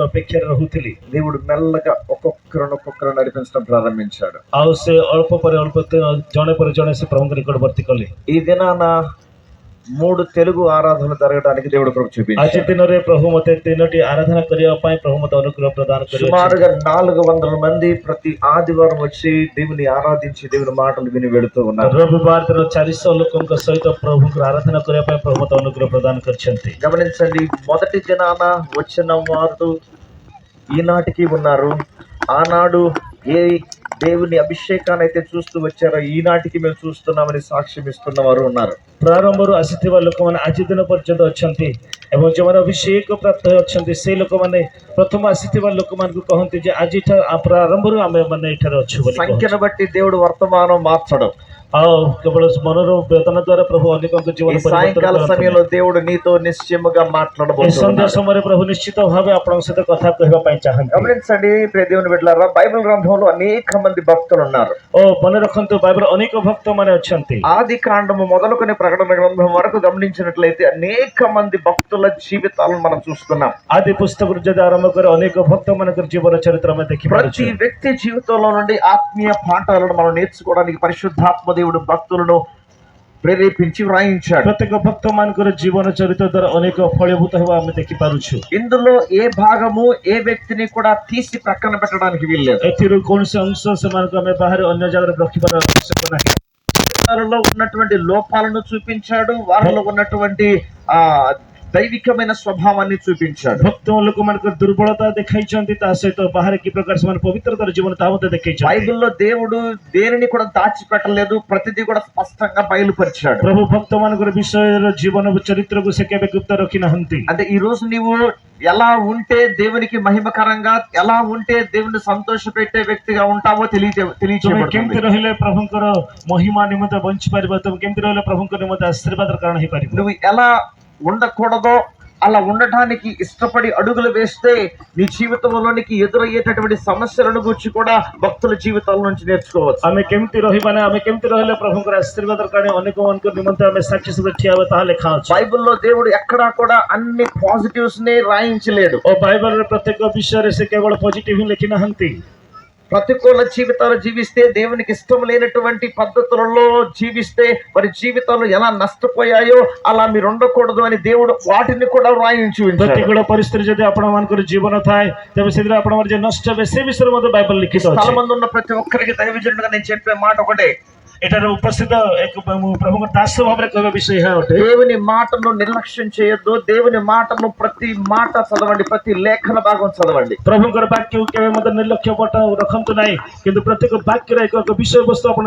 ଅପେକ୍ଷାରେ ରହୁଥିଲି। దేవుడు మెల్లగా ఒక్కొక్కరు నడిపించడం ప్రారంభించాడు. ଆଉ ସେ ଅଳ୍ପ ପରେ ଅଳ୍ପ ଜଣେ ପରେ ଜଣେ ସେ ପ୍ରଭୁଙ୍କ ନିକଟବର୍ତ୍ତୀ କଲେ। ఈ దినాన 3 తెలుగు ఆరాధనలు జరగడానికి దేవుడు కృప ଆଜି చూపించాడు. ଦିନରେ ପ୍ରଭୁ ମୋତେ 3ଟି ଆରାଧନା କରିବା ପାଇଁ ପ୍ରଭୁ ମୋତେ ଅନୁଗ୍ରହ ପ୍ରଦାନ କରିଛନ୍ତି। సుమారుగా 400 మంది ప్రతి ఆదివారం వచ్చి దేవుని ఆరాధించి దేవుని మాటలు విని వెళుతూ ఉన్నారు. ରବିବାର ଦିନ 400 ଲୋକଙ୍କ ସହିତ ପ୍ରଭୁଙ୍କର ଆରାଧନା କରିବା ପାଇଁ ପ୍ରଭୁ ମୋତେ ଅନୁଗ୍ରହ ପ୍ରଦାନ କରିଛନ୍ତି। గమనించండి, మొదటి దినాన వచ్చిన వారు ఈనాటికి ఉన్నారు. ఆనాడు ఏ దేవుని అభిషేకాన్ని అయితే చూస్తూ వచ్చారో ఈనాటికి మేము చూస్తున్నామని సాక్ష్యం ఇస్తున్న వారు ఉన్నారు. ପ୍ରାରମ୍ଭରୁ ଆସିଥିବା ଲୋକମାନେ ଆଜି ଦିନ ପର୍ଯ୍ୟନ୍ତ ଅଛନ୍ତି ଏବଂ ଯେଉଁମାନେ ଅଭିଷେକ ପ୍ରାପ୍ତ ଅଛନ୍ତି ସେଇ ଲୋକମାନେ ପ୍ରଥମ ଆସିଥିବା ଲୋକମାନଙ୍କୁ କହନ୍ତି ଯେ ଆଜିଠାରୁ ପ୍ରାରମ୍ଭରୁ ଆମେ ମାନେ ଏଠାରେ ଅଛୁ ବୋଲି। సంఖ్యను బట్టి దేవుడు వర్తమానం మార్చడం. ଆଉ କେବଳ ମନର ବେଦନା ଦ୍ୱାରା ପ୍ରଭୁ ଅନେକଙ୍କ ଜୀବନ ఈ సాయంకాల సమయంలో దేవుడు నీతో నిశ్చయముగా ଏ మాట్లాడబోతున్నాడు. ସନ୍ଧ୍ୟା ସମୟରେ ପ୍ରଭୁ ନିଶ୍ଚିତ ଭାବେ ଆପଣଙ୍କ ସହିତ କଥା କହିବା ପାଇଁ ଚାହାନ୍ତି। గమనించండి ప్రియ దేవుని బిడ్డలారా, బైబిల్ గ్రంథంలో అనేక మంది భక్తులు ఉన్నారు. ଓ ମନେ ରଖନ୍ତୁ ବାଇବେଲ ଅନେକ ଭକ୍ତ ମାନେ ଅଛନ୍ତି। ఆది కాండము మొదలుకొని ప్రకటన గ్రంథం వరకు గమనించినట్లయితే అనేక మంది భక్తుల జీవితాలను మనం చూస్తున్నాం. ଆଦି పుస్తకରୁ ଯଦି ଆରମ୍ଭ କରି ଅନେକ ଭକ୍ତ ମାନଙ୍କର ଜୀବନ ଚରିତ୍ର ଆମେ ଦେଖିପାରୁଛୁ। ప్రతి వ్యక్తి జీవితంలో నుండి ఆత్మీయ పాఠాలను మనం నేర్చుకోవడానికి పరిశుద్ధాత్మ దేవుడు భక్తులను ప్రేరేపించి వ్రాయించాడు. ପ୍ରତ୍ୟେକ ଭକ୍ତ ମାନଙ୍କର ଜୀବନ ଚରିତ୍ର ଦ୍ୱାରା ଅନେକ ଫଳୀଭୂତ ହେବା ଆମେ ଦେଖିପାରୁଛୁ। ఇందులో ఏ భాగము ఏ వ్యక్తిని కూడా తీసి ప్రక్కన పెట్టడానికి వీల్లేదు. ଏଥିରୁ କୌଣସି ଅଂଶ ସେମାନଙ୍କୁ ଆମେ ବାହାରେ ଅନ୍ୟ ଜାଗାରେ ରଖିବାର ଆବଶ୍ୟକ ନାହିଁ। వారిలో ఉన్నటువంటి లోపాలను చూపించాడు, వారిలో ఉన్నటువంటి దైవికమైన స్వభావాన్ని చూపించాడు. ଭକ୍ତ ଲୋକମାନଙ୍କର ଦୁର୍ବଳତା ଦେଖାଇଛନ୍ତି, ତା ସହିତ ବାହାରେ କି ପ୍ରକାର ସେମାନେ ପବିତ୍ରତାର ଜୀବନ ତାହା ମଧ୍ୟ ଦେଖାଇଛନ୍ତି। బైబిల్లో దేవుడు దేనిని కూడా దాచిపెట్టలేదు, ప్రతిదీ కూడా స్పష్టంగా బయలుపరిచాడు. ପ୍ରଭୁ ଭକ୍ତ ମାନଙ୍କର విషయର ଜୀବନ చరిత్రకు ସେ କେବେ ଗୁପ୍ତ ରଖିନାହାନ୍ତି। అంటే ఈ రోజు నీవు ఎలా ఉంటే దేవునికి మహిమకరంగా, ఎలా ఉంటే దేవుని సంతోషపెట్టే వ్యక్తిగా ఉంటావో ତୁମେ తెలియచేయబడుతుంది. କେମିତି ରହିଲେ ପ୍ରଭୁଙ୍କର ମହିମା ନିମନ୍ତେ ବଞ୍ଚି ପାରିବ, ତୁମେ କେମିତି ରହିଲେ ପ୍ରଭୁଙ୍କ ନିମନ୍ତେ ଆଶୀର୍ବାଦର କାରଣ ହେଇପାରିବ। నువ్వు ఎలా ఉండకూడదో అలా ఉండటానికి ఇష్టపడి అడుగులు వేస్తే నీ జీవితంలోనికి ఎదురయ్యేటటువంటి సమస్యలను గురించి కూడా భక్తుల జీవితాల నుంచి నేర్చుకోవచ్చు. ଆମେ କେମିତି ରହିବା ନା ଆମେ କେମିତି ରହିଲେ ପ୍ରଭୁଙ୍କର ଆଶୀର୍ବାଦର କାରଣ ଅନେକ ମାନଙ୍କ ନିମନ୍ତେ ଆମେ ସାକ୍ଷୀ ସହିତ ଠିଆ ହେବା ତାହା ଲେଖା ଅଛି। బైబిల్లో దేవుడు ఎక్కడా కూడా అన్ని పాజిటివ్స్ నే రాయించలేడు. ଓ ବାଇବେଲର ପ୍ରତ୍ୟେକ ବିଷୟରେ ସେ କେବଳ ପଜିଟିଭ ହିଁ ଲେଖି ନାହାନ୍ତି। ప్రతికూల జీవితాలు జీవిస్తే, దేవునికి ఇష్టం లేనటువంటి పద్ధతులలో జీవిస్తే వారి జీవితాలు ఎలా నష్టపోయాయో అలా మీరు ఉండకూడదు అని దేవుడు వాటిని కూడా వ్రాయించి ఉంచాడు. ପ୍ରତିକୂଳ ପରିସ୍ଥିତି ଯଦି ଆପଣ ମାନଙ୍କର ଜୀବନ ଥାଏ ତେବେ ସେଥିରେ ଆପଣଙ୍କର ଯେ ନଷ୍ଟ ହେବେ ସେ ବିଷୟରେ ମଧ୍ୟ ବାଇବେଲ ଲିଖିତ ଅଛି। స్థలమందు ఉన్న ప్రతి ఒక్కరికి దైవజనుడుగా నేను చెప్పే మాట ఒకటే, ଏଠାରେ ଉପସ୍ଥିତ ପ୍ରଭୁଙ୍କ ଦାସ ଭାବରେ କହିବା ବିଷୟ ଏହା ଅଟେ। దేవుని మాటను నిర్లక్ష్యం చేయొద్దు. దేవుని మాటను ప్రతి మాట చదవండి, ప్రతి లేఖన భాగం చదవండి. ପ୍ରଭୁଙ୍କର ବାକ୍ୟକୁ କେବେ ମଧ୍ୟ ନିର୍ଲକ୍ଷ୍ୟ ରଖନ୍ତୁ ନାହିଁ, କିନ୍ତୁ ପ୍ରତ୍ୟେକ ବାକ୍ୟର ଏକ ବିଷୟବସ୍ତୁ ଆପଣ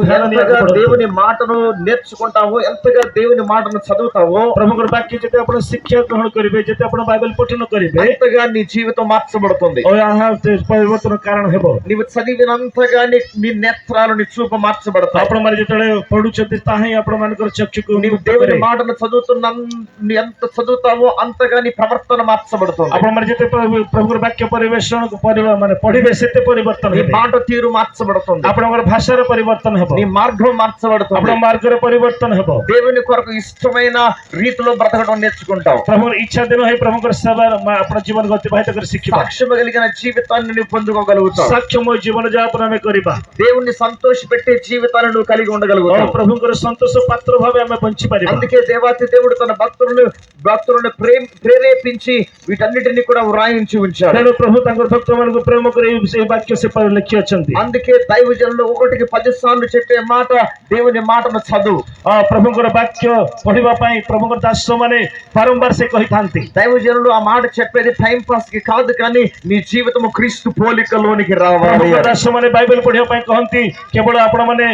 ଧ୍ୟାନ ఎంతగా దేవుని మాటను నేర్చుకుంటావో, ఎంతగా దేవుని మాటను చదువుతావో, ପ୍ରଭୁଙ୍କର ବାକ୍ୟ ଯେତେ ଆପଣ ଶିକ୍ଷା ଗ୍ରହଣ କରିବେ, ଯେତେ ଆପଣ ବାଇବେଲ ପଠନ କରିବେ, ఎంతగా నీ జీవితం మార్చబడుతుంది. ଓ ଏହା ପରିବର୍ତ୍ତନ କାରଣ ହେବ। నీవు చదివినంతగా నీ నేత్రాలు నీ చూపు మార్చబడతాయి. ଆପଣମାନେ ଯେତେବେଳେ ପଢୁଛନ୍ତି ତାହା ହିଁ ଆପଣ ମାନଙ୍କର ଚକ୍ଷୁକୁ నీవు దేవుని మాటను ఎంత చదువుతావో అంతగా నీ ప్రవర్తన మార్చబడుతుంది. ଆପଣମାନେ ଯେତେ ପ୍ରଭୁଙ୍କର ବାକ୍ୟ ପରିବେଷଣ ମାନେ ପଢିବେ ସେତେ ପରିବର୍ତ୍ତନ నీ ହେବ। మాట తీరు మార్చబడుతుంది. ଆପଣଙ୍କର ଭାଷାର ପରିବର୍ତ୍ତନ ହେବ, నీ మార్గం మార్చబడుతుంది. ଆପଣଙ୍କ ମାର୍ଗର ପରିବର୍ତ୍ତନ ହେବ। దేవుని కొరకు ఇష్టమైన రీతిలో బ్రతకడం నేర్చుకుంటావు. ପ୍ରଭୁଙ୍କର ଇଚ୍ଛା ଦିନ ହେଇ ପ୍ରଭୁଙ୍କର ସେବା ଆପଣ ଜୀବନକୁ ଅତିବାହିତ କରି ଶିଖିବା। సాక్ష్యం కలిగిన జీవితాన్ని నువ్వు పొందుకోగలుగుతావు. ସାକ୍ଷ୍ୟମୟ ଜୀବନ ଯାପନ ଆମେ କରିବା, దేవుణ్ణి సంతోష పెట్టే జీవితాన్ని నువ్వు కలిగి ఉండగలుగుతావు. ପ୍ରଭୁଙ୍କର ସନ୍ତୋଷ ପାତ୍ର ଭାବେ ଆମେ ବଞ୍ଚି ପାରିବା। అందుకే దేవాతి దేవుడు తన భక్తులను ప్రేరేపించి వీటన్నిటిని కూడా వ్రాయించి ఉంచాడు. ତେଣୁ ପ୍ରଭୁ ତାଙ୍କର ଭକ୍ତମାନଙ୍କୁ ପ୍ରେମ କରି ଏହି ବାକ୍ୟ ସେ ଲେଖି ଅଛନ୍ତି। అందుకే దైవజనులు 1-10 సార్లు చెప్పే మాట, దేవుని మాటను చదువు. ପ୍ରଭୁଙ୍କର ବାକ୍ୟ ପଢିବା ପାଇଁ ପ୍ରଭୁଙ୍କର ଦାସ ମାନେ ବାରମ୍ବାର ସେ କହିଥାନ୍ତି। దైవజనులు ఆ మాట చెప్పేది టైం పాస్ కి కాదు, కానీ నీ జీవితము క్రీస్తు పోలికలోనికి రావాలి. ଦାସ ମାନେ ବାଇବେଲ ପଢିବା ପାଇଁ କହନ୍ତି, କେବଳ ଆପଣ ମାନେ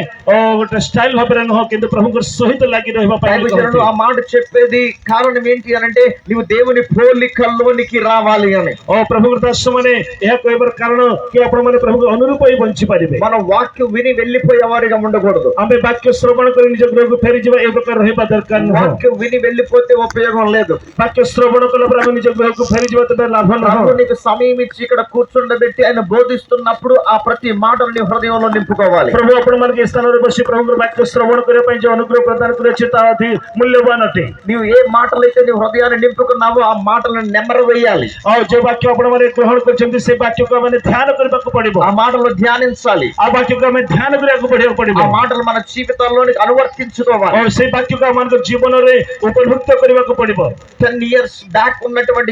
ଗୋଟେ ଷ୍ଟାଇଲ ଭାବରେ ନୁହଁ କିନ୍ତୁ ପ୍ରଭୁଙ୍କର ସହିତ ଲାଗି ରହିବା ପାଇଁ। దైవజనులు ఆ మాట చెప్పేది కారణం ఏంటి అని అంటే నీవు దేవుని పోలికలోనికి రావాలి అని। ପ୍ରଭୁଙ୍କର ଦାସ ମାନେ ଏହା କହିବାର କାରଣ କି ଆପଣ ମାନେ ପ୍ରଭୁଙ୍କ ଅନୁରୂପ ହୋଇ ବଞ୍ଚି ପାରିବେ। మన వాక్యం విని వెళ్ళిపోయే వారిగా ఉండకూడదు. ଆମେ ବାକ୍ୟ ଶ୍ରବଣ କରି ନିଜ ଗୃହକୁ ଫେରିଯିବା ଏ ପ୍ରକାର ରହିବା ଦରକାର ନୁହଁ। వాక్యం విని వెళ్ళిపోతే ఉపయోగం లేదు. ବାକ୍ୟ ଶ୍ରବଣ କଲା ପରେ ଆମେ ନିଜ ଗୃହକୁ ଫେରିଯିବା ତେବେ ଲାଭ ନାହିଁ। నీకు సమయం ఇచ్చి ఇక్కడ కూర్చుండబెట్టి ఆయన బోధిస్తున్నప్పుడు ఆ ప్రతి మాటను నీ హృదయంలో నింపుకోవాలి. ପ୍ରଭୁ ଆପଣ ମାନଙ୍କୁ ଏ ସ୍ଥାନରେ ସ୍ଥାନରେ ବସି ପ୍ରଭୁଙ୍କର ବାକ୍ୟ ଶ୍ରବଣ କରିବା ପାଇଁ ଯେଉଁ ଅନୁଗ୍ରହ ପ୍ରଦାନ କରିଅଛି ତାହା ଅତି ମୂଲ୍ୟବାନ ଅଟେ। నీవు ఏ మాటలైతే నీ హృదయాన్ని నింపుకున్నావో ఆ మాటలను నెమరు వేయాలి. ଆଉ ଯେଉଁ ବାକ୍ୟ ଆପଣମାନେ ଗ୍ରହଣ କରିଛନ୍ତି ସେ ବାକ୍ୟକୁ ଆମେ ଧ୍ୟାନ କରିବାକୁ ପଡ଼ିବ। ఆ మాటలు ధ్యానించాలి. ఆ ବାକ୍ୟକୁ ଆମେ ଧ୍ୟାନ କରିବାକୁ ପଡ଼ିବ। ఆ మాటలు మన జీవితాల్లోని అనువర్తించుకోవాలి. ଆଉ ସେଇ ବାକ୍ୟକୁ ଆମମାନଙ୍କ ଜୀବନରେ ଉପଲବ୍ଧ କରିବାକୁ ପଡ଼ିବ। 10 years బ్యాక్ ఉన్నటువంటి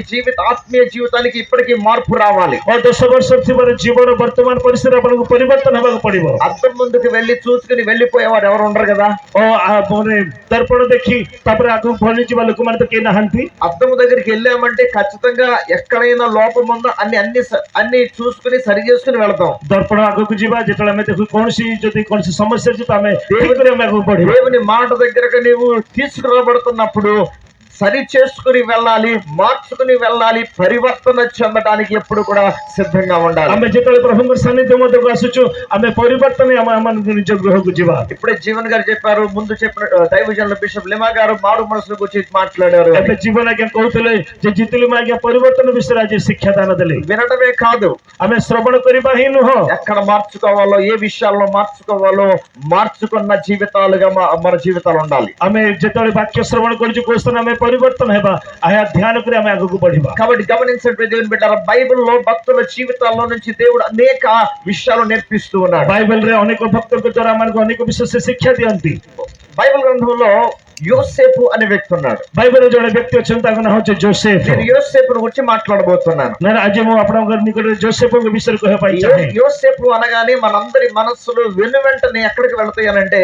ఆత్మీయ జీవితానికి ఇప్పటికీ మార్పు రావాలి. 10 ବର୍ଷ ଥିବାର ଜୀବନ ବର୍ତ୍ତମାନ ପରିସ୍ଥିତିରେ ଆପଣଙ୍କୁ ପରିବର୍ତ୍ତନ ହେବାକୁ ପଡ଼ିବ। అద్దం ముందుకు వెళ్ళి చూసుకుని వెళ్ళిపోయేవారు ఎవరు ఉండరు కదా. దర్పణ ଦେଖି ତାପରେ ଆଗକୁ ଭଳିଯିବା ଲୋକମାନେ ତ କେହି ନାହାନ୍ତି। అద్దం దగ్గరికి వెళ్ళామంటే ఖచ్చితంగా ఎక్కడైనా లోపం ఉందో అన్ని చూసుకుని సరి చేసుకుని వెళ్తాం। దర్పణ ଆଗକୁ ଯିବା ଯେତେବେଳେ ଆମେ ଦେଖୁ ଯଦି କୌଣସି ସମସ୍ୟା ଅଛି ତ ଆମେ ଆଗକୁ ବଢିବା। దేవుని మాట దగ్గరకు నీవు తీసుకురాబడుతున్నప్పుడు సరి చేసుకుని వెళ్ళాలి, మార్చుకుని వెళ్ళాలి, పరివర్తన చెందడానికి ఎప్పుడు కూడా సిద్ధంగా ఉండాలి। ଆମେ ଯେତେବେଳେ ପ୍ରଭୁଙ୍କ ସାନ୍ନିଧ୍ୟ ମଧ୍ୟକୁ ଆସୁଛୁ ଆମେ ପରିବର୍ତ୍ତନ ଆମ ନିଜ ଗୃହକୁ ଯିବା। ఇప్పుడే జీవన్ గారు చెప్పారు, ముందు చెప్పిన దైవజనులు బిషప్ లిమా గారు మారు మనసుల గురించి మాట్లాడారు। ଏବେ ଜୀବନ ଆଜ୍ଞା କହୁଥିଲେ ଯେ ଜିତିଲିମା ଆଜ୍ଞା ପରିବର୍ତ୍ତନ ବିଷୟରେ ଆଜି ଶିକ୍ଷା ଦାନ ଦେଲେ। వినడమే కాదు ଆମେ ଶ୍ରବଣ କରିବା ହିଁ ନୁହଁ, ఎక్కడ మార్చుకోవాలో ఏ విషయాల్లో మార్చుకోవాలో మార్చుకున్న జీవితాలుగా మన జీవితాలు ఉండాలి। ଆମେ ଯେତେବେଳେ ବାକ୍ୟ ଶ୍ରବଣ କରୁଛୁ କୋଉ ସ୍ଥାନ ଆମେ ପରିବର୍ତ୍ତନ ହେବା ଏହା ଧ୍ୟାନ କରି ଆମେ ଆଗକୁ ବଢିବା। కాబట్టి గమనించండి దేవుని బిడ్డలారా, బైబిల్లో భక్తుల జీవితాల్లో నుంచి దేవుడు అనేక విషయాలు నేర్పిస్తూ ఉన్నాడు। బైబిల్ରେ ଅନେକ ଭକ୍ତଙ୍କ ଦ୍ୱାରା ଆମକୁ ଅନେକ ବିଷୟ ଶିକ୍ଷା ଦିଅନ୍ତି। బైబిల్ గ్రంథంలో యోసేపు అనే వ్యక్తి ఉన్నాడు। బైబిల్లో ଜଣେ ବ୍ୟକ୍ତି ଅଛନ୍ତି ତାଙ୍କ ନାଁ ହେଉଛି ଜୋସେଫ। నేను యోసేపును గురించి మాట్లాడబోతున్నాను। నేను ଆଜି ମୁଁ ଆପଣଙ୍କ ନିକଟରେ ଜୋସେଫଙ୍କ ବିଷୟରେ କହିବା ପାଇଁ ଚାହେଁ। యోసేపు అనగానే మనందరి మనస్సులు వెనువెంటనే ఎక్కడికి వెళ్తాయనంటే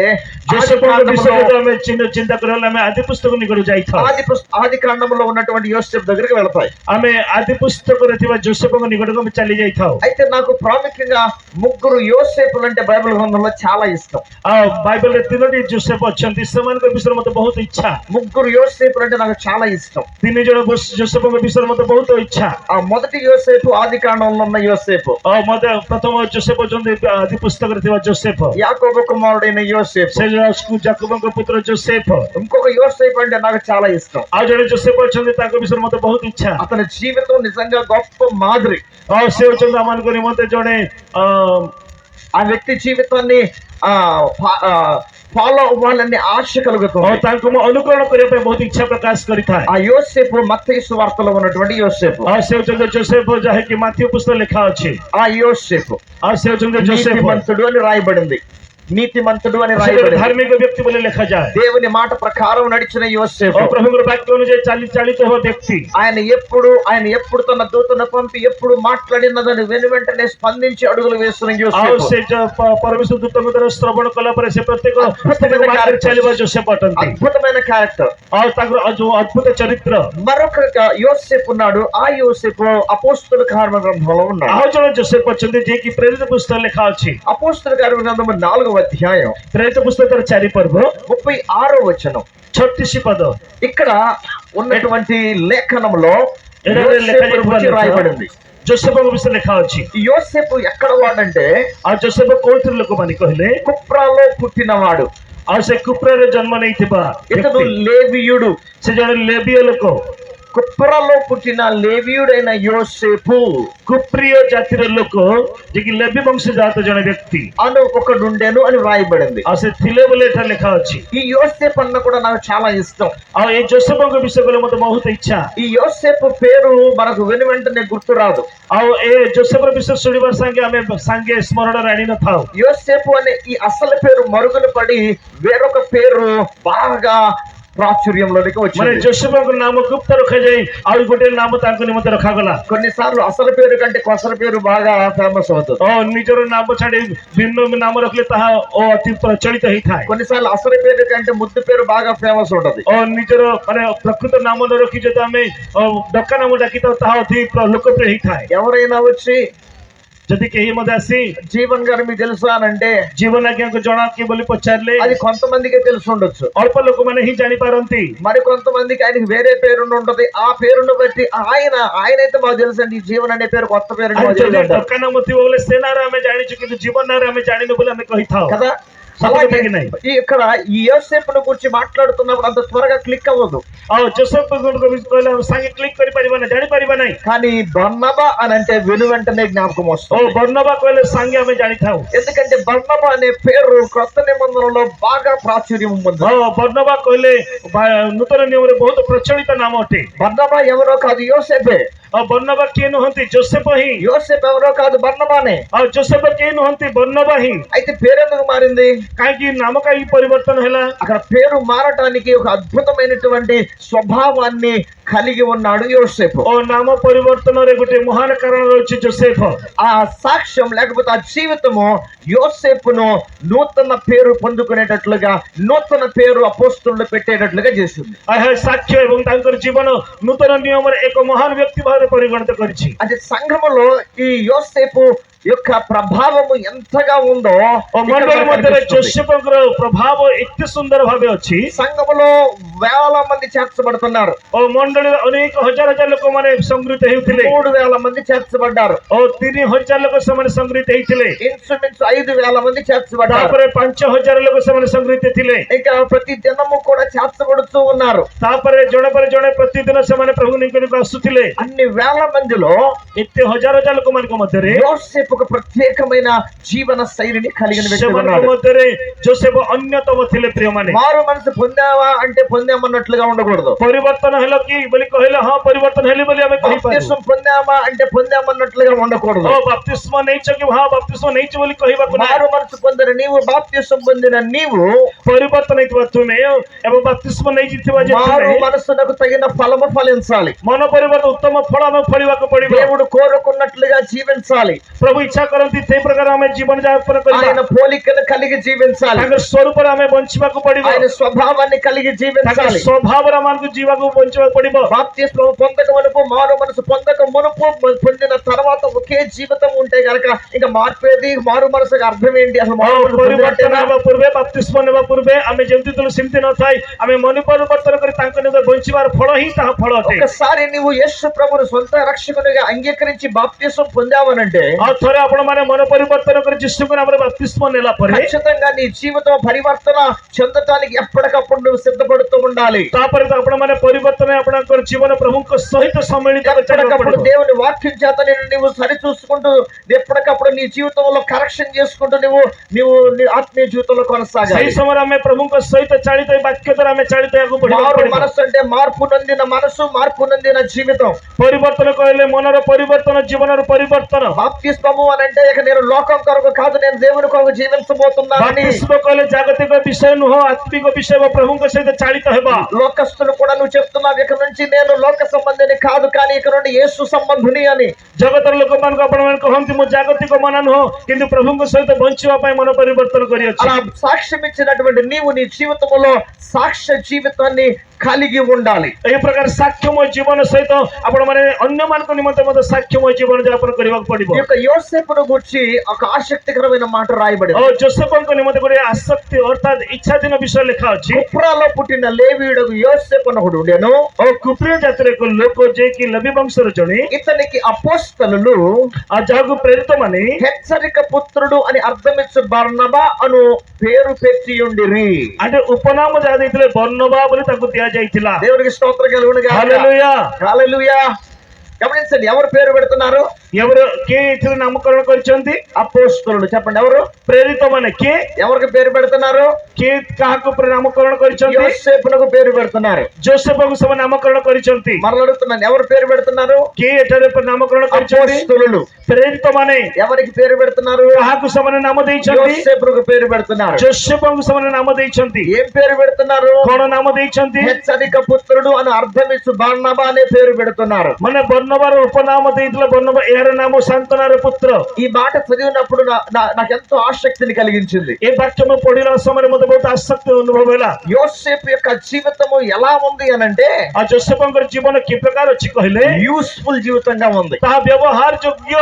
జోసెఫଙ୍କ ବିଷୟରେ ଆମେ ଚିନ୍ତା କରିବା ଆମେ ଆଦି పుస్తକ ନିକଟକୁ ଯାଇଥାଉ। ఆది కాండంలో ఉన్నటువంటి యోసేపు దగ్గరికి వెళ్తాయి। ଆମେ ଆଦି పుస్తକରେ ଥିବା జోసెఫଙ୍କ నికଟକୁ ଆମେ ଚାଲି ଯାଇଥାଉ। అయితే నాకు ప్రాముఖ్యంగా ముగ్గురు యోసేపులు అంటే బైబిల్ గ్రంథంలో చాలా ఇష్టం। బైబిల్ରେ 3ଟି జోసెఫ ଅଛନ୍ତି, ସେମାନଙ୍କ ବିଷୟରେ ମୋତେ ବହୁତ ଇଚ୍ଛା। ముగ్గురు యోసేపులు అంటే నాకు చాలా ఇష్టం। 3 ଜଣ జోసెఫଙ୍କ ବିଷୟରେ ମୋତେ ବହୁତ ଇଚ୍ଛା। ఆ మొదటి యోసేపు ఆది కాండంలో ఉన్న యోసేపు। ମୋତେ ପ୍ରଥମ ଜୋସେଫ ଅଛନ୍ତି ଆଦି పుస్తକରେ ଥିବା జోసెఫ। యాకోబు కుమారుడైన యోసేపు, ସେ ଯାకోବଙ୍କ ପୁତ୍ର జోసెఫ। ఇంకొక యోసేపు అంటే నాకు చాలా ఇష్టం। ଆଉ ଜଣେ ଜୋସେଫ ଅଛନ୍ତି ତାଙ୍କ ବିଷୟରେ ମୋତେ ବହୁତ ଇଚ୍ଛା। అతని జీవితం నిజంగా గొప్ప మాదిరి। ସେ ହେଉଛନ୍ତି ଆମମାନଙ୍କ ନିମନ୍ତେ ଜଣେ ఆ వ్యక్తి జీవితాన్ని ఫాలో అవ్వాలని ఆశ కలుగుతుంది। ତାଙ୍କୁ ମୁଁ ଅନୁକରଣ କରିବା ପାଇଁ ବହୁତ ଇଚ୍ଛା ପ୍ରକାଶ କରିଥାଏ। ఆ యోసేపు మత్తయి సువార్తలో ఉన్నటువంటి యోసేపు। ସେ ହେଉଛନ୍ତି ଜୋସେଫ ଯାହାକି ମାଥିଉ ପୁସ୍ତକ ଲେଖା ଅଛି। ఆ యోసేపు ସେ ହେଉଛନ୍ତି ଜୋସେଫ నీతిమంతుడు అని రాయబడింది। నీతిమంతుడు అని రాయబడింది, ଧାର୍ମିକ ବ୍ୟକ୍ତି ବୋଲି ଲେଖାଯାଏ। దేవుని మాట ప్రకారం నడిచిన యోసేపు, ప్రభువుଙ୍କ ବାକ୍ୟ ଅନୁଯାୟୀ ଚାଳିତ ହେବା ବ୍ୟକ୍ତି। ఆయన ఎప్పుడు తన దూతను పంపి ఎప్పుడు మాట్లాడినదని వెనువెంటనే స్పందించి అడుగులు వేస్తున్న యోసేపు। ସେ ପରମేଶ୍ୱର ଦୂତଙ୍କ ଦ୍ୱାରା ଶ୍ରବଣ କଲା ପରେ ସେ ପ୍ରତ୍ୟେକ ଚାଲିବା ଜୋସେଫ ଅଟନ୍ତି। అద్భుతమైన క్యారెక్టర్, ଆଉ ତାଙ୍କର ଯୋଉ ଅଦ୍ଭୁତ ଚରିତ୍ର। మరొక యోసేపు ఉన్నాడు, ఆ యోసేపు అపోస్తల కార్య గ్రంథంలో ఉన్నాడు। ଆଉ ଜଣେ ଜୋସେଫ ଅଛନ୍ତି ଯିଏକି ପ୍ରେରିତ ପୁସ୍ତକ ଲେଖା ଅଛି। అపోస్తల కార్య గ్రంథం 4వ అధ్యాయం ప్రేరిత పుస్తకం 4 పర్వ 36వ వచనం 36 పద ఇక్కడ ఉన్నటువంటి లేఖనంలో రాయబడింది। ଜୋସେଫଙ୍କ ବିଷୟରେ ଲେଖା ଅଛି। యోసేపు ఎక్కడ వాడంటే ଆଉ ଜୋସେଫ କୋଉଥିର ଲୋକମାନେ କହିଲେ కుప్రాలో పుట్టినవాడు। ଆଉ ସେ କୁପ୍ରାରେ ଜନ୍ମ ନେଇଥିବା ఇతడు లేవీయుడు, ସେ ଜଣେ ଲେବୀୟ ଲୋକ। కుప్రాలో పుట్టిన లేవీయుడైన యోసేపు కుప్రియ జాతిର ଲୋକ ଯିଏକି ଲେବୀ ବଂଶଜାତ ଜଣେ ବ୍ୟକ୍ତି అను ఒకడుండెను అని రాయబడింది। ଆଉ ସେ ଥିଲେ ବୋଲି ଏଠାରେ ଲେଖା ଅଛି। ఈ యోసేపు అన్న కూడా నాకు చాలా ఇష్టం। ଆଉ ଏ ଜୋସେଫଙ୍କ ବିଷୟ କହିଲେ ମୋତେ ବହୁତ ଇଚ୍ଛା। ఈ యోసేపు పేరు మనకు వెను వెంటనే గుర్తు రాదు। ଆଉ ଏ ଜୋସେଫର ବିଷୟ ଶୁଣିବାର ସାଙ୍ଗେ ଆମେ ସାଙ୍ଗେ ସ୍ମରଣରେ ଆଣି ନଥାଉ। యోసేపు అనే ఈ అసలు పేరు మరుగున పడి వేరొక పేరు బాగా ప్రాచుర్యంలోనికి వచ్చింది। ମାନେ ଜୋସେଫଙ୍କ ନାମ ଗୁପ୍ତ ରଖାଯାଇ ଆଉ ଗୋଟେ ନାମ ତାଙ୍କ ନିମନ୍ତେ ରଖାଗଲା। కొన్నిసార్లు అసలు పేరు కంటే కొసర పేరు బాగా ఫేమస్ అవుతుంది। ନିଜର ନାମ ଛାଡି ଭିନ୍ନ ନାମ ରଖିଲେ ତାହା ଅତି ପ୍ରଚଳିତ ହେଇଥାଏ। కొన్నిసార్లు అసలు పేరు కంటే ముద్దు పేరు బాగా ఫేమస్ ఉంటుంది। ନିଜର ମାନେ ପ୍ରକୃତ ନାମ ନ ରଖି ଯଦି ଆମେ ଡକା ନାମ ଡାକିଥାଉ ତାହା ଅତି ଲୋକପ୍ରିୟ ହେଇଥାଏ। ఎవరైనా వచ్చి ଯଦି କେହି ମଧ୍ୟ ଆସି జీవన్ గారు మీకు తెలుసా అంటే ଜୀବନ ଆଜ୍ଞାଙ୍କୁ ଜଣା କି ବୋଲି ପଚାରିଲେ అది కొంతమందికి తెలిసి ఉండొచ్చు, ଅଳ୍ପ ଲୋକମାନେ ହିଁ ଜାଣିପାରନ୍ତି। మరి కొంతమందికి ఆయనకి వేరే పేరు ఉంటది। ఆ పేరును బట్టి ఆయనైతే మాకు తెలుసండి, జీవన్ అనే పేరు కొత్త పేరు ଡକା ନାମ ଥିବ ବୋଲେ ସେ ନାଁରେ ଆମେ ଜାଣିଛୁ କିନ୍ତୁ ଜୀବନ ନାଁରେ ଆମେ ଜାଣିନୁ ବୋଲି ଆମେ କହିଥାଉ కదా। అలాగే ନାହିଁ। ఇక్కడ ఈ యోసేపును గురించి మాట్లాడుతున్నప్పుడు అంత త్వరగా క్లిక్ అవ్వదు, ଆଉ ଜୋସେଫ କହିଲେ ସାଙ୍ଗେ କ୍ଲିକ୍ କରିପାରିବା ନାହିଁ, ଜାଣିପାରିବା ନାହିଁ। కానీ బర్నబా అని అంటే వెను వెంటనే జ్ఞాపకం ଓ వస్తుంది. ବର୍ଣ୍ଣବା କହିଲେ ସାଙ୍ଗେ ଆମେ ଜାଣିଥାଉ। ఎందుకంటే బర్నబా అనే పేరు కొత్త నిబంధనలో బాగా ప్రాచుర్యం ఉంది. ଓ ବର୍ଣ୍ଣବା କହିଲେ ନୂତନ ନିୟମରେ ବହୁତ ପ୍ରଚଳିତ ନାମ ଅଟେ। బర్నబా ఎవరో కాదు, యోసేపే. ଆଉ ବର୍ଣ୍ଣବା କିଏ ନୁହନ୍ତି? జోసెఫ ହିଁ। యోసేపు ఎవరో కాదు, బర్నబానే. ଆଉ జోసెఫ କିଏ నୁହନ୍ତି? ବର୍ଣ୍ଣବା ହିଁ। అయితే పేరెందుకు మారింది? କାହିଁକି ନାମ କାହିଁକି ପରିବର୍ତ୍ତନ ହେଲା? అక్కడ పేరు మారటానికి ఒక అద్భుతమైనటువంటి స్వభావాన్ని కలిగి ఉన్నాడు యోసేపు. ଓ ନାମ ପରିବର୍ତ୍ତନରେ ଗୋଟେ ମହାନ କାରଣ ରହିଛି జోసెఫ। ఆ సాక్ష్యం లేకపోతే ఆ జీవితము యోసేపును నూతన పేరు పొందుకునేటట్లుగా, నూతన పేరు అపోస్తులు పెట్టేటట్లుగా చేసింది. ଏହା ସାକ୍ଷ୍ୟ ଏବଂ ତାଙ୍କର ଜୀବନ ନୂତନ ନିୟମରେ ଏକ ମହାନ ବ୍ୟକ୍ତି ଭାବରେ ପରିଗଣିତ କରିଛି। అది సంఘములో ఈ యోసేపు యొక్క ప్రభావము ఎంతగా ఉందో ଓ ମଣ୍ଡଳୀ ମଧ୍ୟରେ జోసెఫଙ୍କର ପ୍ରଭାବ ଏତେ ସୁନ୍ଦର ଭାବେ ଅଛି। సంఘములో వేల మంది చేర్చబడుతున్నారు. ଓ ମଣ୍ଡଳୀରେ ଅନେକ ହଜାର ହଜାର ଲୋକମାନେ ସଂଗୃହୀତ ହେଉଥିଲେ। 3,000 మంది చేర్చబడ్డారు. ଓ 3,000 ଲୋକ ସେମାନେ ସଂଗୃହୀତ ହେଇଥିଲେ। ఇన్స్ట్రుమెంట్స్ 5,000 మంది చేర్చబడ్డారు. ତାପରେ 5,000 ଲୋକ ସେମାନେ ସଂଗୃହୀତ ଥିଲେ। ఇంకా ప్రతి దినము కూడా చేర్చబడుతూ ఉన్నారు. ତାପରେ ଜଣେ ପରେ ଜଣେ ପ୍ରତିଦିନ ସେମାନେ ପ୍ରଭୁ ନିକଟକୁ ଆସୁଥିଲେ। అన్ని వేల మందిలో ଏତେ ହଜାର ହଜାର ଲୋକମାନଙ୍କ ମଧ୍ୟରେ యోసేపు ఒక ప్రత్యేకమైన జీవన శైలిని కలిగిన వ్యక్తి ସେମାନଙ୍କ ఉన్నాడు. ମଧ୍ୟରେ జోసెఫ ଅନ୍ୟତମ ଥିଲେ। ପ୍ରିୟମାନେ, మారు మనసు పొందావా అంటే పొందామన్నట్లుగా ఉండకూడదు. ପରିବର୍ତ୍ତନ ହେଲ କି ବୋଲି କହିଲେ ହଁ ପରିବର୍ତ୍ତନ ହେଲି ବୋଲି ଆମେ କହିପାରିବୁ। బాప్తిస్మం పొందామా అంటే పొందామన్నట్లుగా ఉండకూడదు. ଓ ବାପ୍ତିସ୍ମ ନେଇଛ କି ହଁ ବାପ୍ତିସ୍ମ ନେଇଛ ବୋଲି କହିବାକୁ ନାହିଁ। మారు మనసు పొందిన నీవు, బాప్తిస్మం పొందిన నీవు ପରିବର୍ତ୍ତନ ହେଇଥିବା ତୁମେ ଏବଂ ବାପ୍ତିସ୍ମ ନେଇଯିଥିବା ଯେ మారు ତୁମେ మనసునకు తగిన ఫలము ఫలించాలి. ମନ ପରିବର୍ତ୍ତନ ଉତ୍ତମ ଫଳ ଆମେ ଫଳିବାକୁ ପଡିବ। దేవుడు కోరుకున్నట్లుగా జీవించాలి. ପ୍ରଭୁ ଇଚ୍ଛା କରନ୍ତି ସେଇ ପ୍ରକାର ଆମେ ଜୀବନ ଯାପନ କରିବା। ఆయన పోలికను కలిగి జీవించాలి. ତାଙ୍କ ସ୍ୱରୂପରେ ଆମେ ବଞ୍ଚିବାକୁ ପଡିବ। ఆయన స్వభావాన్ని కలిగి ତାଙ୍କ జీవించాలి. ସ୍ୱଭାବରେ ଆମକୁ ଯିବାକୁ ବଞ୍ଚିବାକୁ పడిବ। బాప్తిస్మం పొందక మునుపు, మారు మనసు పొందక మునుపు, పొందిన తర్వాత ఒకే జీవితం ఉంటే గనక ఇంకా మార్పేది, మారు మనసుకు అర్థం ఏంటి? అసలు మారు మనసు ପରିବର୍ତ୍ତନ పొందినట్టేనా? ହେବା ପୂର୍ବେ, ବାପ୍ତିସ୍ମ ନେବା ପୂର୍ବେ ଆମେ ଯେମିତି ଥିଲୁ ସେମିତି ନଥାଇ ଆମେ ମନ ପରିବର୍ତ୍ତନ କରି ତାଙ୍କ ନିକଟରେ ବଞ୍ଚିବାର ଫଳ ହିଁ ତାହା ଫଳ ଅଟେ। ఒకసారి నువ్వు యేసు ప్రభువును సొంత రక్షకునిగా అంగీకరించి బాప్తిస్మం పొందావనంటే ଆଉ ଥରେ ଆପଣ ମାନେ ମନ ପରିବର୍ତ୍ତନ କରି ଯୀଶୁଙ୍କ ନାମରେ ବାପ୍ତିସ୍ମ ନେଲା ପରେ ఖచ్చితంగా నీ జీవితం పరివర్తన చెందటానికి ఎప్పటికప్పుడు నువ్వు సిద్ధపడుతూ ఉండాలి. ତାପରେ ତ ଆପଣ ମାନେ ପରିବର୍ତ୍ତନ ଆପଣଙ୍କର ଜୀବନ ପ୍ରଭୁଙ୍କ ସହିତ ସମ୍ମିଳିତ ఎప్పటికప్పుడు దేవుని వాక్యం చేత నీవు సరి చూసుకుంటూ, ఎప్పటికప్పుడు నీ జీవితంలో కరెక్షన్ చేసుకుంటూ నువ్వు నీ ఆత్మీయ జీవితంలో ସେଇ కొనసాగాలి. ସମୟରେ ଆମେ ପ୍ରଭୁଙ୍କ ସହିତ ଚାଳିତ ବାକ୍ୟ ଦ୍ୱାରା ଆମେ ଚାଳିତ ହେବାକୁ మారు ପଡିବ। మనసు అంటే మార్పు నొందిన మనసు, మార్పు నొందిన జీవితం. ପରିବର୍ତ୍ତନ କହିଲେ ମନର ପରିବର୍ତ୍ତନ, ଜୀବନର ପରିବର୍ତ୍ତନ। బాప్తిస్మము అని అంటే ఇక నేను లోకం కొరకు కాదు, నేను దేవుని కొరకు జీవించబోతున్నానని ବାପ୍ତିସ୍ମ କହିଲେ ଜାଗତିକ ବିଷୟ ନୁହଁ, ଆତ୍ମିକ ବିଷୟ ବା ପ୍ରଭୁଙ୍କ ସହିତ ଚାଳିତ ହେବା। లోకస్తులు కూడా నువ్వు చెప్తున్నావు ఇక నుంచి నేను లోక సంబంధిని కాదు, కానీ ఇక నుండి యేసు సంబంధిని అని. ଜଗତର ଲୋକମାନଙ୍କୁ ଆପଣମାନେ କହନ୍ତି ମୁଁ ଜାଗତିକ ମନା ନୁହଁ, କିନ୍ତୁ ପ୍ରଭୁଙ୍କ ସହିତ ବଞ୍ଚିବା ପାଇଁ ମନ ପରିବର୍ତ୍ତନ କରିଅଛି। అలా సాక్ష్యం ఇచ్చినటువంటి నీవు నీ జీవితంలో సాక్ష్య జీవితాన్ని కలిగి ఉండాలి. ଏହି ପ୍ରକାର ସାକ୍ଷ୍ୟମୟ ଜୀବନ ସହିତ ଆପଣମାନେ ଅନ୍ୟମାନଙ୍କ ନିମନ୍ତେ ମଧ୍ୟ ସାକ୍ଷ୍ୟମୟ ଜୀବନ ଯାପନ କରିବାକୁ ପଡିବ। ఈ యొక్క యోసేపును గురించి ఒక ఆసక్తికరమైన మాట రాయబడింది. ଓ ଜୋସେଫଙ୍କ ନିମନ୍ତେ ଗୋଟେ ଆସକ୍ତି ଅର୍ଥାତ୍ ଇଚ୍ଛାଧୀନ ବିଷୟ ଲେଖା ଅଛି। కుప్రాలో పుట్టిన లేవీయుడు యోసేపు ఒకడు ఉండెను. ଓ କୁପ୍ରିୟ ଜାତିର ଏକ ଲୋକ ଯିଏକି ଲବି ବଂଶର ଜଣେ, ఇతనికి అపోస్తలులు ଆଉ ଯାହାକୁ ପ୍ରେରିତ ମାନେ హెచ్చరిక పుత్రుడు అని అర్థమిచ్చు బర్నబా అను పేరు పెట్టి ఉండిరి. అంటే ఉపనామ ଯାହା ଦେଇଥିଲେ ବର୍ଣ୍ଣବା ବୋଲି ତାଙ୍କୁ ଦିଆଯାଇଥିଲା। దేవుడికి స్తోత్రం కలుగును గాక. హల్లెలూయా। హల్లెలూయా. గమనించండి, ఎవరు పేరు పెడుతున్నారు? ఎవరు କିଏ ଏଥିରେ ନାମକରଣ କରିଛନ୍ତି? అపోస్తలుడు. చెప్పండి ఎవరు? ପ୍ରେରିତ ମାନେ କିଏ? ఎవరికి పేరు పెడుతున్నారు? କିଏ କାହାକୁ ନାମକରଣ କରିଛନ୍ତି? యోసేపునకు పేరు పెడుతున్నారు. ଜୋସେଫଙ୍କୁ ସେମାନେ ନାମକରଣ କରିଛନ୍ତି। మరల అడుగుతున్నాను, ఎవరు పేరు పెడుతున్నారు? କିଏ ଏଠାରେ ନାମକରଣ କରିଛନ୍ତି? అపోస్తలులు. ପ୍ରେରିତ ମାନେ ఎవరికి పేరు పెడుతున్నారు? କାହାକୁ ସେମାନେ ନାମ ଦେଇଛନ୍ତି? యోసేపునకు పేరు పెడుతున్నారు. ଜୋସେଫଙ୍କୁ ସେମାନେ ନାମ ଦେଇଛନ୍ତି। ఏం పేరు పెడుతున్నారు? କଣ నామ ଦେଇଛନ୍ତି? హెచ్చరిక పుత్రుడు అని అర్థమిచ్చు బర్నబా అనే పేరు పెడుతున్నారు. ମାନେ ବର୍ଣ୍ଣବାର ଉପନାମ ଦେଇଥିଲେ ବର୍ଣ୍ଣବା, ଏହାର ନାମ ସାନ୍ତନାର పుత్ర। ఈ మాట చదివినప్పుడు నాకెంతో ఆసక్తిని కలిగించింది. ଏ ବାକ୍ୟ ମୁଁ ପଢିଲା ସମୟରେ ମୋତେ ବହୁତ ଆସକ୍ତି ଅନୁଭବ ହେଲା। యోసేపు యొక్క జీవితము ఎలా ఉంది అనంటే ଆଉ ଜୋସେଫଙ୍କର ଜୀବନ କି ପ୍ରକାର ଅଛି କହିଲେ యూస్ఫుల్ జీవితంగా ఉంది. ତାହା ବ୍ୟବହାର ଯୋଗ୍ୟ।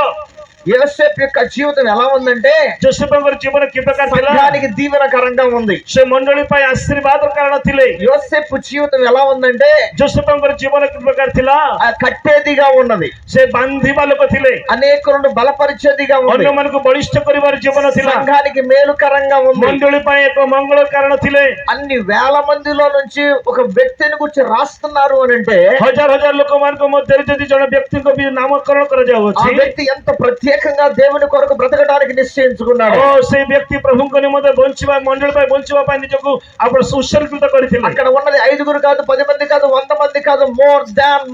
యోసేపు యొక్క జీవితం ఎలా ఉందంటే ଯୋସେଫଙ୍କର ଜୀବନ କି ପ୍ରକାର ଥିଲା సంఘానికి దీవెనకరంగా ఉంది. ସେ ମଣ୍ଡଳୀ ପାଇଁ ଆଶୀର୍ବାଦ କାରଣ ଥିଲେ యోసేపు జీవితం ఎలా ఉందంటే ଯୋସେଫଙ୍କର ଜୀବନ କି ପ୍ରକାର ଥିଲା కట్టేదిగా ఉన్నది. ସେ ବାନ୍ଧିବା ଲୋକ ଥିଲେ అనేకులను బలపరిచేదిగా ఉంది. ଅନ୍ୟମାନଙ୍କୁ ବଳିଷ୍ଠ କରିବାର ଜୀବନ ଥିଲା సంఘానికి మేలుకరంగా ఉంది. ମଣ୍ଡଳୀ ପାଇଁ ଏକ ମଙ୍ଗଳ କାରଣ ଥିଲେ అన్ని వేల మందిలో నుంచి ఒక వ్యక్తిని గురించి రాస్తున్నారు అని అంటే ହଜାର ହଜାର ଲୋକମାନଙ୍କ ମଧ୍ୟରେ ଯଦି ଜଣେ ବ୍ୟକ୍ତିଙ୍କ ବି ନାମକରଣ ఆ କରାଯାଉଅଛି వ్యక్తి ఎంత ప్రత్యేకంగా దేవుని కొరకు బ్రతకడానికి నిశ్చయించుకున్నాడు. ଓ ସେଇ ବ୍ୟକ୍ତି ପ୍ରଭୁଙ୍କ ନିମନ୍ତେ ବଞ୍ଚିବା ମଣ୍ଡଳୀ ପାଇଁ ବଞ୍ଚିବା ପାଇଁ ନିଜକୁ ଆପଣ ଉତ୍ସର୍ଗୀକୃତ କରିଥିଲେ అక్కడ ఉన్నది 5 కాదు, 10 మంది కాదు, 100 మంది కాదు, మోర్ దాన్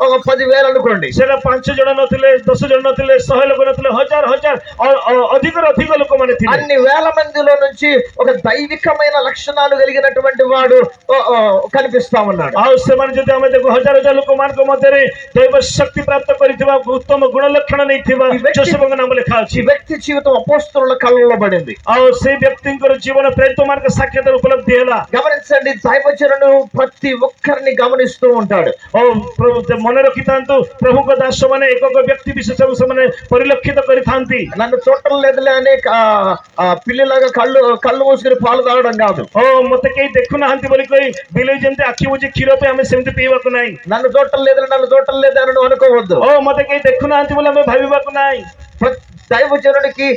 ఒక 10,000 అనుకోండి. ସେଟା 5 ଜଣ ନଥିଲେ, 10 ଜଣ ନଥିଲେ, 100 ଲୋକ ନଥିଲେ, ହଜାର ହଜାର ଅଧିକରୁ ଅଧିକ ଲୋକମାନେ ଥିଲେ అన్ని వేల మందిలో నుంచి ఒక దైవికమైన లక్షణాలు కలిగినటువంటి వాడు కనిపిస్తా ఉన్నాడు. ଆଉ ସେମାନେ ଯଦି ଆମେ ଦେଖୁ ହଜାର ହଜାର ଲୋକମାନଙ୍କ ମଧ୍ୟରେ ଦୈବ ଶକ୍ତି ପ୍ରାପ୍ତ କରିଥିବା ଉତ୍ତମ ଗୁଣ ଲକ୍ଷଣ ନେଇଥିବା ଯୋସେଫଙ୍କ ନାମ ଲେଖା ఈ ଅଛି వ్యక్తి జీవితం అపోస్తలుల కళ్ళలో పడింది. ଆଉ ସେଇ ବ୍ୟକ୍ତିଙ୍କର ଜୀବନ ପ୍ରେରିତମାନଙ୍କ ସାକ୍ଷାତର ଉପଲବ୍ଧି ହେଲା గమనించండి, దైవజనుడు ప్రతి ఒక్కరిని గమనిస్తూ ఉంటాడు. ଓ ମନେ రଖିଥାନ୍ତୁ ପ୍ରଭୁଙ୍କ ଦାସ ମାନେ ଏକକ ବ୍ୟକ୍ତି ବିଶେଷକୁ ସେମାନେ ପରିଲକ୍ଷିତ କରିଥାନ୍ତି నన్ను చూడటం లేదులే అని పిల్లిలాగా కళ్ళు మూసుకుని పాలు తాగడం కాదు. ଓ ମତେ କେହି ଦେଖୁନାହାନ୍ତି ବୋଲି କହି ବିଲେଇ ଯେମିତି ଆଖି ବୁଜି କ୍ଷୀର ପାଇଁ ଆମେ ସେମିତି ପିଇବାକୁ ନାହିଁ నన్ను చూడటం లేదు అని నువ్వు అనుకోవద్దు. ଓ ମତେ କେହି ଦେଖୁନାହାନ୍ତି ବୋଲି ଆମେ ଭାବିବାକୁ ନାହିଁ దైవజనుడికి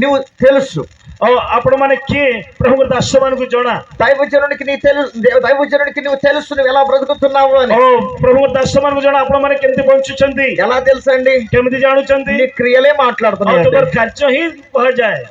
నువ్వు తెలుసు. ଓ ଆପଣ ମାନେ କିଏ ପ୍ରଭୁଙ୍କ ଦାସ ମାନଙ୍କୁ ଜଣା దైవజనుడికి నువ్వు తెలుసు నువ్వు ఎలా బ్రతుకుతున్నావు అని. ଓ ପ୍ରଭୁଙ୍କ ଦାସ ମାନଙ୍କୁ ଜଣା ଆପଣ ମାନେ କେମିତି ବଞ୍ଚୁଛନ୍ତି ఎలా తెలుసండి? କେମିତି ଜାଣୁଛନ୍ତି నీ క్రియలే ଆଉ మాట్లాడుతున్నాయి. ତୁମର କାର୍ଯ୍ୟ ହିଁ କୁହାଯାଏ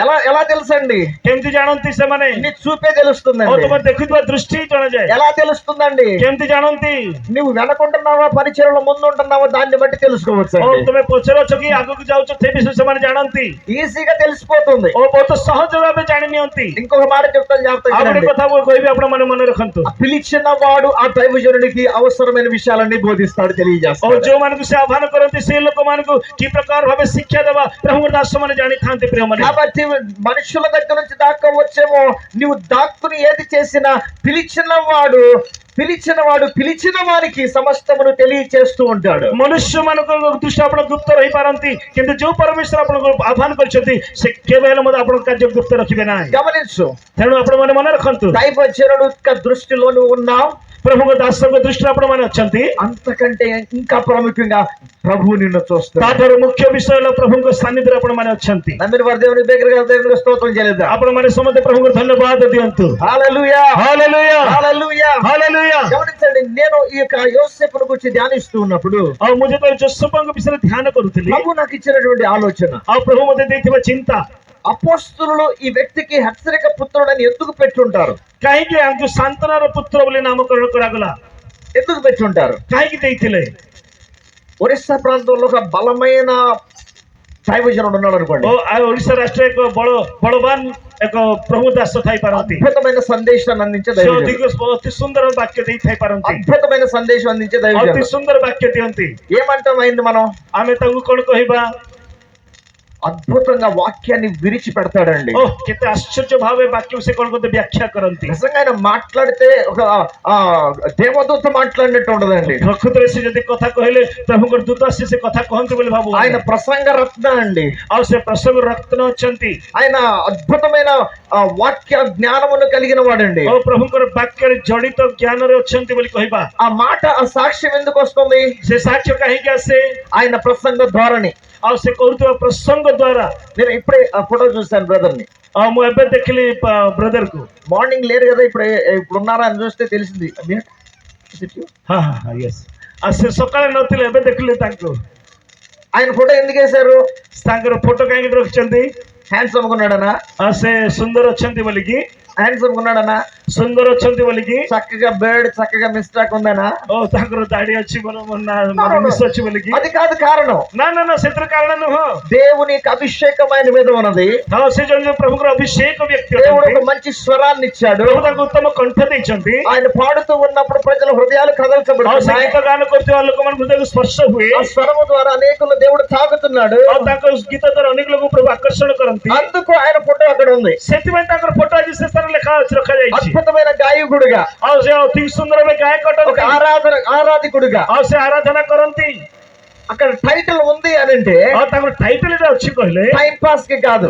ఎలా తెలుసండి? କେମିତି ଜାଣନ୍ତି ସେମାନେ నీ చూపే ଓ తెలుస్తుందండి. ତୁମର ଦେଖୁଥିବା ଦୃଷ୍ଟି ଜଣାଯାଏ ఎలా తెలుస్తుందండి? କେମିତି ଜାଣନ୍ତି నువ్వు వెనకుంటున్నావా పరిచయంలో ముందుంటున్నావా దాన్ని బట్టి తెలుసుకోవచ్చు. ଓ ତୁମେ ପଛରେ ଅଛ କି ଆଗକୁ ଯାଉଛ ସେ ବିଷୟରେ ସେମାନେ ଜାଣନ୍ତି ఈజీగా తెలిసిపోతుంది. ଓ ବହୁତ ସହଜ ଭାବେ ଜାଣି ନିଅନ୍ତି ఇంకొక మాట చెప్తాను, జాగ్రత్తగా ଆଉ ଗୋଟେ వినండి. କଥା ମୁଁ କହିବି ଆପଣ ମାନେ ମନେ ରଖନ୍ତୁ ఆ పిలిచిన వాడు ఆ దైవజనుడికి అవసరమైన విషయాలన్నీ బోధిస్తాడు, ଓ తెలియజేస్తాడు. ଯୋଉମାନଙ୍କୁ ସେ ଆହ୍ୱାନ କରନ୍ତି ସେ ଲୋକମାନଙ୍କୁ କି ପ୍ରକାର ଭାବେ ଶିକ୍ଷା ଦେବା ପ୍ରଭୁଙ୍କ ଦାସ ମାନେ ଜାଣିଥାନ୍ତି ପ୍ରିୟମାନେ కాబట్టి మనుషుల దగ్గర నుంచి దాకా వచ్చేమో నువ్వు దాక్కుని ఏది చేసినా పిలిచిన వారికి సమస్తమును తెలియచేస్తూ ఉంటాడు. ମନୁଷ୍ୟ ମାନଙ୍କ ଦୃଷ୍ଟି ଆପଣ ଗୁପ୍ତ ରହିପାରନ୍ତି କିନ୍ତୁ ଯୋଉ ପରମେଶ୍ୱର ଆପଣଙ୍କୁ ଆହ୍ୱାନ କରିଛନ୍ତି ସେ କେବେ ହେଲେ ମଧ୍ୟ ଆପଣଙ୍କ କାର୍ଯ୍ୟ ଗୁପ୍ତ ରଖିବେ ନାହିଁ గమనించు, ତେଣୁ ଆପଣ ମାନେ ମନେ ରଖନ୍ତୁ దైవజనుడు యొక్క దృష్టిలో నువ్వు ఉన్నావు. ପ୍ରଭୁଙ୍କ ଦାସଙ୍କ ଦୃଷ୍ଟିରେ ଆପଣ ମାନେ ଅଛନ୍ତି అంతకంటే ఇంకా ప్రాముఖ్యంగా ప్రభు నిన్ను చూస్తాడు. ତାଠାରୁ ମୁଖ୍ୟ ବିଷୟ ହେଲା ପ୍ରଭୁଙ୍କ ସାନ୍ନିଧ୍ୟରେ ଆପଣ ମାନେ ଅଛନ୍ତି నమ్మిన వారి దేవుని దగ్గరగా దేవునికి స్తోత్రం చేయలేదా? ଆପଣ ମାନେ ସମସ୍ତେ ପ୍ରଭୁଙ୍କୁ ଧନ୍ୟବାଦ ଦିଅନ୍ତୁ హల్లెలూయా, హల్లెలూయా హల్లెలూయా, హల్లెలూయా గమనించండి, నేను ఈ యొక్క యోసేపును గురించి ధ్యానిస్తూ ఉన్నప్పుడు ଆଉ ମୁଁ ଯେତେବେଳେ ଯୋସେଫଙ୍କ ବିଷୟରେ ଧ୍ୟାନ କରୁଥିଲି ప్రభు నాకు ఇచ్చినటువంటి ఆలోచన, ଆଉ ପ୍ରଭୁ ମୋତେ ଦେଇଥିବା ଚିନ୍ତା అపోస్తలులు ఈ వ్యక్తికి హెచ్చరిక పుత్రుడని ఎందుకు పెట్టుంటారు? କାହିଁକି ଆମକୁ ସାନ୍ତନାର ପୁତ୍ର ବୋଲି ନାମକରଣ କରାଗଲା ఎందుకు పెట్టుంటారు? କାହିଁକି ଦେଇଥିଲେ ఒరిస్సా ప్రాంతంలో ఒక బలమైన దైవజనుడు ఉన్నాడు అనుకోండి, ଓ ଓଡ଼ିଶା ରାଷ୍ଟ୍ର ଏକ ବଳବାନ ଏକ ପ୍ରଭୁ ଦାସ ଥାଇପାରନ୍ତି అద్భుతమైన సందేశాన్ని అందించే ସେ దైవజనుడు, ଅଧିକ ଅତି ସୁନ୍ଦର ବାକ୍ୟ ଦେଇଥାଇପାରନ୍ତି అద్భుతమైన సందేశం అందించే ଅତି దైవజనుడు. ସୁନ୍ଦର ବାକ୍ୟ ଦିଅନ୍ତି ఏమంటాం అయింది మనం? ଆମେ ତାଙ୍କୁ କଣ କହିବା అద్భుతంగా వాక్యాన్ని విరిచి పెడతాడండి. ఓ କେତେ ଆଶ୍ଚର୍ଯ୍ୟ ଭାବେ ବାକ୍ୟ ସେ କଣ କରନ୍ତି ବ୍ୟାଖ୍ୟା କରନ୍ତି నిజంగా ఆయన మాట్లాడితే ఒక దేవదూత మాట్లాడినట్టు ఉండదండి. ପ୍ରକୃତରେ ସେ ଯଦି କଥା କହିଲେ ପ୍ରଭୁଙ୍କର ଦୂତ ଆସି ସେ କଥା କହନ୍ତି ବୋଲି ଭାବୁ ఆయన ప్రసంగ రత్న అండి. ଆଉ ସେ ପ୍ରସଙ୍ଗ ରତ୍ନ ଅଛନ୍ତି ఆయన అద్భుతమైన వాక్య జ్ఞానమును కలిగిన వాడండి. ଓ ପ୍ରଭୁଙ୍କର ବାକ୍ୟରେ ଜଡ଼ିତ జ్ఞాନରେ ଅଛନ୍ତି ବୋଲି କହିବା ఆ మాట ఆ సాక్ష్యం ఎందుకు వస్తుంది? ସେ ସାକ୍ଷ୍ୟ କାହିଁକି ଆସେ ఆయన ప్రసంగ ధోరణి. ଆଉ ସେ କରୁଥିବା ପ୍ରସଙ୍ଗ ଦ୍ୱାରା నేను ఇప్పుడే ఆ ఫోటో చూశాను బ్రదర్ ని. ମୁଁ ଏବେ ଦେଖିଲି ବ୍ରଦର କୁ మార్నింగ్ లేరు కదా, ఇప్పుడు ఉన్నారా అని చూస్తే తెలిసింది. ହଁ ହଁ ୟେସ୍ ଆଉ ସେ ସକାଳେ ନଥିଲେ ଏବେ ଦେଖିଲି ତାଙ୍କୁ ఆయన ఫోటో ఎందుకు వేశారు? ତାଙ୍କର ଫଟୋ କାହିଁକି ରଖିଛନ୍ତି హ్యాండ్సమ్ ఉన్నాడనా? ସେ ସୁନ୍ଦର ଅଛନ୍ତି ବୋଲିକି హ్యాండ్సమ్ ఉన్నాడనా? ସୁନ୍ଦର ଅଛନ୍ତି ବୋଲିକି చక్కగా బర్డ్ చక్కగా మిస్టాక్ ఉందనా? ଓ ତାଙ୍କର ଦାଢି ଅଛି ମିଶ ଅଛି ବୋଲିକି అది కాదు కారణం. ନା ନା ନା ସେଥିର କାରଣ ନୁହଁ దేవుని యొక్క అభిషేకం ఆయన మీద ఉన్నది. ହଁ ସେ ଜଣେ ପ୍ରଭୁଙ୍କର ଅଭିଷେକ ବ୍ୟକ୍ତି దేవుడు ଅଟନ୍ତି ఒక మంచి స్వరాన్ని ఇచ్చాడు. ପ୍ରଭୁ ତାଙ୍କୁ ଉତ୍ତମ କଣ୍ଠ ଦେଇଛନ୍ତି ఆయన పాడుతూ ఉన్నప్పుడు ప్రజల హృదయాలు ଆଉ కదల్చబడుతున్నాయి. సంగీత ଗାନ କରୁଥିବା ଲୋକମାନଙ୍କ ହୃଦୟକୁ ସ୍ପର୍ଶ ହୁଏ ఆ స్వరము ద్వారా అనేకులు దేవుడు తాకుతున్నాడు. ଆଉ ତାଙ୍କ ଗୀତ ଦ୍ୱାରା ଅନେକ ଲୋକଙ୍କୁ ପ୍ରଭୁ ଆକର୍ଷଣ କରନ୍ତି అందుకు ఆయన ఫోటో అక్కడ ఉంది. ସେଥିପାଇଁ ତାଙ୍କର ଫଟୋ ଆଜି ସେ ସ୍ଥାନରେ ରଖାଯାଇଛି అద్భుతమైన గాయకుడుగా, ଆଉ ସେ ଅତି ସୁନ୍ଦର ଭାବେ ଗାୟକ ఒక ଅଟନ୍ତି ఆరాధకుడుగా ଆଉ ସେ ଆରାଧନା କରନ୍ତି. అక్కడ టైటిల్ ఉంది అనంటే ତାଙ୍କର ଟାଇଟଲ ଟା ଅଛି କହିଲେ టైం పాస్ కి కాదు,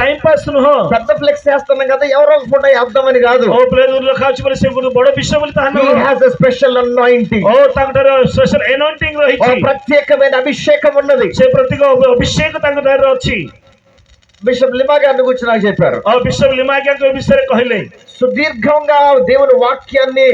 ଟାଇମ ପାସ୍ ନୁହଁ। పెద్ద ఫ్లెక్స్ చేస్తున్నాం కదా ఎవరో ఫోటో వేద్దామని కాదు. ଓ ପ୍ଲେଟ୍ ଲେଖା ଅଛି ବୋଲି ସେ ଗୋଟେ ବଡ ବିଷୟ ବୋଲି ତାହା He ନୁହଁ। has a special anointing. ଓ ତାଙ୍କର ସ୍ପେଶାଲ ଏନୋଇଣ୍ଟିଂ ఒక ରହିଛି, ప్రత్యేకమైన అభిషేకం ఉన్నది. ସେ ପ୍ରତୀକ ଅଭିଷେକ ତାଙ୍କ ଦେହରେ ଅଛି। బిషప్ లిమా గారిని గురించి నాకు చెప్పారు. ଆଉ ବିଶପ ଲିମାଜ୍ଞାଙ୍କ ବିଷୟରେ କହିଲେ సుదీర్ఘంగా దేవుని వాక్యాన్ని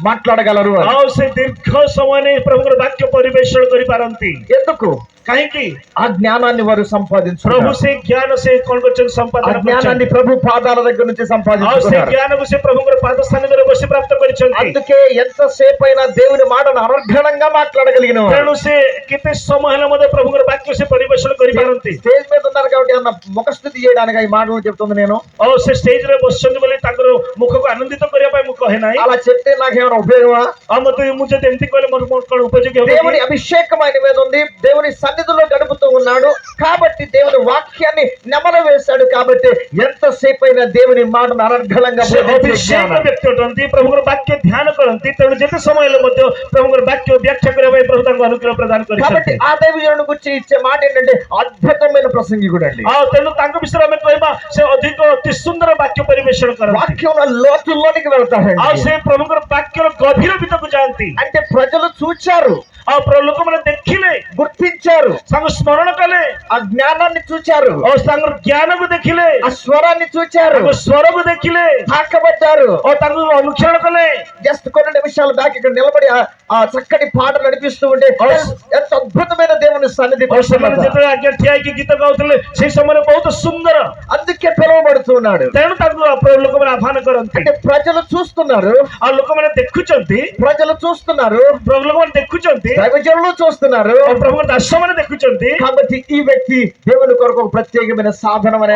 మాట్లాడగలరు అని. ଆଉ ସେ ଦୀର୍ଘ ସମୟ ନେଇ ପ୍ରଭୁଙ୍କର ବାକ୍ୟ ପରିବେଷଣ କରିପାରନ୍ତି। ఎందుకు? କାହିଁକି? ఆ జ్ఞానాన్ని వారు ପ୍ରଭୁ సంపాదించుకున్నారు. ସେ ଜ୍ଞାନ ସେ କଣ କରିଛନ୍ତି? ఆ ସମ୍ପାଦନ జ్ఞానాన్ని କରିଛନ୍ତି। ప్రభు పాదాల దగ్గర నుంచి ଆଉ ସେ సంపాదించుకున్నారు. జ్ఞାନକୁ ସେ ପ୍ରଭୁଙ୍କର ପାଦ ସ୍ଥାନରେ ବସି ପ୍ରାପ୍ତ କରିଛନ୍ତି। అందుకే ఎంతసేపు అయినా దేవుని మాటను అనర్ఘణంగా మాట్లాడగలిగిన వారు. ତେଣୁ ସେ କେତେ ସମୟ ହେଲେ ମଧ୍ୟ ପ୍ରଭୁଙ୍କର ବାକ୍ୟ ସେ ପରିବେଷଣ କରିପାରନ୍ତି। స్టేజ్ మీద ఉన్నారు కాబట్టి అన్న ముఖస్థుతి చేయడానికి ఈ మాటలు చెప్తుంది నేను. ଆଉ ସେ ଷ୍ଟେଜ ରେ ବସିଛନ୍ତି ବୋଲି ତାଙ୍କର ମୁଖକୁ ଆନନ୍ଦିତ କରିବା ପାଇଁ ମୁଁ କହେ ନାହିଁ। అలా చెప్తే నాకేమైనా ఉపయోగమా? ଆଉ ମୁଁ ଯଦି ଏମିତି କହିଲେ ମୋର କଣ ଉପଯୋଗୀ ହେବ? దేవుని అభిషేకం ఆయన మీద ఉంది, దేవుని సన్నిధిలో గడుపుతూ ఉన్నాడు కాబట్టి దేవుని వాక్యాన్ని నెమరు వేశాడు కాబట్టి ఎంతసేపు అయినా దేవుని మాటను అనర్ఘళంగా ସେ ଅଭିଷେକ ବ୍ୟକ୍ତି ଅଟନ୍ତି, ପ୍ରଭୁଙ୍କର ବାକ୍ୟ ଧ୍ୟାନ କରନ୍ତି। ତେଣୁ ଯେତେ ସମୟ ହେଲେ ମଧ୍ୟ ପ୍ରଭୁଙ୍କର ବାକ୍ୟ ବ୍ୟାଖ୍ୟା କରିବା ପାଇଁ ପ୍ରଭୁ ତାଙ୍କୁ ଅନୁଗ୍ରହ ପ୍ରଦାନ కాబట్టి କରିଛନ୍ତି। ఆ దైవజనుడి గురించి ఇచ్చే మాట ఏంటంటే అద్భుతమైన ప్రసంగికుడు అండి. ଆଉ ତେଣୁ ତାଙ୍କ ବିଷୟରେ ଆମେ କହିବା ସେ ଅଧିକ ଅତି ସୁନ୍ଦର ବାକ୍ୟ ପରିବେଷଣ କରନ୍ତି। వాక్యంలో లోతుల్లోనికి ଆଉ వెళ్తారండి. ସେ ପ୍ରଭୁଙ୍କର ବାକ୍ୟର ଗଭୀର ଭିତରକୁ ଯାଆନ୍ତି। అంటే ప్రజలు చూచారు, ଆଉ ଲୋକମାନେ ଦେଖିଲେ, గుర్తించారు, ତାଙ୍କୁ ସ୍ମରଣ କଲେ, ఆ జ్ఞానాన్ని చూచారు, ଆଉ ତାଙ୍କର జ్ఞାନକୁ ଦେଖିଲେ, ఆ స్వరాన్ని చూచారు, ତାଙ୍କ ସ୍ୱରକୁ ଦେଖିଲେ, తాకబడ్డారు. ଆଉ ତାଙ୍କୁ ଅନୁସରଣ కలే। జస్ట్ కొన్ని నిమిషాలు బ్యాక్ ఇక్కడ నిలబడి ఆ చక్కటి పాట నడిపిస్తూ ఉంటే ఎంత అద్భుతమైన దేవుని సన్నిధి. ଆଉ ସେମାନେ ଯେତେବେଳେ ଆଜ୍ଞା ଠିଆ ହେଇକି ଗୀତ ଗାଉଥିଲେ ସେଇ ସମୟରେ ବହୁତ ସୁନ୍ଦର, అందుకే పిలువబడుతున్నాడు. ତେଣୁ ତାଙ୍କୁ ଲୋକମାନେ ଆହ୍ୱାନ କରନ୍ତି। అంటే ప్రజలు చూస్తున్నారు, ଆଉ ଲୋକମାନେ ଦେଖୁଛନ୍ତି, ప్రజలు చూస్తున్నారు, ଲୋକମାନେ ଦେଖୁଛନ୍ତି, దైవజనులు చూస్తున్నారు. ଆଉ ପ୍ରଭୁଙ୍କ ଦାସମାନେ ଦେଖୁଛନ୍ତି। కాబట్టి ఈ వ్యక్తి దేవుని కొరకు ఒక ప్రత్యేకమైన సాధనం అనే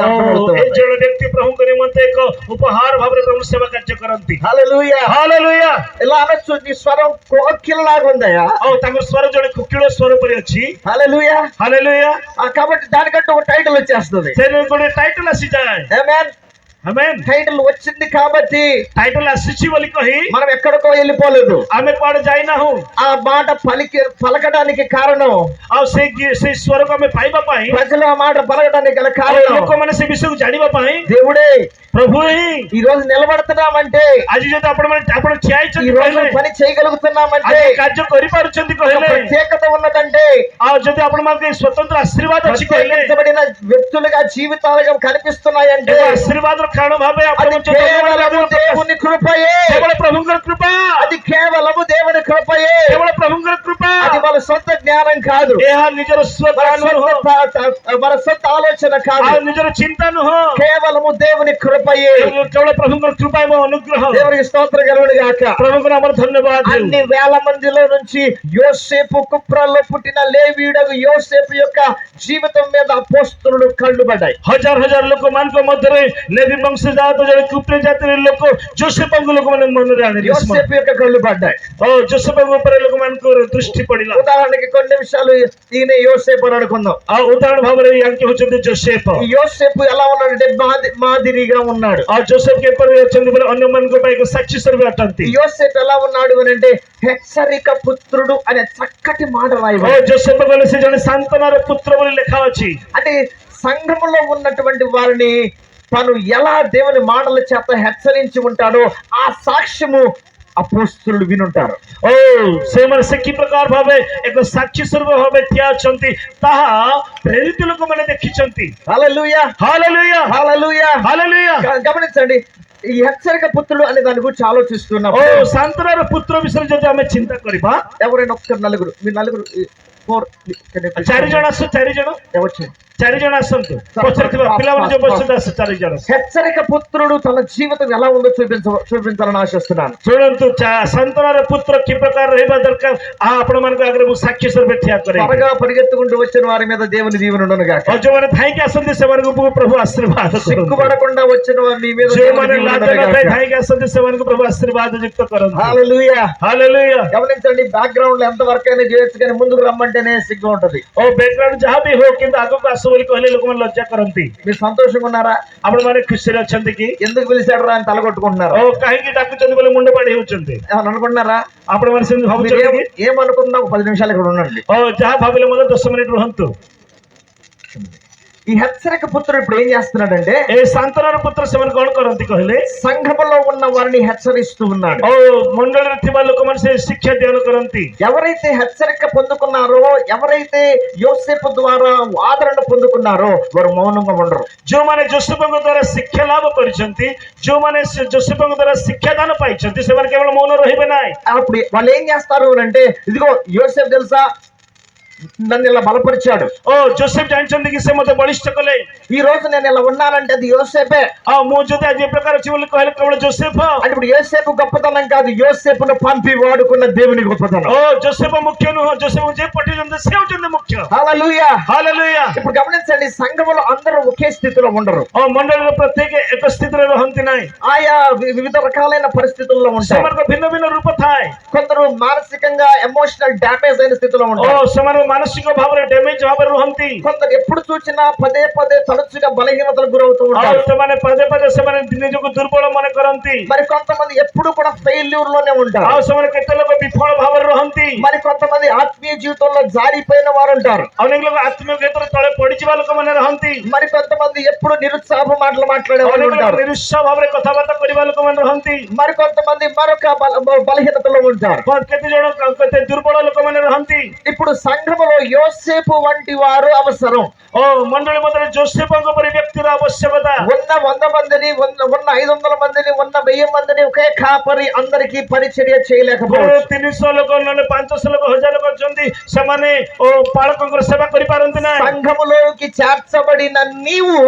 ଏ ଜଣେ ବ୍ୟକ୍ତି ପ୍ରଭୁଙ୍କ ନିମନ୍ତେ ଏକ ଉପହାର ଭାବରେ ପ୍ରଭୁ ସେବା କାର୍ଯ୍ୟ କରନ୍ତି। హల్లెలూయా. ହାଲେଲୁୟା। ఇలా అనొచ్చు, నీ స్వరం కోకిలలాగా ఉందయా. ଆଉ ତାଙ୍କ ସ୍ୱର ଜଣେ କୋକିଳ ସ୍ୱର ପରି ଅଛି। హల్లెలూయా. ହାଲେଲୁୟା। కాబట్టి దానికంటే ఒక టైటిల్ వచ్చేస్తుంది. ସେ ଗୋଟେ ଟାଇଟଲ ଆସିଯାଏ। ఆమేన్. ఆమేన్। టైటిల్ వచ్చింది కాబట్టి ଟାଇଟଲ ଆସିଛି ବୋଲି କହି మనం ఎక్కడికో వెళ్ళిపోలేదు. ଆମେ କୁଆଡେ ଯାଇନାହୁଁ। ఆ మాట పలకడానికి కారణం, ଆଉ ସେଇ ସ୍ୱରକୁ ଆମେ ପାଇବା ପାଇଁ, ప్రజలు ఆ మాట పలకడానికి గల ଆଉ కారణం ଲୋକମାନେ ସେ ବିଷୟକୁ ଜାଣିବା ପାଇଁ దేవుడే. ପ୍ରଭୁ ହିଁ। ఈ రోజు నిలబడుతున్నామంటే, ଆଜି ଯଦି ଆପଣ ఈ ଠିଆ ହେଇଛନ୍ତି రోజు କହିଲେ, పని చేయగలుగుతున్నామంటే, ଆଜି କାର୍ଯ୍ୟ କରିପାରୁଛନ୍ତି ఒక କହିଲେ, ప్రత్యేకత ఉన్నదంటే, ଆଉ ଯଦି ଆପଣମାନଙ୍କୁ ଏଇ ସ୍ୱତନ୍ତ୍ର ଆଶୀର୍ବାଦ ଅଛି କହିଲେ, ప్రత్యేకించబడిన వ్యక్తులుగా జీవితాలుగా కనిపిస్తున్నాయంటే, ଏକ ଆଶୀର୍ବାଦର କାରଣ ଭାବେ అది ଆପଣଙ୍କୁ కేవలము దేవుని కృపయే. କେବଳ ପ୍ରଭୁଙ୍କର కృపା, అది కేవలము దేవుని కృపయే. କେବଳ ପ୍ରଭୁଙ୍କର కృపା। అది మన సొంత జ్ఞానం కాదు, ଏହା ନିଜର మన ନୁହଁ, సొంత ఆలోచన కాదు, ଆଉ ନିଜର ଚିନ୍ତା ନୁହଁ, కేవలము దేవుని కృపయే. କେବଳ ପ୍ରଭୁଙ୍କର కృపା ଏବଂ ଅନୁଗ୍ରହ। దేవునికి స్తోత్రం కలుగును గాక. ପ୍ରଭୁଙ୍କର ଆମର ଧନ୍ୟବାଦ। అన్ని వేల మందిలో నుంచి యోసేపు కుప్రాలో పుట్టిన లేవీయుడగు యోసేపు యొక్క జీవితం మీద అపోస్తలుడు కళ్ళు పడ్డాయి. ହଜାର ହଜାର ଲୋକମାନଙ୍କ ମଧ୍ୟରେ ଲେଭି ବଂଶଜାତ ଜଣେ କୁପ୍ରେ ଜାତିର ଲୋକ ଯୋସେଫଙ୍କୁ ଲୋକମାନେ ମନରେ ଆଣିଲେ। యోసేపు యొక్క కళ్ళు పడ్డాయి. ଓ ଯୋସେଫଙ୍କ ଉପରେ ଲୋକମାନଙ୍କର ଦୃଷ୍ଟି ପଡିଲା। ఉదాహరణకి కొన్ని నిమిషాలు ఈయన యోసేపు అని అనుకుందాం. ଆଉ ଉଦାହରଣ ଭାବରେ ୟାଙ୍କେ ହଉଛନ୍ତି ଯୋସେଫ। ఈ యోసేపు ఎలా ఉన్నాడంటే మాదిరిగా ఉన్నాడు. ଆଉ ଯୋସେଫ କିପରି ଅଛନ୍ତି ବୋଲି ଅନ୍ୟମାନଙ୍କ ପାଇଁ ଏକ ସାକ୍ଷୀ ସ୍ୱରୂପ ଅଟନ୍ତି। ఈ యోసేపు ఎలా ఉన్నాడు అని అంటే హెచ్చరిక పుత్రుడు అనే చక్కటి మాట ଓ రాయబడింది. ଯୋସେଫ କହିଲେ ସେ ଜଣେ ସାନ୍ତ୍ୱନାର పుత్ర ବୋଲି ଲେଖା ଅଛି। అంటే సంఘములో ఉన్నటువంటి వారిని తను ఎలా దేవుని మాటల చేత హెచ్చరించి ఉంటాడో ఆ సాక్ష్యము అపోస్తలులు వినుంటారు. ଓ ସେମାନେ ସେ କି ପ୍ରକାର ଭାବେ ଏକ ସାକ୍ଷୀ ସ୍ୱରୂପ ଭାବେ ଠିଆ ଅଛନ୍ତି ତାହା ପ୍ରେରିତ ଲୋକମାନେ ଦେଖିଛନ୍ତି। హల్లెలూయా. ହାଲେଲୁୟା, హల్లెలూయా. ହାଲେଲୁୟା। గమనించండి, ఈ హెచ్చరిక పుత్రుడు అనే దాని గురించి ଓ ఆలోచిస్తున్నప్పుడు ସାନ୍ତ୍ୱନାର పుତ୍ର ବିଷୟରେ ଯଦି ଆମେ ଚିନ୍ତା କରିବା, ఎవరైనా ఒక్క నలుగురు, మీ నలుగురు 4 ଚାରି ଜଣ ଆସ, ଚାରି ଜଣ, ఎవరు? ଚାରି ଜଣ ଆସନ୍ତୁ। ପଛରେ ଥିବା ପିଲାମାନେ ଯୋଉ ବସିଛନ୍ତି ଆସ, ଚାରି ଜଣ। హెచ్చరిక పుత్రుడు తన జీవితం ఎలా ఉందో చూపించాలని ఆశిస్తున్నాను. ଶୁଣନ୍ତୁ, ସାନ୍ତ୍ୱନାର పుତ୍ର କି ପ୍ରକାର ରହିବା ଦରକାର ଆପଣମାନଙ୍କ ଆଗରେ ମୁଁ ସାକ୍ଷୀ ସ୍ୱରୂପ ଠିଆ କରେ। త్వరగా పరిగెత్తుకుంటూ వచ్చిన వారి మీద దేవుని దీవెన ఉండను గాక. ଆଉ ଯୋଉମାନେ ଥାଇକି ଆସନ୍ତି ସେମାନଙ୍କୁ ପ୍ରଭୁ ଆଶୀର୍ବାଦ କରନ୍ତୁ। సిగ్గుపడకుండా వచ్చిన వారి మీ మీద ଯୋଉମାନେ ଲାଜ ନଥାଇ ଥାଇକି ଆସନ୍ତି ସେମାନଙ୍କୁ ପ୍ରଭୁ ଆଶୀର୍ବାଦ ଯୁକ୍ତ କରନ୍ତୁ। హల్లెలూయా. ହାଲେଲୁୟା। గమనించండి, బ్యాక్గ్రౌండ్ లో ఎంత వరకు అయినా చేయొచ్చు కానీ ముందుకు రమ్మంటేనే సిగ్గు ఉంటది. ଓ ବ୍ୟାକଗ୍ରାଉଣ୍ଡ ଯାହା ବି ହଉ କିନ୍ତୁ ଆଗକୁ ଆସ ବୋଲି କହିଲେ ଲୋକମାନେ ଲଜ୍ଜା କରନ୍ତି। మీరు సంతోషంగా ఉన్నారా? ଆପଣ ମାନେ ଖୁସିରେ ଅଛନ୍ତି କି? ఎందుకు పిలిచాడు రా అని తలగొట్టుకుంటున్నారు. ଓ କାହିଁକି ଡାକୁଛନ୍ତି ବୋଲି ମୁଣ୍ଡ ବାଡି ହେଉଛନ୍ତି? ఏమన్నా అనుకుంటున్నారా? ଆପଣ ମାନେ ସେମିତି మీరు ଭାବୁଛନ୍ତି କି? ఏమనుకున్నా ఒక 10 నిమిషాలు ఇక్కడ ఉండండి. ଓ ଯାହା ଭାବିଲେ ମଧ୍ୟ 10 ମିନିଟ୍ ରୁହନ୍ତୁ। ఈ హెచ్చరిక పుత్రుడు ఇప్పుడు ఏం చేస్తున్నాడంటే ଏ ଶାନ୍ତନର పుତ୍ର ସେମାନେ କଣ କରନ୍ତି କହିଲେ? సంఘములో ఉన్న వారిని హెచ్చరిస్తూ ఉన్నాడు. ଓ ମଣ୍ଡଳରେ ଥିବା ଲୋକମାନେ ସେ ଶିକ୍ଷା ଦାନ କରନ୍ତି। ఎవరైతే హెచ్చరిక పొందుకున్నారో, ఎవరైతే యోసేపు ద్వారా ఆదరణ పొందుకున్నారో వారు మౌనంగా ఉండరు. ଯୋଉମାନେ ଯୋଶେଫଙ୍କ ଦ୍ୱାରା ଶିକ୍ଷା ଲାଭ କରିଛନ୍ତି, ଯୋଉମାନେ ଯୋଶେଫଙ୍କ ଦ୍ୱାରା ଶିକ୍ଷା ଦାନ ପାଇଛନ୍ତି, ସେମାନେ କେବଳ ମୌନ ରହିବେ ନାହିଁ। అప్పుడు వాళ్ళు ఏం చేస్తారు అంటే, ఇదిగో యోసేపు తెలుసా నన్ను ఇలా బలపరిచాడు, ଓ ଯୋଶେଫ ଜାଣିଛନ୍ତି କି ସେ ମତେ ବଳିଷ୍ଠ କଲେ, ఈ రోజు నేను ఇలా ఉన్నానంటే అది యోసేపే। ମୁଁ ଯଦି ଆଜି ଏ ପ୍ରକାର ଅଛି ବୋଲି କହିଲେ କେବଳ ଯୋଶେଫ। అంటే ఇప్పుడు యోసేపు గొప్పతనం కాదు, యోసేపును పంపి వాడుకున్న దేవుని గొప్పతనం। ଓ ଯୋଶେଫ ମୁଖ୍ୟ ନୁହଁ, ଯୋଶେଫ ଯେ ପଠେଇଛନ୍ତି ସେ ହଉଛନ୍ତି ମୁଖ୍ୟ। హల్లెలూయా ହାଲେଲୁୟା। ఇప్పుడు గమనించండి, సంఘములో అందరూ ఒకే స్థితిలో ఉండరు। ମଣ୍ଡଳୀର ପ୍ରତ୍ୟେକ ଏକ ସ୍ଥିତିରେ ରହନ୍ତି ନାହିଁ, ఆయా వివిధ రకాలైన పరిస్థితుల్లో ఉంటారు। ସେମାନଙ୍କ ଭିନ୍ନ ଭିନ୍ନ ରୂପ ଥାଏ। కొందరు మానసికంగా ఎమోషనల్ డ్యామేజ్ అయిన స్థితిలో ఉంటారు। ସେମାନେ ମାନସିକ ଭାବରେ ଡ୍ୟାମେଜ ଭାବରେ ରୁହନ୍ତି। కొందరు ఎప్పుడు చూసినా పదే పదే తరచుగా బలహీనతలకు గురవుతూ ఉంటారు। ସେମାନେ పదే పదే ସେମାନେ ନିଜକୁ ଦୁର୍ବଳ ମନେ କରନ୍ତି। మరి కొంతమంది ఎప్పుడు కూడా ఫెయిల్యూర్ లోనే ఉంటారు। ସେମାନେ କେତେ ଲୋକ ବିଫଳ ଭାବରେ ରହନ୍ତି। మరి కొంతమంది ఆత్మీయ జీవితంలో జారిపోయిన వారు ఉంటారు। ଅନେକ ଲୋକ ଆତ୍ମୀୟ କ୍ଷେତ୍ରରେ ତଳେ ପଡିଯିବା ଲୋକମାନେ ରହନ୍ତି। మరి కొంతమంది ఎప్పుడు నిరుత్సాహ మాటలు మాట్లాడే వాళ్ళు ఉంటారు। ନିରୁତ୍ସାହ ଭାବରେ କଥାବାର୍ତ୍ତା କରିବା ଲୋକମାନେ ରହନ୍ତି। మరి కొంతమంది మరొక బలహీనతలో ఉంటారు। କେତେ ଜଣ କେତେ ଦୁର୍ବଳ ଲୋକମାନେ ରହନ୍ତି। ఇప్పుడు సంఘములో యోసేపు వంటి వారు అవసరం। ମଣ୍ଡଳୀ ମଧ୍ୟରେ ଯୋଶେଫଙ୍କ ପରି ବ୍ୟକ୍ତିର ଆବଶ୍ୟକତା। ఉన్న 100 మందిని, ఉన్న 500 మందిని, ఉన్న 1000 మందిని ఒకే కాపరి అందరికీ పరిచర్య చేయలేకపోవచ్చు। 300 ଲୋକ ନହେଲେ 500 ଲୋକ 1000 ଲୋକ ଅଛନ୍ତି, ସେମାନେ ପାଳକଙ୍କର ସେବା କରିପାରନ୍ତି ନାହିଁ। సంఘములోకి చేర్చబడిన నీవు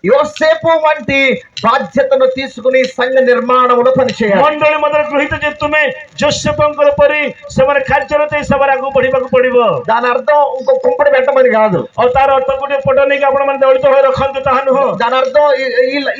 యోసేపు వంటి బాధ్యతను తీసుకుని సంఘ నిర్మాణంలో పనిచేయాలి। ମଣ୍ଡଳୀ ମଧ୍ୟରେ ଗୃହୀତ ଯେ ତୁମେ ଯୋଶେଫଙ୍କର ପରି ସେମାନେ କାର୍ଯ୍ୟରତ ହେଇ ସେବାରେ ଆଗକୁ ବଢିବାକୁ ପଡିବ। దాని అర్థం ఇంకో కుంపడి పెట్టమని కాదు। ତାର ଅର୍ଥ ଗୋଟେ ପଟ ନେଇକି ଆପଣ ମାନେ ଦଳିତ ହୋଇ ରଖନ୍ତୁ ତାହା ନୁହଁ। దాని అర్థం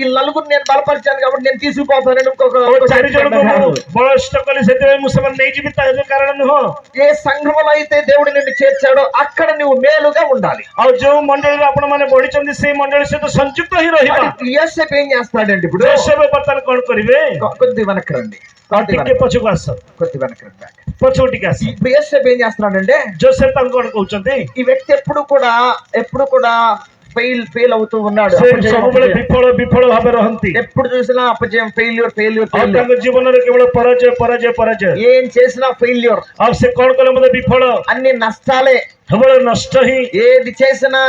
ఈ నలుగురు నేను బలపరిచాను కాబట్టి నేను తీసుకుపోతానని ఇంకొక 4 ଜଣଙ୍କୁ ମୁଁ ବଳିଷ୍ଠ କଲି ସେଥିପାଇଁ ମୁଁ ସେମାନେ ନେଇଯିବି ତା କାରଣ ନୁହଁ। ఏ సంఘములో అయితే దేవుడు నిన్ను చేర్చాడో అక్కడ నువ్వు మేలుగా ఉండాలి। ଆଉ ଯୋଉ ମଣ୍ଡଳୀରେ ଆପଣ ମାନେ ବଢିଛନ୍ତି ସେଇ ମଣ୍ଡଳୀ ସହିତ ସଂଯୁକ୍ତ ହିଁ ରହିବା। యోసేపు ఏం చేస్తాడండి ఇప్పుడు? ଯୋଶେଫ ବର୍ତ୍ତମାନ କଣ କରିବେ? కొద్ది వెనక్కి రండి, ଟିକେ పଛକୁ ଆସ, కొద్ది వెనక్కి రండి, ପଛକୁ ଟିକେ ଆସ। ఇప్పుడు యోసేపు ఏం చేస్తున్నాడంటే, ଯୋଶେଫ ତାଙ୍କୁ କଣ କହୁଛନ୍ତି? ఈ వ్యక్తి ఎప్పుడు కూడా ఫెయిల్ అవుతూ ఉన్నాడు। ସବୁବେଳେ ବିଫଳ ଭାବେ ରହନ୍ତି। ఎప్పుడు చూసినా అపజయం, ఫెయిల్యూర్। ତାଙ୍କ ଜୀବନରେ କେବଳ ପରାଜୟ। ఏం చేసినా ఫెయిల్యూర్। ଆଉ ସେ କଣ କଲେ ମତେ ବିଫଳ, అన్ని నష్టాలే। କେବଳ ନଷ୍ଟ ହିଁ। ఏది చేసినా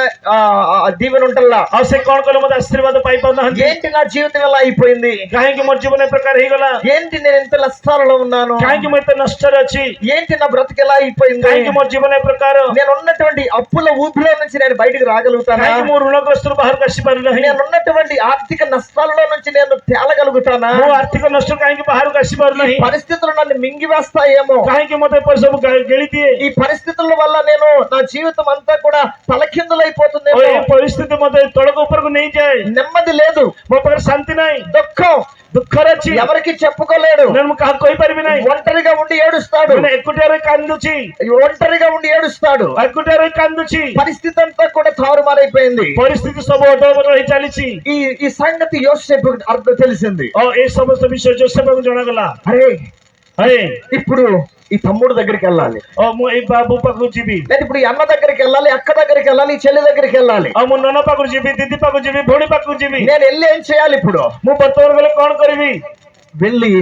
దీవెన ఉంటల్లా। ଆଉ ସେ କଣ କଲେ ମତେ ଆଶୀର୍ବାଦ ପାଇପାରୁନାହାନ୍ତି। ఏంటి నా జీవితం ఎలా అయిపోయింది? କାହିଁକି ମୋ ଜୀବନ ଏ ପ୍ରକାର ହେଇଗଲା? ఏంటి నేను ఇంత నష్టాలలో ఉన్నాను? କାହିଁକି ମୁଁ ଏତେ నష్టରେ ଅଛି? ఏంటి నా బ్రతుకు ఎలా అయిపోయింది? କାହିଁକି ମୋ ଜୀବନ ଏ ପ୍ରକାର? నేను ఉన్నటువంటి అప్పుల ఊపిలో నుంచి నేను బయటికి రాగలుగుతానా? କାହିଁକି ମୁଁ ଋଣଗ୍ରସ୍ତରୁ ବାହାରକୁ ଆସିପାରୁନାହିଁ? నేను ఉన్నటువంటి ఆర్థిక నష్టాలలో నుంచి నేను తేలగలుగుతానా? ମୁଁ ଆର୍ଥିକ ନଷ୍ଟରୁ କାହିଁକି ବାହାରକୁ ଆସିପାରୁନାହିଁ? పరిస్థితులు నన్ను మింగివేస్తాయేమో। କାହିଁକି ମତେ ଏପରି ସବୁ ଗେଳି ଦିଏ? ఈ పరిస్థితుల వల్ల నేను నా జీవితం అంతా కూడా తలకిందులైపోతుందేమో। ଏ ପରିସ୍ଥିତି ମତେ ତଳକୁ ଉପରକୁ ନେଇଯାଏ। నెమ్మది లేదు, ମୋ ପାଖରେ ଶାନ୍ତି ନାହିଁ, ଦୁଃଖରେ ଅଛି, ఎవరికి చెప్పుకోలేడు। నేను କାହାକୁ କହିପାରିବି ନାହିଁ। ఒంటరిగా ఉండి ఏడుస్తాడు, ଏକୁଟିଆ ରହି କାନ୍ଦୁଛି, ఒంటరిగా ఉండి ఏడుస్తాడు। ଏକୁଟିଆ ରହି କାନ୍ଦୁଛି। పరిస్థితి అంతా కూడా తారుమారైపోయింది। ପରିସ୍ଥିତି ସବୁ ଅଦଳବଦଳ ହେଇ ଚାଲିଛି। ఈ సంగతి యోసేపు అర్థం తెలిసింది। ଏ ସମସ୍ତ ବିଷୟ ଯୋଶେଫକୁ ଜଣାଗଲା। అరే ఇప్పుడు ఈ తమ్ముడు దగ్గరికి వెళ్ళాలి, ମୁଁ ଏଇ ବାବୁ ପାଖକୁ ଯିବି, లేదా ఇప్పుడు ఈ అన్న దగ్గరికి వెళ్ళాలి, అక్క దగ్గరికి వెళ్ళాలి, ఈ చెల్లి దగ్గరికి వెళ్ళాలి। ମୁଁ ନନା ପାଖକୁ ଯିବି, ଦିଦି ପାଖକୁ ଯିବି, ଭଉଣୀ ପାଖକୁ ଯିବି। నేను వెళ్ళి ఏం చేయాలి? ఇప్పుడు ମୁଁ ବର୍ତ୍ତମାନ ଗଲେ କଣ କରିବି? వెళ్ళి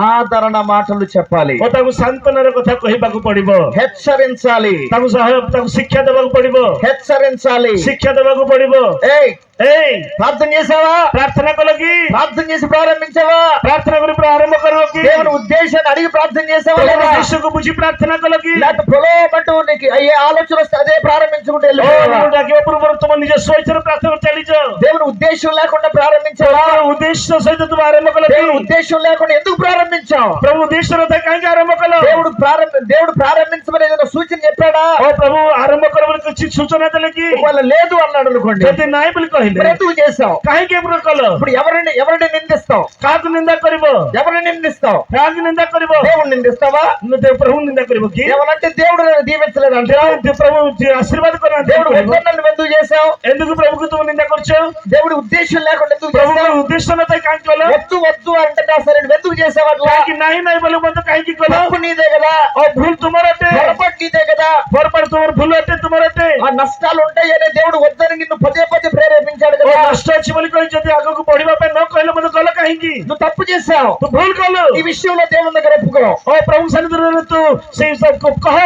ఆదరణ మాటలు చెప్పాలి, ତାକୁ ଶାନ୍ତନାର କଥା କହିବାକୁ ପଡିବ, హెచ్చరించాలి, ତାକୁ ଶିକ୍ଷା ଦେବାକୁ ପଡିବ, హెచ్చరించాలి, ଶିକ୍ଷା ଦେବାକୁ ପଡିବ। ప్రార్థన చేసావా? ప్రార్థన కలగి ప్రార్థన చేసి ప్రారంభించావా? ప్రార్థన କରି ప్రారంభ କରିବ କି? దేవుని ఉద్దేశాన్ని అడిగి ప్రార్థన చేసావా? ఉద్దేశకు బుଝి ప్రార్థన కలగి లేకపోతే ప్రలోభంటూ నీకు ఏ ఆలోచన వస్తే అదే ప్రారంభించుకుంటూ వెళ్ళిపోయావా? ଡାକିବା ପୂର୍ବରୁ ତୁମ ନିଜ ସ୍ୱଇଚ୍ଛାରେ ପ୍ରାର୍ଥନା ଚାଲିଛ। దేవుని ఉద్దేశం లేకుండా ప్రారంభించావా? ଉଦ୍ଦେଶ୍ୟ ସହିତ ତୁମ ଆରମ୍ଭ କଲ। దేవుని ఉద్దేశం లేకుండా ఎందుకు ప్రారంభించావు? ప్రభు ఉద్దేశ్ୟ ଥାଏ କାହିଁକି ଆରମ୍ଭ କଲ? దేవుడు ప్రారంభించమని ఏదైనా సూచన చెప్పాడా? ప్రభు ଆରମ୍ଭ କର ବୋଲି କିଛି ସୂଚନା ଦେଲେ କି? ఒకవేళ లేదు అన్నాడు అనుకోండి, ଯଦି ନାହିଁ ବୋଲି କହିଲେ କହିଲେ మరి ఎందుకు చేసావు? କାହିଁକି ଏପରି କଲ? ఇప్పుడు ఎవరిని నిందిస్తావు? କାହାକୁ ନିନ୍ଦା କରିବ? ఎవరిని నిందిస్తావు? କାହାକୁ ନିନ୍ଦା କରିବ? దేవుడు నిందిస్తావా? ପ୍ରଭୁ ନିନ୍ଦା କରିବ କି? ఏమనంటే దేవుడు నన్ను దీవించలేదంటే, ପ୍ରଭు ଆଶୀର୍ବାଦ କରନ୍ତି। దేవుడు వద్దని నన్ను ఎందుకు చేసావు? ఎందుకు ప్రభుకు ତୁମ నిନ୍ଦା କରୁଛ? దేవుడి ఉద్దేశం లేకుండా ఎందుకు ప్రభుଙ୍କ చేసావు? ଉଦ୍ଦେଶ୍ୟ ନଥାଏ କାହିଁକି କଲ? వద్దు అంటే సరే నువ్వు ఎందుకు చేసావు అట్లా? କାହିଁକି ନାହିଁ ନାହିଁ ବୋଲି ମଧ୍ୟ କାହିଁକି କଲ? తప్పు నీదే కదా, ଭୁଲ ତୁମର ଅଟେ, పొరపాటు నీదే కదా. పొరపాటు ତୁମର ଭୁଲ ଅଟେ, ତୁମର ଅଟେ। ఆ నష్టాలు ఉంటాయని దేవుడు వద్దని నిన్ను పదే పదే ప్రేరేపించాడు ଓ కదా. ନଷ୍ଟ ଅଛି ବୋଲି କହି ଯଦି ଆଗକୁ ବଢିବା ପାଇଁ ନ କହିଲେ ମଧ୍ୟ କଲ କାହିଁକି? నువ్వు తప్పు చేసావు, ତୁ ଭୁଲ କଲୁ। ఈ విషయంలో దేవుని దగ్గర ఒప్పుకో. ଓ ପ୍ରଭୁ ସନ୍ନିଧିରେ ତୁ ସେଇ ସବୁ କହ,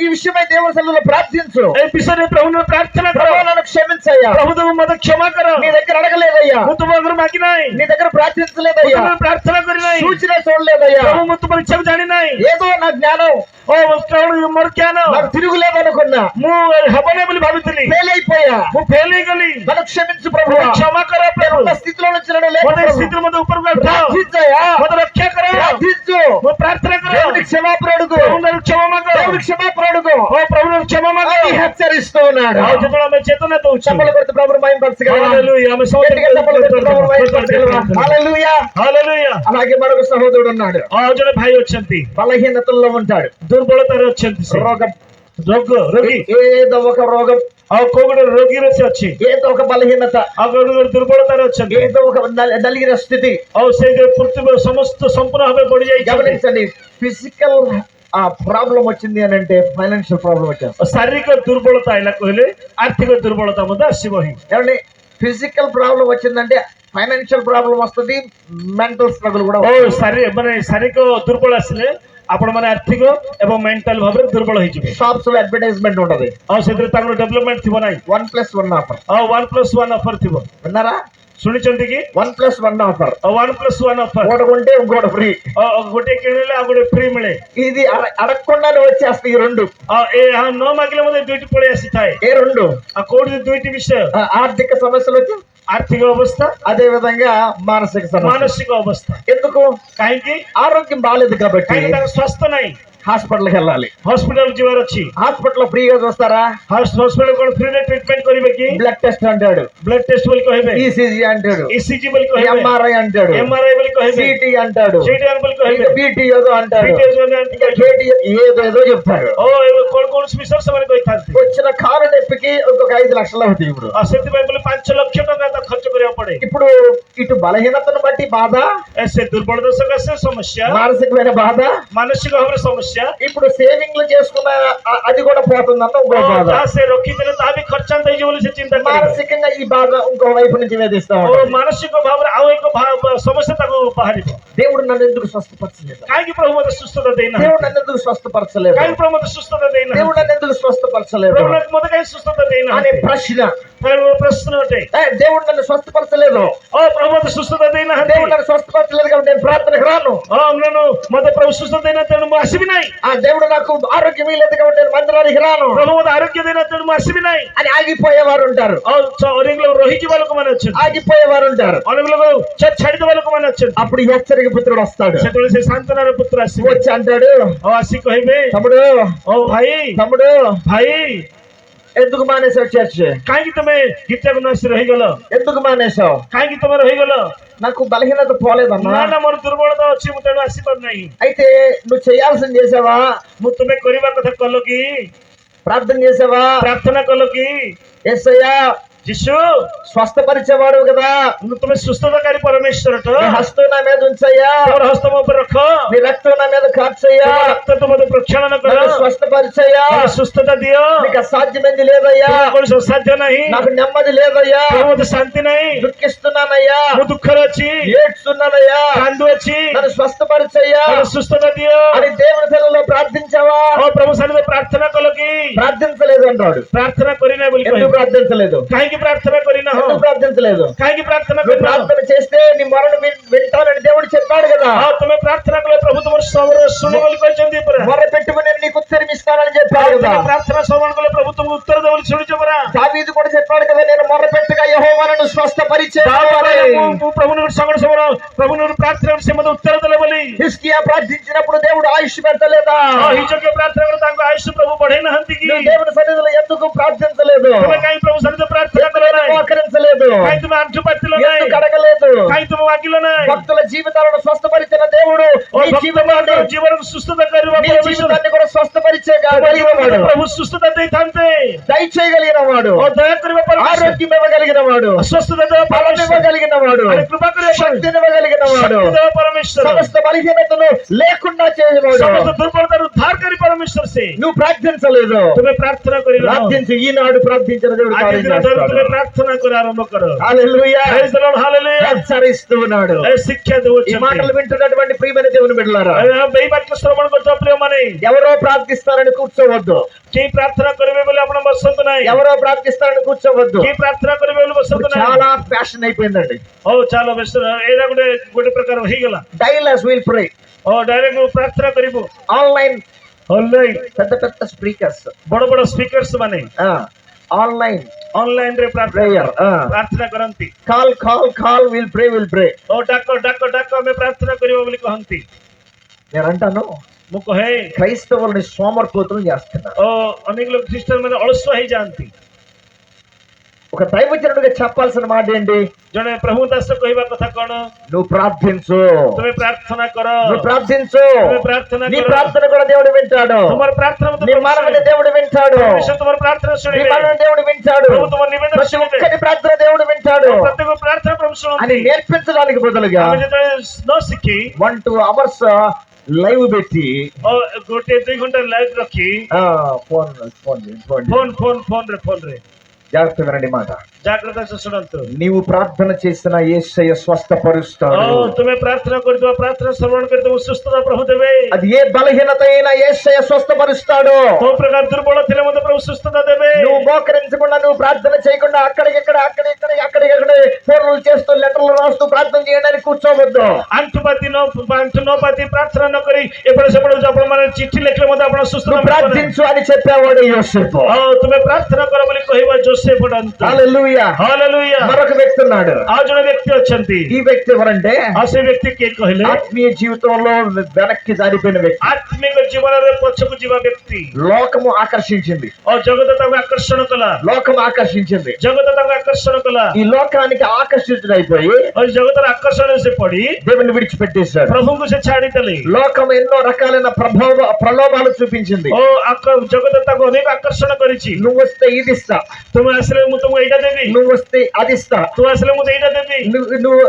ఈ విషయమై దేవుని సన్నిధిలో ప్రార్థించు. ଏ ବିଷୟରେ ప్రభువును ପ୍ରାର୍ଥନା କର। ప్రభువు నన్ను క్షమించయ్యా, ପ୍ରଭୁ ତୁମ ମତେ କ୍ଷମା କର। నీ దగ్గర అడగలేదయ్యా, ମୁଁ ତୁମ ଆଗରେ ମାଗି ନାହିଁ, నీ దగ్గర ప్రార్థించలేదయ్యా, ତୁମେ ପ୍ରାର୍ଥନା କରି ନାହିଁ, సూచన చూడలేదయ్యా. ପ୍ରଭୁ ମୁଁ ତୁମ ଇଚ୍ଛାକୁ ଜାଣି ନାହିଁ। ఏదో నా జ్ఞానం, ଓ କଣ ମୋର ଜ୍ଞାନ, నాకు తిరుగులేదనుకున్నా, ମୁଁ ହବନି ବୋଲି ଭାବିଥିଲି, ఫెయిల్ అయిపోయా. ମୁଁ ଫେଲ ହେଇଗଲି। నన్ను క్షమించు ప్రభు, ମୋତେ କ୍ଷମା କର ପ୍ରଭୁ, ఉన్న స్థితిలో నుంచి నన్ను ମୋତେ లేపు. ଶୀଘ୍ର ମୋତେ ଉପରକୁ ଆଣିଥାଅ, ప్రార్థించయ్యా, ମୋତେ రକ୍ଷା କର, ప్రార్థించు. ମୁଁ ପ୍ରାର୍ଥନା କର। దేవుడికి క్షమాపణ అడుగు, ప్రభువును କ୍ଷମା ମାଗ, దేవుడికి క్షమాపణ అడుగు. ଓ ప్రభువును କ୍ଷମା ମାଗ। అని హెచ్చరిస్తూ ఉన్నాడు. ଆଉ ଯେତେବେଳେ ଆମେ ଚେତନା ଦଉଛୁ, చప్పలు కొడుతూ ప్రభువుని మహిమపరచగలవా? హల్లెలూయా, ଆମେ గట్టిగా చప్పలు కొడుతూ ప్రభువుని మహిమపరచగలవా? హల్లెలూయా. హల్లెలూయా। అలాగే మరొక సహోదరుడు ఉన్నాడు, ଆଉ ଜଣେ ଭାଇ ଅଛନ୍ତି, బలహీనతల్లో ఉంటాడు, ଦୁର୍ବଳତାରେ ଅଛନ୍ତି, ସେ రోగం, ରୋଗୀ, ఏదో ఒక రోగం, ଆଉ କୋଉ ଗୋଟେ ରୋଗୀରେ ସେ ଅଛି, ఏదో ఒక బలహీనత, ଆଉ କୋଉ ଗୋଟେ ଦୁର୍ବଳତାରେ ଅଛନ୍ତି, ఏదో ఒక నలిగిన స్థితి. ଆଉ ସେ ପୃଥିବୀ ସମସ୍ତ ସମ୍ପୂର୍ଣ୍ଣ ଭାବେ ବଢି ଯାଇଛନ୍ତି। గమనించండి, ఫిజికల్ ప్రాబ్లం వచ్చింది అని అంటే ఫైనాన్షియల్ ప్రాబ్లం వచ్చేస్తుంది. ଶାରୀରିକ ଦୁର୍ବଳତା ହେଲା କହିଲେ ଆର୍ଥିକ ଦୁର୍ବଳତା ମଧ୍ୟ ଆସିବ ହିଁ। ఏమండి, ఫిజికల్ ప్రాబ్లం వచ్చిందంటే ఫైనాన్షియల్ ప్రాబ్లం వస్తుంది, మెంటల్ స్ట్రగుల్ కూడా ଓ వస్తుంది. ମାନେ ଶାରୀରିକ ଦୁର୍ବଳ ଆସିଲେ ଆପଣ ମାନେ ଆର୍ଥିକ ଏବଂ ମେଣ୍ଟାଲ ଭାବରେ ଦୁର୍ବଳ ହେଇଯିବେ। షాప్స్ లో అడ్వర్టైజ్మెంట్ ఉంటది, ଆଉ ସେଥିରେ ତାଙ୍କର ଡେଭଲପମେଣ୍ଟ ଥିବ ନାହିଁ, 1+1 ఆఫర్. ଆଉ 1+1 ଅଫର ଥିବ। విన్నారా? ଶୁଣିଛନ୍ତି କି? 1+1 ఆఫర్, 1+1 ଅଫର, ఒకటి కొంటే ఇంకోటి ఫ్రీ. ଗୋଟେ କିଣିଲେ ଆଉ ଗୋଟେ ଫ୍ରି ମିଳେ। ఇది అడగకుండానే వచ్చేస్తాయి ఈ రెండు. ନ ମାଗିଲେ ମଧ୍ୟ ଦୁଇଟି ପଳେଇ ଆସିଥାଏ। ఏ రెండు? କୋଉଠି ଦୁଇଟି విషୟ, ఆర్థిక సమస్యలు వచ్చి, ఆర్థిక ଅବସ୍ଥା, అదే విధంగా మానసిక సమస్య. ମାନସିକ ଅବସ୍ଥା। ఎందుకు? କାହିଁକି? ఆరోగ్యం బాగాలేదు కాబట్టి କାହିଁକି ତାଙ୍କ ସ୍ୱାସ୍ଥ୍ୟ ନାହିଁ, హాస్పిటల్కి వెళ్ళాలి. ହସ୍ପିଟାଲ ଯିବାର ଅଛି। హాస్పిటల్ ఫ్రీగా చూస్తారా? ହସ୍ପିଟାଲ କଣ ଫ୍ରିରେ ଟ୍ରିଟମେଣ୍ଟ କରିବେ କି? బ్లడ్ టెస్ట్ అంటాడు, ବ୍ଲଡ ଟେଷ୍ଟ ବୋଲି କହିବେ, ఈసీజీ అంటాడు, ଇସିଜି ବୋଲି କହିବେ, ఎంఆర్ఐ అంటాడు, MRI ବୋଲି କହିବେ, సిటీ అంటాడు, CTN ବୋଲି କହିବେ, బీటీ ఏదో అంటాడు, BTS ବୋଲି କହିବେ। ఏదో చెప్తారు. କଣ କୌଣସି ବିଷୟରେ ସେମାନେ କହିଥାନ୍ତି। వచ్చిన కారు నొప్పికి ఇంకొక 5 లక్షలు అవుతాయి. ఇప్పుడు ସେଥିପାଇଁ ବୋଲି 5 ଲକ୍ଷ ଟଙ୍କା ତାକୁ ଖର୍ଚ୍ଚ କରିବାକୁ ପଡେ। ఇప్పుడు ఇటు బలహీనతను బట్టి బాధ, ସେ ଦୁର୍ବଳତା ସକାଶେ ସମସ୍ୟା, మానసికమైన బాధ, ମାନସିକ ଭାବରେ ସମସ୍ୟା, ఇప్పుడు సేవింగ్లు చేసుకున్న అది కూడా పోతుందన్న ఇంకో బాధ. ଯାହା ସେ ରଖିଥିଲେ ତାହା ବି ଖର୍ଚ୍ଚାନ୍ତ ହେଇଯିବ ବୋଲି ସେ ଚିନ୍ତା କରେ। మానసికంగా ఈ బాధ ఇంకో వైపు నుంచి వేధిస్తా ଓ ఉంటాడు. ମାନସିକ ଭାବରେ ଆଉ ଏକ ସମସ୍ୟା ତାକୁ ବାହାରିବ। దేవుడు నన్ను ఎందుకు స్వస్థపరచలేదు? କାହିଁକି ପ୍ରଭୁ ମତେ ସୁସ୍ଥତା ଦେଇନାହାନ୍ତି? దేవుడు నన్ను ఎందుకు స్వస్థపరచలేదు? କାହିଁକି ପ୍ରଭୁ ମତେ ସୁସ୍ଥତା ଦେଇନାହାନ୍ତି? దేవుడు నన్ను ఎందుకు స్వస్థపరచలేదు ପ୍ରଭୁ ମତେ କାହିଁକି ସୁସ୍ଥତା అనే ଦେଇନାହାନ୍ତି? ప్రశ్న. ପ୍ରଶ୍ନ ଅଟେ। దేవుడు నన్ను స్వస్థపరచలేదు, ପ୍ରଭు ମତେ ସୁସ୍ଥତା ଦେଇନାହାନ୍ତି, దేవుడు నన్ను స్వస్థపరచలేదు కాబట్టి నేను ప్రార్థనకు రాను. నేను ମତେ ପ୍ରଭୁ ସୁସ୍ଥତା ଦେଇନାହାନ୍ତି ତେଣୁ ମୁଁ ଆସିବି ନାହିଁ। దేవుడు నాకు ఆరోగ్యం లేదు కాబట్టి నేను మందిరానికి రాను ପ୍ରଭୁ ମତେ ଆରୋଗ୍ୟ ଦେଇନାହାନ୍ତି ତେଣୁ ମୁଁ ଆସିବି ନାହିଁ। అని ఆగిపోయేవారు ఉంటారు, ଅନେକ ଲୋକ ରହିଯିବା ଲୋକମାନେ ଅଛନ୍ତି, ఆగిపోయేవారు ఉంటారు. ଅନେକ ଲୋକ ଛାଡିଦେବା ଲୋକମାନେ ଅଛନ୍ତି। అప్పుడు హెచ్చరిక పుత్రుడు వస్తాడు, ସେତେବେଳେ ସେ ସାନ୍ତନାର ପୁତ୍ର ଆସିବ, వచ్చి అంటాడు, ଆସି କହିବେ, తమ్ముడు ଭାଇ తమ్ముడు ଭାଇ ఎందుకు మానేసావు చర్చ్? କାହିଁକି ତମେ ଗୀତାକୁ ନ ଆସି ରହିଗଲ? ఎందుకు మానేసావు? କାହିଁକି ତମେ ରହିଗଲ? నాకు బలహీనత పోలేదన్నా. ନା ମୋର ଦୁର୍ବଳତା ଅଛି, ମୁଁ ତେଣୁ ଆସିପାରୁନାହିଁ। అయితే నువ్వు చేయాల్సింది చేసావా? ମୁଁ ତୁମେ କରିବା କଥା କଲ କି? ప్రార్థన చేసావా? ପ୍ରାର୍ଥନା କଲ କି? యేసయ్యా ଯୀଶୁ స్వస్థపరిచేవాడు కదా, ତୁମେ ସୁସ୍ଥତାକାରୀ ପରମେଶ୍ୱର ତ, నీ హస్తం నా మీద ఉంచయ్యా, ତମର ହସ୍ତ ମୋ ଉପରେ ରଖ, నీ రక్తం నా మీద కార్చయ్యా, ତୁମ ରକ୍ତ ତ ମୋତେ ପ୍ରକ୍ଷାଳନ କର, నన్ను స్వస్థపరిచయ్యా. ମୋତେ ସୁସ୍ଥତା ଦିଅ, నీకు అసాధ్యమైంది లేదయ్యా, ତୁମର କୌଣସି ଅସାଧ୍ୟ ନାହିଁ, నాకు నెమ్మది లేదయ్యా, ତୁମ ମୋତେ ଶାନ୍ତି ନାହିଁ, దుఃఖిస్తున్నానయ్యా, ମୁଁ ଦୁଃଖରେ ଅଛି, ఏడ్చున్నానయ్యా, କାନ୍ଦୁଅଛି, నన్ను స్వస్థపరిచయ్యా ମୋତେ ସୁସ୍ଥତା ଦିଅ। అని దేవుని సన్నిధిలో ప్రార్థించావా? ପ୍ରଭୁ ସାନିଧ୍ୟରେ ପ୍ରାର୍ଥନା କଲ କି? ప్రార్థించలేదు అంటాడు. ପ୍ରାର୍ଥନା କରିନାହିଁ ବୋଲି ఎందుకు କହିବ। ప్రార్థించలేదు? କାହିଁକି ପ୍ରାର୍ଥନା କରିନାହଁ? ఎందుకు ప్రార్థించలేదు? କାହିଁକି ପ୍ରାର୍ଥନା నువ్వు କରିନାହଁ? ప్రార్థన చేస్తే నీ మొరను వింటానని దేవుడు చెప్పాడు కదా. ତୁମେ ପ୍ରାର୍ଥନା କଲେ ପ୍ରଭୁ ତୁମର ସ୍ୱର ଶୁଣେ ବୋଲି କହିଛନ୍ତି ପରା। మొర పెట్టుకుని నేను నీకు ఉత్తరమిస్తానని చెప్పాడు కదా. ତୁମେ ପ୍ରାର୍ଥନା ଶ୍ରవଣ କଲେ ପ୍ରଭୁ ତୁମକୁ ଉତ୍ତର ଦେବ ବୋଲି ଶୁଣିଛ ପରା। దావీదు కూడా చెప్పాడు కదా, నేను మొర పెట్టుగా యెహోవా నన్ను స్వస్థపరిచాడు అని. ప్రభువును సంగడ సమర ప్రభువును ప్రార్థన ସେ ମୋତେ ଉତ୍ତର ଦେଲେ ବୋଲି। హిజ్కియా ప్రార్థించినప్పుడు దేవుడు ఆయుష్ పెట్టలేదా? ହିଜକିୟା ପ୍ରାର୍ଥନା କଲେ ତାଙ୍କ ଆୟୁଷ ପ୍ରଭୁ ବଢେଇ ନାହାନ୍ତି କି? నువ్వు దేవుని సన్నిధిలో ఎందుకు ప్రార్థించలేదు? ତୁମେ କାହିଁ ପ୍ରଭు ସନ୍ନିଧିରେ ପ୍ରାର୍ଥନା କଲ ନାହିଁ? మోకరించలేదు. କାହିଁ ତୁମେ ଆଣ୍ଠୁପାତିଲ ନାହିଁ ఎందుకు అడగలేదు? କାହିଁ ତୁମେ ମାଗିଲ ନାହିଁ భక్తుల జీవితాలను స్వస్థపరిచిన దేవుడు ଓ నీ జీవితాన్ని ଭକ୍ତମାନଙ୍କ ଜୀବନକୁ ସୁସ୍ଥତା କରିବା నీ ପରମେଶ୍ୱର జీవితాన్ని కూడా స్వస్థపరిచే ଜୀବନରେ వాడు, ପ୍ରଭୁ ସୁସ୍ଥତା ଦେଇଥାନ୍ତେ దయచేయగలిగిన వాడు, ଓ దୟା କରିବା ପରମେଶ୍ୱର ఆరోగ్యం ఇవ్వగలిగిన వాడు, ସ୍ୱସ୍ଥତା ଦେବା బలం ପରମେଶ୍ୱର ఇవ్వగలిగిన వాడు, आणि कृपा କରିବା శక్తిని ఇవ్వగలిగిన వాడు, ଶକ୍ତି ଦେବା ପରମେଶ୍ୱର సమస్త బలహీనతను లేకుండా చేయవాడు. ସମସ୍ତ ଦୁର୍ବଳତାରୁ ଉଦ୍ଧାର କରି ପରମେଶ୍ୱର ସେ నువ్వు ప్రార్థించలేదు, ତୁମେ ପ୍ରାର୍ଥନା କରିଲ ప్రార్థించు. ఈనాడు ప్రార్థించిన దేవుడు ଆଜି కార్యం ଦିନ ଠାରୁ చేస్తాడు. ତୁମେ ପ୍ରାର୍ଥନା କରି ଆରମ୍ଭ କର హల్లెలూయా. Praise the Lord, hallelujah. హెచ్చరిస్తూ ఉన్నాడు. ଏ ଶିକ୍ଷା ఈ ଦେଉଛନ୍ତି మాటలు వింటున్నటువంటి ప్రియమైన దేవుని బిడ్డలారా, ଏଇ ବାକ୍ୟ ଶ୍ରବଣ କରୁଥିବା ପ୍ରିୟମାନେ ఎవరో ప్రార్థిస్తారని కూర్చోవద్దు, କେହି ପ୍ରାର୍ଥନା କରିବେ ବୋଲି ଆପଣ ବସନ୍ତୁ ନାହିଁ ఎవరో ప్రార్థిస్తారని కూర్చోవద్దు. କେହି ପ୍ରାର୍ଥନା କରିବେ ବୋଲି ବସନ୍ତୁ ନାହିଁ చాలా ఫ్యాషన్ అయిపోయిందండి. ହଉ ଚାଲ ବେଶ ଏଇଟା ଗୋଟେ ପ୍ରକାର ହେଇଗଲା డైలర్స్ విల్ ప్రే, ହଉ ଡାଇରେକ୍ଟ ପ୍ରାର୍ଥନା କରିବୁ ఆన్లైన్ ଅନଲାଇନ పెద్ద పెద్ద స్పీకర్స్, ବଡ ବଡ ସ୍ପିକର୍ସ ମାନେ ఆన్లైన్ ଅନଲାଇନ ରେ ప్రేయర్, ପ୍ରାର୍ଥନା କରନ୍ତି call call call will pray. ଓ ଡାକ ଡାକ ଡାକ ଆମେ ପ୍ରାର୍ଥନା କରିବ ବୋଲି କହନ୍ତି నేను అంటాను, ମୁଁ କହେ క్రైస్తవుల్ని సోమర్పోతులు చేస్తున్నారు. ଓ ଅନେକ ଲୋକ ଖ୍ରୀଷ୍ଟିଆନ ମାନେ ଅଳସୁଆ ହେଇଯାଆନ୍ତି ఒక దైవజనుడిగా చెప్పాల్సిన మాట ఏంటి? ଜଣେ ପ୍ରଭୁ ଦାସ କହିବା କଥା କଣ నువ్వు ప్రార్థించు, ତୁମେ ପ୍ରାର୍ଥନା କର నువ్వు ప్రార్థించు. ତୁମେ ପ୍ରାର୍ଥନା నీ କର ప్రార్థన కూడా దేవుడు వింటాడు. ତୁମର ପ୍ରାର୍ଥନା ମଧ୍ୟ నీ ପ୍ରଭୁ మనవిని ଶୁଣିବେ। దేవుడు వింటాడు. ପରମେଶ୍ୱର ତୁମର ପ୍ରାର୍ଥନା నీ ଶୁଣିବେ మనవిని దేవుడు వింటాడు. ପ୍ରଭୁ ତୁମର ନିବେଦନ ప్రతి ଶୁଣିବେ ఒక్కరి ప్రార్థన దేవుడు వింటాడు ପ୍ରତ୍ୟେକ ପ୍ରାର୍ଥନା ପ୍ରଭୁ అని ଶୁଣନ୍ତି నేర్పించడానికి బదులుగా ଆମେ ଯେତେବେଳେ ନ ଶିଖି 1-2 అవర్స్ లైవ్ పెట్టి ଗୋଟେ 2 ଘଣ୍ଟା ଲାଇଭ୍ ରଖି ଫୋନ ରେ జాగ్రత్త వినండి మాట. ଜାଗ୍ରତ ଶୁଣନ୍ତୁ నీవు ప్రార్థన చేసిన యేసయ్య స్వస్థపరుస్తాడు. ତୁମେ ପ୍ରାର୍ଥନା କରିଥିବା ପ୍ରାର୍ଥନା ଶ୍ରବଣ କରିଥିବା ସୁସ୍ଥତା ପ୍ରଭୁ ଦେବେ అది ఏ బలహీనత అయినా యేసయ్య స్వస్థపరుస్తాడు. କୋଉ ପ୍ରକାର ଦୁର୍ବଳ ଥିଲେ ମଧ୍ୟ ପ୍ରଭୁ ସୁସ୍ଥତା ଦେବେ నువ్వు మోకరించకుండా, నువ్వు ప్రార్థన చేయకుండా అక్కడిక్కడ ఫోన్లు చేస్తూ లెటర్లు రాస్తూ ప్రార్థన చేయడానికి కూర్చోవద్దు. ଆଣ୍ଠୁପାତି ନ ପାତି ପ୍ରାର୍ଥନା ନ କରି ଏପଟେ ସେପଟେ ଆପଣ ମାନେ ଚିଠି ଲେଖିଲେ ମଧ୍ୟ ଆପଣ ସୁସ୍ଥ నువ్వు ప్రార్థించు అని చెప్పేవాడు యోసేపు. ତୁମେ ପ୍ରାର୍ଥନା କର ବୋଲି କହିବା ଜୋସେଫ ଡାନ୍ତ హల్లెలూయా. హల్లెలూయా మరొక వ్యక్తి ఉన్నాడు. ଆଉ ଜଣେ ବ୍ୟକ୍ତି ଅଛନ୍ତି ఈ వ్యక్తి ఎవరంటే ଆଉ ସେ ବ୍ୟକ୍ତି କିଏ କହିଲେ ఆత్మీయ జీవితంలో వెనక్కి జారిపోయిన వ్యక్తి. ଆତ୍ମିକ ଜୀବନରେ ପଛକୁ ଯିବା ବ୍ୟକ୍ତି లోకము ఆకర్షించింది, ଆଉ ଜଗତ ତାଙ୍କୁ ଆକର୍ଷଣ କଲା లోకం ఆకర్షించింది. ଜଗତ ତାଙ୍କୁ ଆକର୍ଷଣ କଲା ఈ లోకానికి ఆకర్షితుడైపోయి ଆଉ ଜଗତର ଆକର୍ଷଣରେ ସେ ପଡି దేవుని విడిచిపెట్టేశాడు. ପ୍ରଭୁଙ୍କୁ ସେ ଛାଡିଦେଲେ లోకం ఎన్నో రకాలైన ప్రలోభాలు చూపించింది. ଓ ଜଗତ ତାଙ୍କୁ ଅନେକ ଆକର୍ଷଣ କରିଛି నువ్వు వస్తే ఇది ఇస్తా, ତୁମେ ଆସିଲେ ମୁଁ ତୁମକୁ ଏଇଟା ଦେବି నువ్వు వస్తే అది ఇస్తా, ତୁ ଆସିଲେ ମୁଁ ଏଇଟା ଦେବି నువ్వు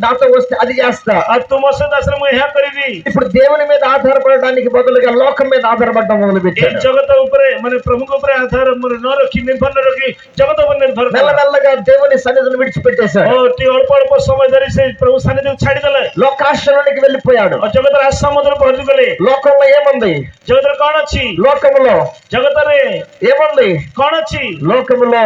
నాతో వస్తే అది చేస్తా. ଆଉ ତୁ ମୋ ସହିତ ଆସିଲେ ମୁଁ ଏହା କରିବି ఇప్పుడు దేవుని మీద ఆధారపడడానికి బదులుగా లోకం మీద ఆధారపడడం మొదలు ଏଇ పెట్టాడు. ଜଗତ ଉପରେ ମାନେ ପ୍ରଭୁଙ୍କ ଉପରେ ଆଧାର ନ ରଖି ନିର୍ଭର ନ ରଖି ଜଗତ ଉପରେ ନିର୍ଭର କଲା మెల్లమెల్లగా దేవుని సన్నిధిని విడిచిపెట్టేశాడు. ଓ ଟିକେ ଅଳ୍ପ ଅଳ୍ପ ସମୟ ଧରି ସେ ପ୍ରଭୁ ସାନ୍ନିଧ୍ୟକୁ ଛାଡିଦେଲେ లోకాశ్రయానికి వెళ్ళిపోయాడు. ଆଉ ଜଗତର ଆଶା ମଧ୍ୟରେ ପହଞ୍ଚିଗଲେ లోకంలో ఏముంది? ଜଗତରେ କଣ ଅଛି లోకములో ଜଗତରେ ఏముంది? କଣ ଅଛି లోకములో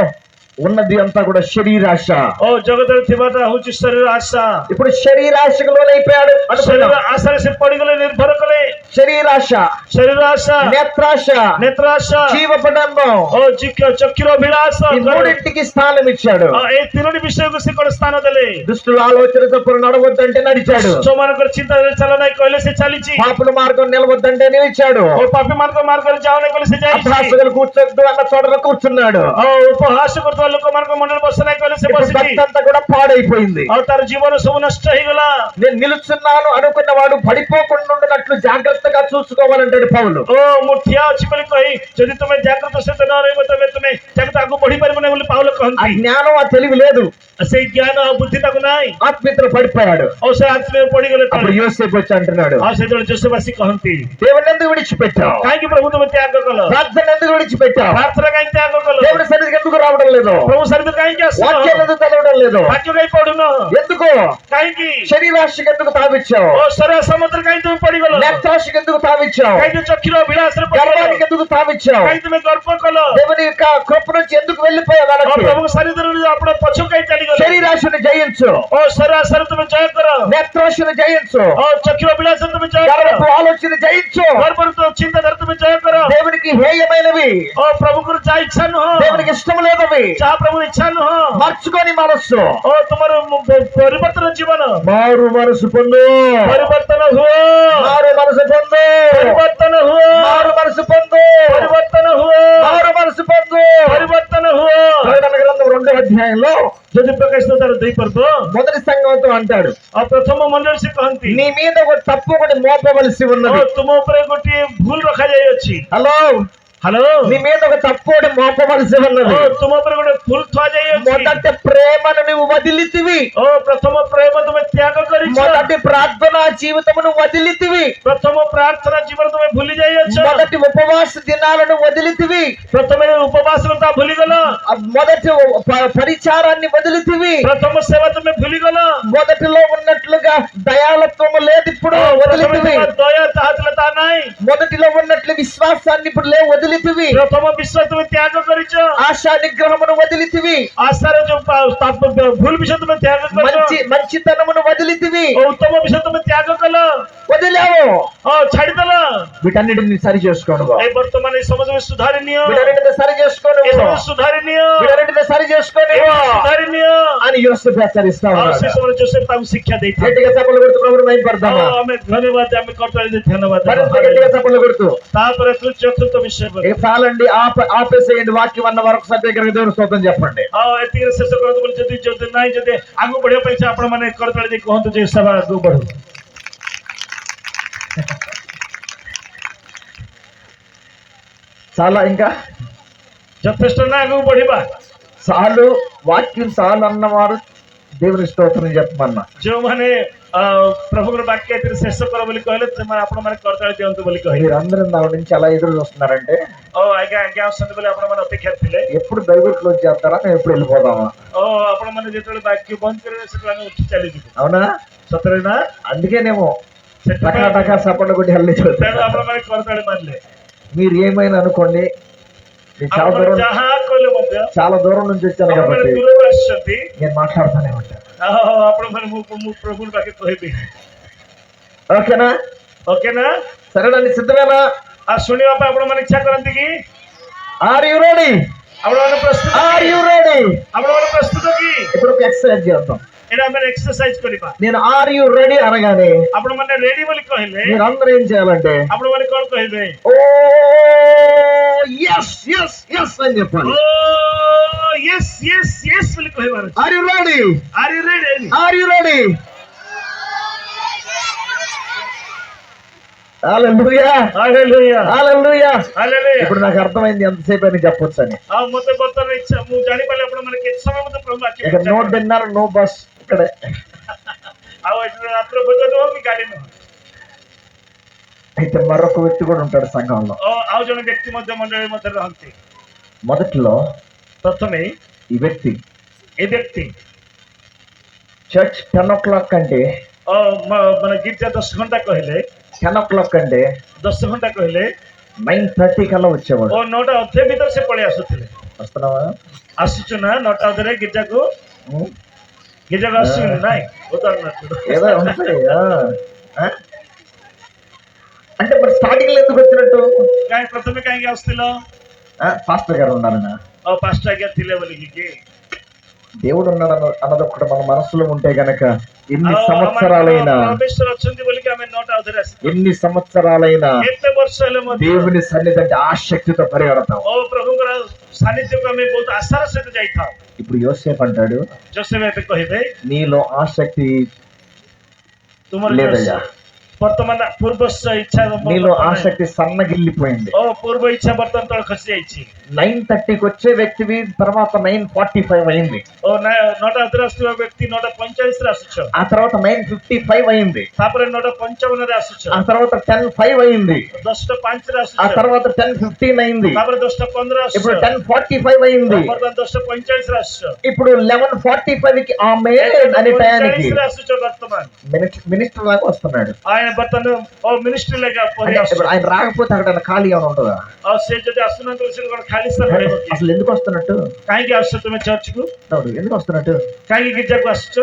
ఉన్నది అంతా కూడా శరీరాశ. ଓ ଜଗତରେ ଥିବାଟା ହଉଛି ଶରୀର ଆଶା ఇప్పుడు శరీరాశకు లోనైపోయాడు. ଶରୀର ଆଶାରେ ସେ ପଡିଗଲେ ନିର୍ଭର କଲେ శరీరాశ, ଶରୀର ଆଶା నేత్రాశ, ନେତ୍ର ଆଶା జీవపడంబం, ଓ ଚକ୍ଷୁର ଅଭିଳାଷ ఈ మూడింటికి స్థానం ఇచ్చాడు. ଏଇ ତିନୋଟି ବିଷୟକୁ ସେ କଣ ସ୍ଥାନ ଦେଲେ దుష్టుల ఆలోచన తప్పులు నడవద్దంటే నడిచాడు. ଯୋଉମାନଙ୍କର ଚିନ୍ତାଧାରା ଚାଲ ନାହିଁ କହିଲେ ସେ ଚାଲିଛି పాపుల మార్గం నిలవద్దంటే నిలిచాడు. ଓ ପାପୀ ମାନଙ୍କ ମାର୍ଗରେ ଯାଉ ନାହିଁ କହିଲେ ସେ ଯାଇଛି అభ్యాసకులు కూర్చోద్దు అన్న చోటలో కూర్చున్నాడు. ଆଉ ଉପହାସ କରୁଥିବା ଲୋକମାନଙ୍କ ମନରେ ବସ ନାହିଁ କହିଲେ ସେ ఇప్పుడు ବସିଛି భక్తి అంతా కూడా పాడైపోయింది. ଆଉ ତାର ଜୀବନ ସବୁ ନଷ୍ଟ ହେଇଗଲା నేను నిలుచున్నాను అనుకున్న వాడు పడిపోకుండా ఉన్నట్లు జాగ్రత్తగా చూసుకోవాలంటాడు పౌలు. ଓ ମୁଁ ଠିଆ ଅଛି ବୋଲି କହି ଯଦି ତୁମେ ଜାଗ୍ରତ ସହିତ ନ ରହିବ ତେବେ ତୁମେ ଜାଗ୍ରତ ଆଗକୁ ବଢି ପାରିବ ନାହିଁ ବୋଲି ପାଉଲ ఆ କହନ୍ତି జ్ఞానం ఆ తెలివి లేదు. ସେଇ ଜ୍ଞାନ ଆଉ ବୁଦ୍ଧି ତାକୁ ନାହିଁ ఆత్మీయతలో పడిపోయాడు. ଆଉ ସେ ଆତ୍ମୀୟ ପଡିଗଲେ అప్పుడు యోసేపు వచ్చి అంటున్నాడు, ଆଉ ସେତେବେଳେ ଜୋସେଫ ଆସି କହନ୍ତି దేవుని ఎందుకు విడిచిపెట్టావు? କାହିଁକି ପ୍ରଭୁ ତୁମେ ତ୍ୟାଗ କଲ ప్రార్థన ఎందుకు విడిచిపెట్టావు? ପ୍ରାର୍ଥନା କାହିଁକି ତ୍ୟାଗ କଲ దేవుని సన్నిధికి ఎందుకు రావడం లేదు? ପ୍ରଭୁ ସହିତ କାହିଁକି ଆସୁନ వాక్యం ఎందుకు చదవడం లేదు? ବାକ୍ୟ କାହିଁ ପଢୁନ ఎందుకు? କାହିଁକି శరీరాశకి ఎందుకు తావిచ్చావు? ଓ ଶରୀର ସମୁଦ୍ର କାହିଁ ତୁମେ ପଡିଗଲ నేత్రాశకి ఎందుకు తావిచ్చావు? କାହିଁକି ଚକ୍ଷୁର ଅଭିଳାଷରେ ପଡିଗଲ గర్వానికి ఎందుకు తావిచ్చావు? କାହିଁକି ତୁମେ ଗର୍ବ କଲ దేవుని యొక్క కృప నుంచి ఎందుకు వెళ్ళిపోయావు? ଓ వెనక్కి ପ୍ରଭୁଙ୍କ ସାନିଧ୍ୟରୁ ଆପଣ ପଛକୁ କାହିଁ ଚାଲିଗଲ శరీరాశను జయించు, ଓ ଶରୀର ଆଶାରେ ତୁମେ ଜୟ କର నేత్రాశను జయించు, ଓ ଚକ୍ଷୁର ଅଭିଳାଷରେ ତୁମେ ଜୟ କର గర్వపు ఆలోచన జయించు. ଗର୍ବର ଚିନ୍ତାଧାରା ତୁମେ ଜୟ କର దేవునికి హేయమైనవి, ଓ ପ୍ରଭୁଙ୍କର ଯାହା ଇଚ୍ଛା ନୁହଁ దేవునికి ఇష్టం లేదవి ଯାହା ପ୍ରଭୁଙ୍କ ଇଚ୍ଛା ନୁହଁ మార్చుకొని మనస్సు, ଓ ତୁମର ପରିବର୍ତ୍ତନ ଜୀବନ మారు మనసు పొందు, ପରିବର୍ତ୍ତନ ହୁଅ మారు మనసు పొందు, ପରିବର୍ତ୍ତନ ହୁଅ మారు మనసు పొందు, ପରିବର୍ତ୍ତନ ହୁଅ మారు మనసు పొందు. ପରିବର୍ତ୍ତନ ହୁଅ ప్రకటన గ్రంథం 2వ అధ్యాయంలో ଯଦି ପ୍ରକାଶିତ ତାର 2 ପର୍ବ మొదటి సంఘంతో అంటాడు, ଆଉ ପ୍ରଥମ ମଣ୍ଡଳୀ ସେ କହନ୍ତି నీ మీద ఒక తప్పు ఒకటి మోపవలసి ఉన్నది. ତୁମ ଉପରେ ଗୋଟିଏ ଭୁଲ ରଖାଯାଇଅଛି। హలో, ହ୍ୟାଲୋ, నీ మీద ఒక తప్పు ఒకటి మోపవలసి ఉన్నది. ତୁମ ଉପରେ ଗୋଟେ ଭୁଲ ଥୁଆଯାଇଅଛି। మొదటి ప్రేమను నువ్వు వదిలితివి. ପ୍ରଥମ ପ୍ରେମ ତୁମେ ତ୍ୟାଗ କରିଛ। మొదటి ప్రార్థనా జీవితమును వదిలితివి. ପ୍ରଥମ ପ୍ରାର୍ଥନା ଜୀବନ ତୁମେ ଭୁଲି ଯାଇଅଛ। మొదటి ఉపవాస దినాలను వదిలితివి. ପ୍ରଥମେ ଉପବାସ କଥା ଭୁଲିଗଲ। మొదటి పరిచారాన్ని వదిలితివి. ପ୍ରଥମ ସେବା ତୁମେ ଭୁଲିଗଲ। మొదటిలో ఉన్నట్లుగా దయాళత్వము లేదు, ఇప్పుడు వదిలితివి. ଦୟା ତାହା ଥିଲା ତାହା ନାହିଁ। మొదటిలో ఉన్నట్లు విశ్వాసాన్ని ఇప్పుడు వదిలితివి. ପ୍ରଥମ ବିଶ୍ୱାସ ତୁମେ ତ୍ୟାଗ କରିଛ। ఆశా నిగ్రహమును వదిలితివి. ଆଶାର ଯୋଉ ଭୁଲ ବିଷୟ ତୁମେ ତ୍ୟାଗ କରିଛ। మంచితనమును వదిలితివి. ଉତ୍ତମ ବିଷୟ ତୁମେ ତ୍ୟାଗ କଲ, వదిలావు. ଛାଡିଦେଲ। వీటన్నిటిని సరి చేసుకోను. এই ବର୍ତ୍ତମାନ এই ସମସ୍ତଙ୍କୁ ସୁଧାରି ନିଅ। వీటన్నిటిని సరి చేసుకోను. ସୁଧାରି ନିଅ। వీటన్నిటిని సరి చేసుకోను ସୁଧାରି నిଅ। అని యోసేపు హెచ్చరిస్తా ఉన్నాడు. ସେ ସମୟରେ ଯୋସେଫ ତାଙ୍କୁ ଶିକ୍ଷା ଦେଇଥିଲେ। గట్టిగా చప్పట్లు కొడుతూ ప్రభువుని మహిమపడదామా? ଆମେ ଧନ୍ୟବାଦ, ଆମେ କର୍ତ୍ତవ్ୟ ଧନ୍ୟବାଦ। గట్టిగా చప్పట్లు కొడుతూ ତାପରେ ଚତୁର୍ଥ ବିଷୟ ఇక చాలండి, ఆపేసేయండి. వాక్యం అన్న వరకు సత్యాగ్రహ దేవుని స్తోత్రం చెప్పండి. ଏତିକି ଶେଷ କରନ୍ତୁ ବୋଲି ଯଦି ନାହିଁ, ଯଦି ଆଗକୁ ବଢିବା ପାଇଁ ଆପଣ ମାନେ କରତାଳି ଦେଇ କୁହନ୍ତୁ ଯେ ସେବା ଆଗକୁ ବଢୁ। చాలా, ఇంకా ଯଥେଷ୍ଟ ନା ଆଗକୁ ବଢିବା? చాలు, వాక్యం చాలు అన్నవారు దేవుని స్తోత్రం చెప్పమన్నా. ଯେଉଁମାନେ ପ୍ରଭୁଙ୍କର ବାକ୍ୟ ଏଥିରେ ଶେଷ କର ବୋଲି କହିଲେ ସେମାନେ ଆପଣ ମାନେ କରତାଳି ଦିଅନ୍ତୁ ବୋଲି କହିଲେ। మీరందరూ నా నుంచి అలా ఎదురు చూస్తున్నారంటే ଆଜ୍ଞା ଆଜ୍ଞା ଆସୁଛନ୍ତି ବୋଲି ଆପଣ ମାନେ ଅପେକ୍ଷା ଥିଲେ। ఎప్పుడు బైబిల్ క్లోజ్ చేస్తారా, మేము ఎప్పుడు వెళ్ళిపోదామా? ଆପଣ ମାନେ ଯେତେବେଳେ ବାକ୍ୟ ବନ୍ଦ କରିବେ ସେତେବେଳେ ଆମେ ଉଠି ଚାଲିଯିବୁ। అవునా? ସତରେ ନା? అందుకేనేమో టకా టకా సపోర్ట్ కొట్టి హెల్లి ତେଣୁ ଆପଣ ମାନେ କରତାଳି ମାରିଲେ। మీరు ఏమైనా అనుకోండి, నేను ଯାହା କହିଲେ ମଧ୍ୟ చాలా దూరం నుంచి వచ్చాను కాబట్టి ଦୂରରୁ ଆସିଛନ୍ତି, నేను మాట్లాడుతూనే ఉంటాను. ଆପଣ ମାନେ ମୁଁ ପ୍ରଭୁଙ୍କ ପାଖେ କହିବି। ఓకేనా? ఓకే ନା? సరేనా? సిద్ధమేనా? ଶୁଣିବା ପାଇଁ ଆପଣ ମାନେ ଇଚ୍ଛା କରନ୍ତି କି? Are you ready? ଆପଣ ମାନେ ପ୍ରସ୍ତୁତ? Are you ready? ଆପଣ ମାନେ ପ୍ରସ୍ତୁତ କି? ఇప్పుడు ఒక ఎక్సర్సైజ్ చేద్దాం. ଏଇଟା ଆମେ ଏକ୍ସରସାଇଜ କରିବା। నేను ఆర్ యు రెడీ అనగానే ଆପଣ ମାନେ ରେଡି ବୋଲି କହିଲେ మీరు అందరూ ఏం చేయాలంటే ଆପଣ ମାନେ କଣ କହିବେ? ఓ yes yes yes అని చెప్పాలి. yes yes yes ବୋଲି କହିବାର ଅଛି। Are you ready? Are you ready? Are you ready? Hallelujah hallelujah hallelujah. Hallelujah. ఇప్పుడు నాకు అర్థమైంది ఎంతసేపు అని చెప్పొచ్చు అని. ମୋତେ ବର୍ତ୍ତମାନ ଇଚ୍ଛା, ମୁଁ ଜାଣିପାରିଲି ଆପଣ ମାନେ କେତେ ସମୟ ମୋତେ ପ୍ରଭୁ ବାକ୍ୟ ఇక నో డిన్నర్ నో బస్ ఇక్కడే. ଆଉ ଏଠି ରାତ୍ର ଭୋଜନ ହଉ କି ଗାଡି ନୁହଁ। అయితే మరొక వ్యక్తి కూడా ఉంటాడు సంఘంలో. ଆଉ ଜଣେ ବ୍ୟକ୍ତି ମଧ୍ୟ ମଣ୍ଡଳୀ ମଧ୍ୟରେ ରହନ୍ତି। మొదట్లో ପ୍ରଥମେ ఈ వ్యక్తి ଏ ବ୍ୟକ୍ତି చర్చ్ 10 o'clock అంటే ମାନେ ଗୀର୍ଜା 10 ଘଣ୍ଟା କହିଲେ, 10 o'clock అంటే 10 ଘଣ୍ଟା କହିଲେ 9:30 కల్లా వచ్చేవాడు. 9ଟା ଅଧେ ଭିତରେ ସେ ପଳେଇ ଆସୁଥିଲେ। వస్తున్నావా? ଆସୁଛୁ ନା 9ଟା ଅଧେରେ ଗୀର୍ଜାକୁ? ଗୀର୍ଜାକୁ ଆସୁଛୁ ନାଇଁ? ఏదో ఉంటాయి. అంటే మరి స్టార్టింగ్ లో ఎందుకు వచ్చినట్టు? ପ୍ରଥମେ କାହିଁକି ଆସୁଥିଲ? పాస్టర్ గారు ఉన్నారనా? ପାଷ୍ଟ ଆଜ୍ଞା ଥିଲେ ବୋଲିକି। దేవుడు ఉన్నాడు అన్నది ఒకటి మన మనసులో ఉంటే గనక ఎన్ని సంవత్సరాలైనా ఎన్ని సంవత్సరాలైనా దేవుని సన్నిధి అంటే ఆసక్తితో పరిగెడతాం. ఇప్పుడు యోసేపు అంటాడు, నీలో ఆసక్తి లేదయ్యా, ବର୍ତ୍ତମାନ ପୂର୍ବ ଇଚ୍ଛା నీలో ఆసక్తి సన్నగిల్లిపోయింది. ପୂର୍ବ ଇଚ୍ଛା ବର୍ତ୍ତମାନ ତଳେ ଖସି ଯାଇଛି। 9:30కి వచ్చే వ్యక్తివి తర్వాత 9:45 అయింది. 9ଟା ଅଧେରେ ଆସୁଥିବା ବ୍ୟକ୍ତି 9:45ରେ ଆସୁଛ। ఆ తర్వాత 9:55 అయింది. ତାପରେ 9:55ରେ ଆସୁଛ। ఆ తర్వాత 10:05 అయింది. 10:05ରେ ଆସୁଛ। ఆ తర్వాత 10:15 అయింది. ତାପରେ 10:15 ଆସୁଛ। ఇప్పుడు 10:45 అయింది. ବର୍ତ୍ତମାନ 10:45ରେ ଆସୁଛ। ఇప్పుడు 11:45కి ఆమె అనే టయానికి ଆସୁଛ। ବର୍ତ୍ତମାନ మినిస్టర్ లాగా వస్తున్నాడు. ఆయన ବର୍ତ୍ତମାନ మినిస్ట్రీ లాగా ఆయన రాకపోతే అక్కడ ఖాళీ ఏమైనా ఉంటుందా? ସେ ଯଦି ଆସୁନାହାନ୍ତି ସେଠି କଣ ଖାଲି ସ୍ଥାନ ରହିବ କି? అసలు ఎందుకు వస్తున్నట్టు? କାହିଁକି ଆସୁଛ ତୁମେ ଚର୍ଚ୍ଚକୁ? ఎందుకు వస్తున్నట్టు? କାହିଁକି ଗିର୍ଜାକୁ ଆସୁଛ?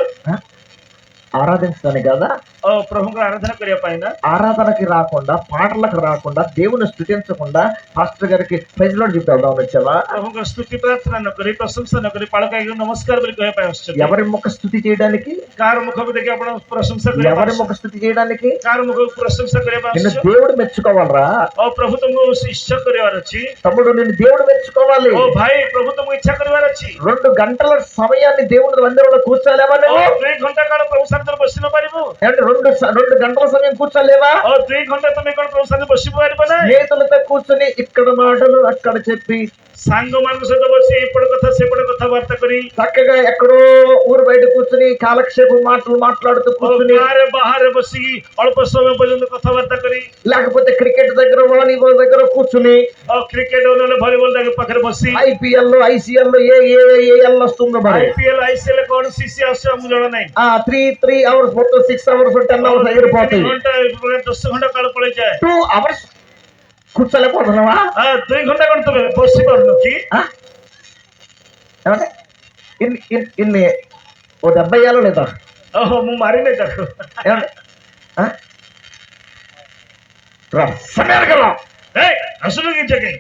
ఆరాధించడానికి కదా, ଓ ପ୍ରଭୁଙ୍କର ଆରାଧନା କରିବା ପାଇଁ ନା ఆరాధనకి రాకుండా, పాటలకు రాకుండా, దేవుని స్తుతించకుండా పాస్టర్ గారికి ప్రైజ్ లార్డ్ చెప్పేద్దాం వచ్చావా? ପ୍ରଭୁଙ୍କର ସ୍ତୁତି ପ୍ରାର୍ଥନା ନ କରି ପ୍ରଶଂସା ନ କରି ପାଳକାଇକୁ ନମସ୍କାର ବୋଲି କହିବା ପାଇଁ ଆସୁଛନ୍ତି। ఎవరి ముఖ స్థుతి చేయడానికి? କାହାର ମୁଖକୁ ଦେଖି ଆପଣ ପ୍ରଶଂସା କରିବା ఎవరి ପାଇଁ ముఖ స్థుతి చేయడానికి? କାହାର ମୁଖକୁ ପ୍ରଶଂସା କରିବା ପାଇଁ నిన్ను ଆସୁଛନ୍ତି। దేవుడు మెచ్చుకోవాలరా ଓ ପ୍ରଭୁ ତୁମକୁ ଇଚ୍ଛା କରିବାର ଅଛି। తమ్ముడు, నిన్ను దేవుడు మెచ్చుకోవాలి. ଓ ଭାଇ ପ୍ରଭୁ ତୁମକୁ ଇଚ୍ଛା କରିବାର ଅଛି। 2 గంటల సమయాన్ని దేవుని మందిరంలో కూర్చోలేవా ଓ నువ్వు? 2 ଘଣ୍ଟା କାଳ ପ୍ରଭୁ ସାଥିରେ ବସି ନ ପାରିବୁ? అంటే 2 గంటల సమయం కూర్చోలేవా? ଓ 2 ଘଣ୍ଟା ତମେ କଣ ପ୍ରଭୁ ସାଥିରେ ବସି ପାରିବ ନା? స్నేహితులతో కూర్చొని ఇక్కడ మాటలు అక్కడ చెప్పి ସାଙ୍ଗମାନଙ୍କ ସହିତ ବସି ଏପଟ କଥା ସେପଟ କଥାବାର୍ତ୍ତା କରି చక్కగా ఎక్కడో ఊరు బయట కూర్చొని కాలక్షేపం మాటలు మాట్లాడుతూ ଓ కూర్చొని, ଗାଁରେ ବାହାରେ ବସିକି ଅଳ୍ପ ସମୟ ପର୍ଯ୍ୟନ୍ତ କଥାବାର୍ତ୍ତା କରି లేకపోతే క్రికెట్ దగ్గర, వాలీబాల్ దగ్గర కూర్చుని, ଆଉ କ୍ରିକେଟ ନହେଲେ ଭଲିବଲ ପାଖରେ ବସି ఐపీఎల్ లో ఐసీఎల్ లో ఏఎల్ వస్తుందో మరి, IPL ICL କଣ CC ଆସୁଛି ଆମକୁ ଜଣା ନାହିଁ। 3 అవర్స్ మొత్తం 6 అవర్స్ 10 అవర్స్ ఎగిరిపోతాయి. 10 ଘଣ୍ଟା କାଳ ପଳେଇଯାଏ। 2 అవర్స్ కూర్చోలేకపోతున్నావా? 2 ଘଣ୍ଟା କଣ ତମେ ବସି ପାରୁନ କି? ఏమంటే ఇన్ని ఓ 70 ఏళ్ళు లేదా? ଓହୋ ମୁଁ ମାରିନି ତାକୁ। ఏమంటే సమయానికి రా. ఏయ్ అసలు గింజకి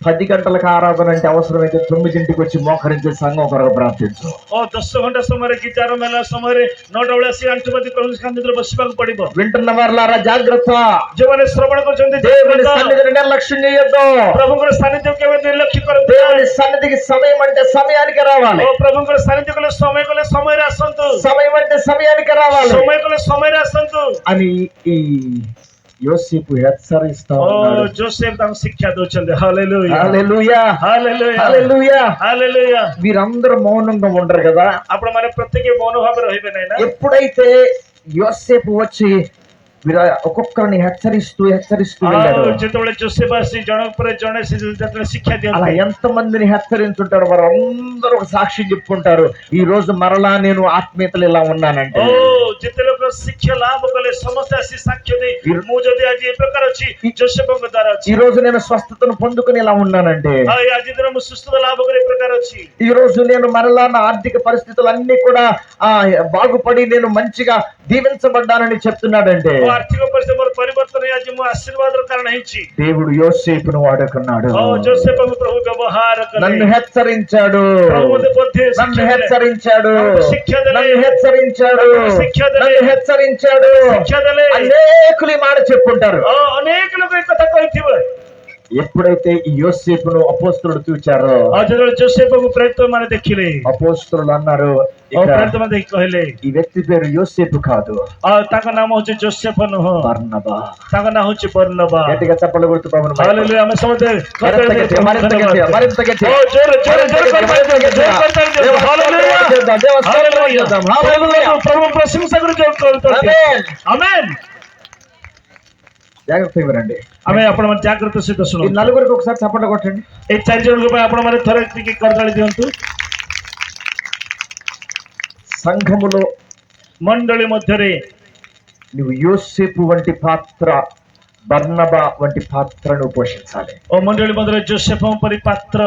10 గంటలకు ఆరాధన అంటే అవసరమైతే 9ంటికి వచ్చి మోకరించి సంఘం కొరకు ప్రార్థించు. ଓ 10 ଘଣ୍ଟା ସମୟରେ ଗୀତ ଆରମ୍ଭ ହେଲା ସମୟରେ 9ଟା ବେଳେ ଆସି ଆଣ୍ଠୁପାତି ପ୍ରଭୁ ସନ୍ନିଧିରେ ବସିବାକୁ ପଡିବ। వింటున్న వారులారా జాగ్రత్త. ଯେଉଁମାନେ ଶ୍ରବଣ କରୁଛନ୍ତି దేవుని సన్నిధిని నిర్లక్ష్యం చేయొద్దు. ପ୍ରଭୁଙ୍କର ସାନ୍ନିଧ୍ୟ କେବେ ନିର୍ଲକ୍ଷ୍ୟ କରନ୍ତୁ। దేవుని సన్నిధికి సమయం అంటే సమయానికి రావాలి. ଓ ପ୍ରଭୁଙ୍କର ସାନ୍ନିଧ୍ୟ କଲେ ସମୟରେ ଆସନ୍ତୁ। సమయం అంటే సమయానికి రావాలి ସମୟ କଲେ ସମୟରେ ଆସନ୍ତୁ అని ఈ యోసేపు హెచ్చరిస్తా ଓ ఉన్నాడు. ଜୋସେଫ ତାଙ୍କୁ ଶିକ୍ଷା ଦଉଛନ୍ତି। ହାଲେଲୁୟା హల్లెలూయా, ହାଲେଲୁୟା హల్లెలూయా. ହାଲେଲୁୟା। వీరందరూ మౌనంగా ఉండరు కదా. ଆପଣ ମାନେ ପ୍ରତ୍ୟେକ ମୌନ ଭାବରେ ରହିବେ ନାହିଁ ନା? ఎప్పుడైతే యోసేపు వచ్చి ఒక్కొక్కరిని హెచ్చరిస్తూ వెళ్ళాడు, ଆଉ ଯେତେବେଳେ ଜୋସେଫ ଆସି ଜଣକ ପରେ ଜଣେ ଯେତେବେଳେ ଶିକ୍ଷା అలా ଦିଅନ୍ତି ఎంత మందిని హెచ్చరించుంటాడు. వారు అందరూ ఒక సాక్షి చెప్పుకుంటారు, ఈ రోజు మరలా నేను ఆత్మీయతలు ఇలా ఉన్నానంటే. ଓ ଯେତେ ଲୋକ ଶିକ୍ଷା ଲାଭ କଲେ ସମସ୍ତେ ଆସି ସାକ୍ଷ୍ୟ ଦେଇ ମୁଁ ଯଦି ଆଜି ଏ ପ୍ରକାର ଅଛି ଜୋସେଫଙ୍କ ଦ୍ୱାରା ଅଛି, ఈ రోజు నేను స్వస్థతను పొందుకుని ఇలా ఉన్నానంటే, ଆଉ ଆଜି ଦିନ ମୁଁ ସୁସ୍ଥତା ଲାଭ କରି ଏ ପ୍ରକାର ଅଛି, ఈ రోజు నేను మరలా నా ఆర్థిక పరిస్థితులు అన్ని కూడా బాగుపడి నేను మంచిగా దీవించబడ్డానని చెప్తున్నాడంటే, ଆର୍ଥିକ ପରିସ୍ଥିତି ମୋର ପରିବର୍ତ୍ତନ ହେଇ ଆଜି ମୁଁ ଆଶୀର୍ବାଦର କାରଣ ହେଇଛି। దేవుడు యోసేపును వాడుకున్నాడు. జోసెఫ్ను ప్రభు వ్యవహార కలే నన్ను హెచ్చరించాడు, ప్రభు బుద్ధి నన్ను హెచ్చరించాడు, శిక్ష దలే నన్ను హెచ్చరించాడు, శిక్ష దలే నన్ను హెచ్చరించాడు. శిక్ష దలే అనేకులు ఈ మాట చెప్పుంటారు. అనేక ଲୋକ ଏ କଥା କହିଥିବେ। ఎప్పుడైతే ఈ యోసేపును అపోస్తలుడు చూచారో, ଯେତେବେଳେ ଜୋସେଫକୁ ପ୍ରେରିତ ମାନେ ଦେଖିଲେ, అపోస్తలులు అన్నారు, ପ୍ରେରିତ ମାନେ ଦେଖି କହିଲେ ఈ వ్యక్తి పేరు యోసేపు కాదు, ତାଙ୍କ ନାମ ହଉଛି ଜୋସେଫ ନୁହଁ, బర్నబా. ତାଙ୍କ ନାଁ ହଉଛି ବର୍ଣ୍ଣବା। గట్టిగా చప్పట్లు కొడుతూ ప్రభువును హల్లెలూయా। ଆମେ ସମସ୍ତେ మరింత గట్టిగా, మరింత గట్టిగా, మరింత గట్టిగా. ప్రభు ప్రశంస గురించి ఆమేన్। జాగ్రత్త ఇవ్వరండి. ଆମେ ଆପଣମାନେ ଜାଗ୍ରତ ସହିତ ఈ ଶୁଣନ୍ତୁ। నలుగురికి ఒకసారి చప్పట్లు కొట్టండి. ଏ 4 ଜଣଙ୍କ ପାଇଁ ଆପଣମାନେ ଥରେ ଟିକେ କରତାଳି ଦିଅନ୍ତୁ। సంఘములో మండలి ମଧ୍ୟରେ నువ్వు యోసేపు వంటి పాత్ర, బర్నబా వంటి పాత్రను పోషించాలి. ଓ ମଣ୍ଡଳୀ ମଧ୍ୟରେ ଜୋସେଫଙ୍କ ପରି ପାତ୍ର,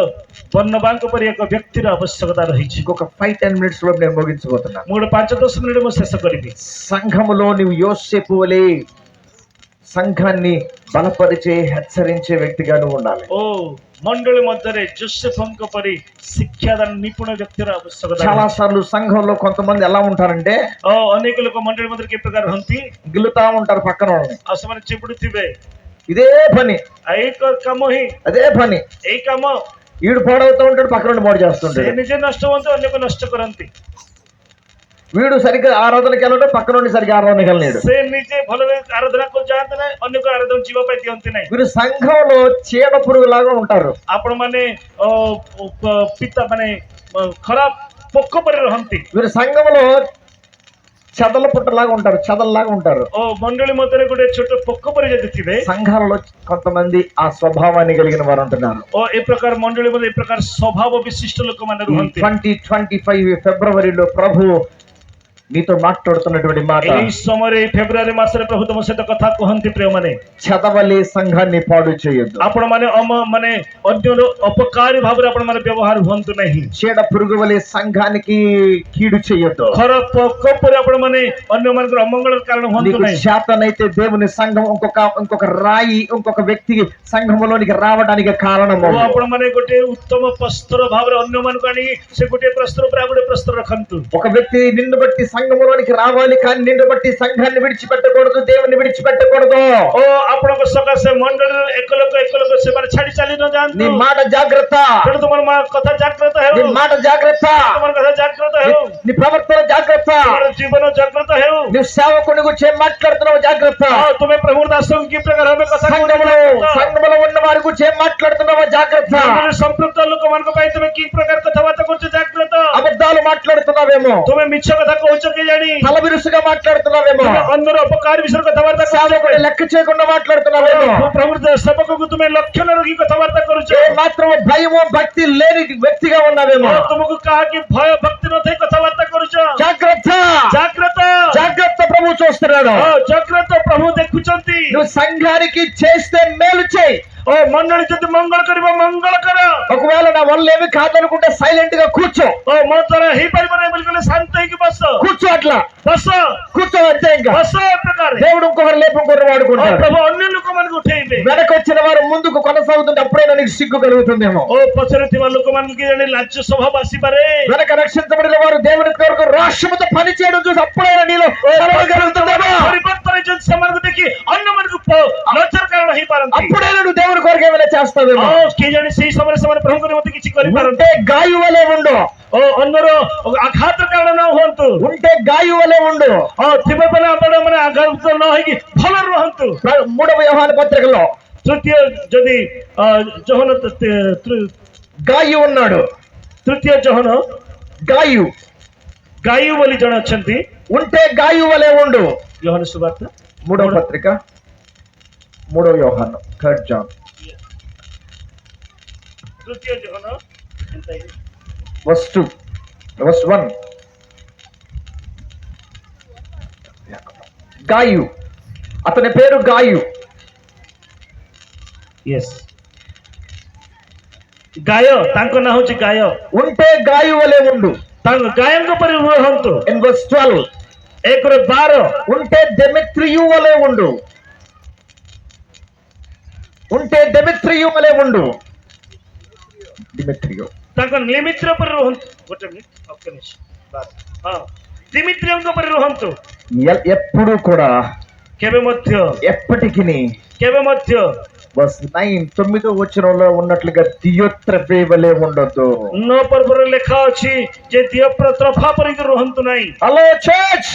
ବର୍ଣ୍ଣବାଙ୍କ ପରି ଏକ ବ୍ୟକ୍ତିର ଆବଶ୍ୟକତା ରହିଛି। ఇంకొక 5-10 మినిట్స్ లో నేను ముగించబోతున్నాను. ମୁଁ ଗୋଟେ 5-10 ମିନିଟ୍ ମୁଁ ଶେଷ କରିବି। సంఘములో నువ్వు యోసేపు వలె సంఘాన్ని బలపరిచే, హెచ్చరించే వ్యక్తిగా నువ్వు ఉండాలి. ଓ ମଣ୍ଡଳୀ ମଧ୍ୟରେ ଜୋସେଫଙ୍କ ପରି ଶିକ୍ଷାଦାନ ନିପୁଣ ବ୍ୟକ୍ତିର ଆବଶ୍ୟକତା చాలా ରହିଛି। సార్లు సంఘంలో కొంతమంది ఎలా ఉంటారంటే, ଓ ଅନେକ ଲୋକ ମଣ୍ଡଳୀ ମଧ୍ୟରେ କି ପ୍ରକାର ରହନ୍ତି, గిల్లుతా ఉంటారు పక్కన వాళ్ళని. ଆଉ ସେମାନେ ଚିପୁଡୁଥିବେ। ఇదే పని, ଏଇ କାମ ହିଁ, అదే పని. ଏଇ କାମ వీడు పాడవుతూ ఉంటాడు, పక్కన వాడు పాడు ସେ చేస్తుంటాడు. ନିଜେ ନଷ୍ଟ ହୁଅନ୍ତି, ଅନ୍ୟକୁ ନଷ୍ଟ କରନ୍ତି। వీడు సరిగ్గా ఆరాధనకి వెళ్ళడు, పక్కన నుండి సరిగ్గా ఆరాధనకి వెళ్ళలేడు. ସେ ନିଜେ ଭଲ ଆରାଧନାକୁ ଯାଆନ୍ତି ନାହିଁ, ଅନ୍ୟକୁ ଆରାଧନା ଯିବା ପାଇଁ ଦିଅନ୍ତି ନାହିଁ। వీరు సంఘంలో చీడ పురుగులాగా ఉంటారు. ଆପଣ ମାନେ ପିତା ମାନେ ଖରାପ ପୋକ ପରି ରହନ୍ତି। వీరు సంఘంలో చెదల పుట్టలాగా ఉంటారు, చెదల్లాగా ఉంటారు. ଓ ମଣ୍ଡଳୀ ମଧ୍ୟରେ ଗୋଟେ ଛୋଟ ପୋକ ପରି ଯଦି ଥିବେ, సంఘాలలో కొంతమంది ఆ స్వభావాన్ని కలిగిన వారు ఉంటున్నారు. ଓ ଏ ପ୍ରକାର ମଣ୍ଡଳୀ ମଧ୍ୟରେ ଏ ପ୍ରକାର ସ୍ୱଭାବ ବିଶିଷ୍ଟ ଲୋକମାନେ ରୁହନ୍ତି। 2025 ఫిబ్రవరిలో ప్రభు నీతో మాట్లాడుతున్నటువంటి మాట এই সময়ে ফেব্রুয়ারি মাসে প্রভু তম সহিত কথা কুহନ୍ତି প্রিয় মানে చదవలే సంఘాన్ని పాడు చేయొద్దు ଆପଣ ମାନେ ମାନେ ଅନ୍ୟର ଅପକାରୀ ଭାବରେ ଆପଣ ମାନେ ବ୍ୟବହାର ହୁଅନ୍ତୁ ନାହିଁ చీడ పురుగు వలె సంఘానికి కీడు చేయొద్దు ଖରାପ ପୋକ ପରି ଆପଣ ମାନେ ଅନ୍ୟମାନଙ୍କର ଅମଙ୍ଗଳର କାରଣ ହୁଅନ୍ତୁ నీకు ନାହିଁ చేతనైతే దేవుని సంఘం ఇంకొక రాయి ఇంకొక వ్యక్తికి సంఘంలోనికి రావడానికి కారణము ଓ ଆପଣ ମାନେ ଗୋଟେ ଉତ୍ତମ ପ୍ରସ୍ତର ଭାବରେ ଅନ୍ୟମାନଙ୍କୁ ଆଣି ସେ ଗୋଟେ ପ୍ରସ୍ତର ଉପରେ ଆଉ ଗୋଟେ ପ୍ରସ୍ତର ରଖନ୍ତୁ ఒక వ్యక్తి నిన్ను బట్టి సంఘంలోనికి రావాలి కానీ నిన్ను బట్టి సంఘాన్ని విడిచిపెట్టకూడదు దేవుని విడిచిపెట్టకూడదు ଓ ଆପଣଙ୍କ ସକାଶେ ମଣ୍ଡଳୀର ଏକ ଲୋକ ସେମାନେ ଛାଡି ଚାଲି ନ ଯାଆନ୍ତୁ నీ మాట జాగ్రత్త ତେଣୁ ତୁମର କଥା ଜାଗ୍ରତ ହେଉ నీ మాట జాగ్రత్త ତୁମର କଥା ଜାଗ୍ରତ ହେଉ నీ ప్రవర్తన జాగ్రత్త ତୁମର ଜୀବନ ଜାଗ୍ରତ ହେଉ నువ్వు సేవకుని గురించి ఏం మాట్లాడుతున్నావు జాగ్రత్త ତୁମେ ପ୍ରଭୁ ଦାସଙ୍କୁ କି ପ୍ରକାର ଭାବେ କଥା సంఘంలో ఉన్న వారి గురించి ఏం మాట్లాడుతున్నావో జాగ్రత్త ସମ୍ପୃକ୍ତ ଲୋକମାନଙ୍କ ପାଇଁ ତୁମେ କି ପ୍ରକାର କଥାବାର୍ତ୍ତା କରୁଛ ଜାଗ୍ରତ అబద్ధాలు మాట్లాడుతున్నావేమో ତୁମେ ମିଛ କଥା କହୁଛ କେଜାଣି తలబిరుసుగా మాట్లాడుతున్నావేమో ଅନ୍ୟର ଅପକାର ବିଷୟରେ କଥାବାର୍ତ୍ତା సేవకుని లెక్క చేయకుండా మాట్లాడుతున్నావేమో ପ୍ରଭୁ ସେବକକୁ ତୁମେ ଲକ୍ଷ୍ୟ ନ ରଖି କଥାବାର୍ତ୍ତା କରୁଛ మాత్రం భయము భక్తి లేని వ్యక్తిగా ఉన్నావేమో ତୁମକୁ କାହାକି ଭୟ ଭକ୍ତି ନଥାଇ କଥାବାର୍ତ୍ତା କରୁଛ జాగ్రత్త ଜାଗ୍ରତ జాగ్రత్త ప్రభు చూస్తున్నాడు ଜାଗ୍ରତ ପ୍ରଭୁ ଦେଖୁଛନ୍ତି నువ్వు సంఘానికి చేస్తే మేలు చేయి ଓ ମଣ୍ଡଳୀ ଯଦି ମଙ୍ଗଳ କରିବ ମଙ୍ଗଳ କର ఒకవేళ నా వల్ల ఏమి కాదనుకుంటే సైలెంట్ గా కూర్చో ଓ ମୋ ଦ୍ୱାରା ହେଇପାରିବ ନାହିଁ ବୋଲି କହିଲେ ଶାନ୍ତ ହେଇକି ବସ కూర్చో అట్లా ବସ కూర్చో అంతే ఇంకా ବସ ଏ ପ୍ରକାର దేవుడు ఇంకొకరు లేపు ఇంకొకరు వాడుకుంటాడు ପ୍ରଭୁ ଅନ୍ୟ ଲୋକମାନଙ୍କୁ ఉଠେଇବେ వెనకొచ్చిన వారు ముందుకు కొనసాగుతుంటే అప్పుడైనా నీకు సిగ్గు కలుగుతుందేమో ଓ పଛରେ ଥିବା ଲୋକମାନଙ୍କୁ ଜାଣି ଲାଜ ସ୍ୱଭାବ ଆସିପାରେ వెనక రక్షించబడిన వారు దేవుని కొరకు రాష్ట్రముతో పని చేయడం చూసి అప్పుడైనా నీలో కలుగుతుందేమో ପରିବର୍ତ୍ତନ ହେଇଛନ୍ତି ସେମାନଙ୍କୁ ଦେଖି ଅନ୍ୟମାନଙ୍କୁ ଲଜ୍ଜାର କାରଣ ହେଇପାରନ୍ତି అప్పుడైనా నువ్వు దేవుని కొరకు ఏమైనా చేస్తావేమో କିଏ ଜାଣି ସେଇ ସମୟରେ ସେମାନେ ପ୍ରଭୁଙ୍କ ନିମନ୍ତେ କିଛି କରିପାରନ୍ତି ఉంటే గాయు వలె ఉండు ଓ ଅନ୍ୟର ଆଘାତ କାରଣ ନ ହୁଅନ୍ତୁ ఉంటే గాయు వలె ఉండు ଥିବେ ବେଲେ ଆପଣ ମାନେ ଆଘାତ ନ ହେଇକି ଭଲ ରୁହନ୍ତୁ 3వ యోహాను పత్రికలో ତୃତୀୟ ଯଦି ଜହନ గాయు ఉన్నాడు ତୃତୀୟ ଜହନ గాయు ଗାୟୁ ବୋଲି ଜଣେ ଅଛନ୍ତି ఉంటే గాయు వలె ఉండు యోహాను సువార్త 3వ పత్రిక 3వ యోహాను 3rd జాన్ ତୃତୀୟ ଜହନ verse 2 verse 1 గాయు అతని పేరు గాయు yes ଗାୟ ତାଙ୍କ ନାଁ ହଉଛି ଗାୟ ఉంటే గాయు వలె ఉండు ତାଙ୍କ ଗାୟଙ୍କ ପରି ରୁହନ୍ତୁ in verse 12 1:12 ఉంటే దెమెత్రియు వలె ఉండు ఉంటే దెమెత్రియు వలె ఉండు డిమెత్రియు ତାଙ୍କ ନିମିତ୍ର ପରି ରୁହନ୍ତୁ ଗୋଟେ ମିନିଟ୍ ଓକେ ହଁ ଦିମିତ୍ରିଙ୍କ ପରି ରୁହନ୍ତୁ ఎప్పుడు కూడా କେବେ ମଧ୍ୟ ఎప్పటికి ମଧ୍ୟ verse 9 9వ వచనంలో ఉన్నట్లుగా దియోత్రఫే వలె ఉండొద్దు 9 పర్ବରେ ଲେଖା ଅଛି ଯେ ଦିୟତ୍ରଫା ପରି ରୁହନ୍ତୁ ନାହିଁ హలో చర్చ్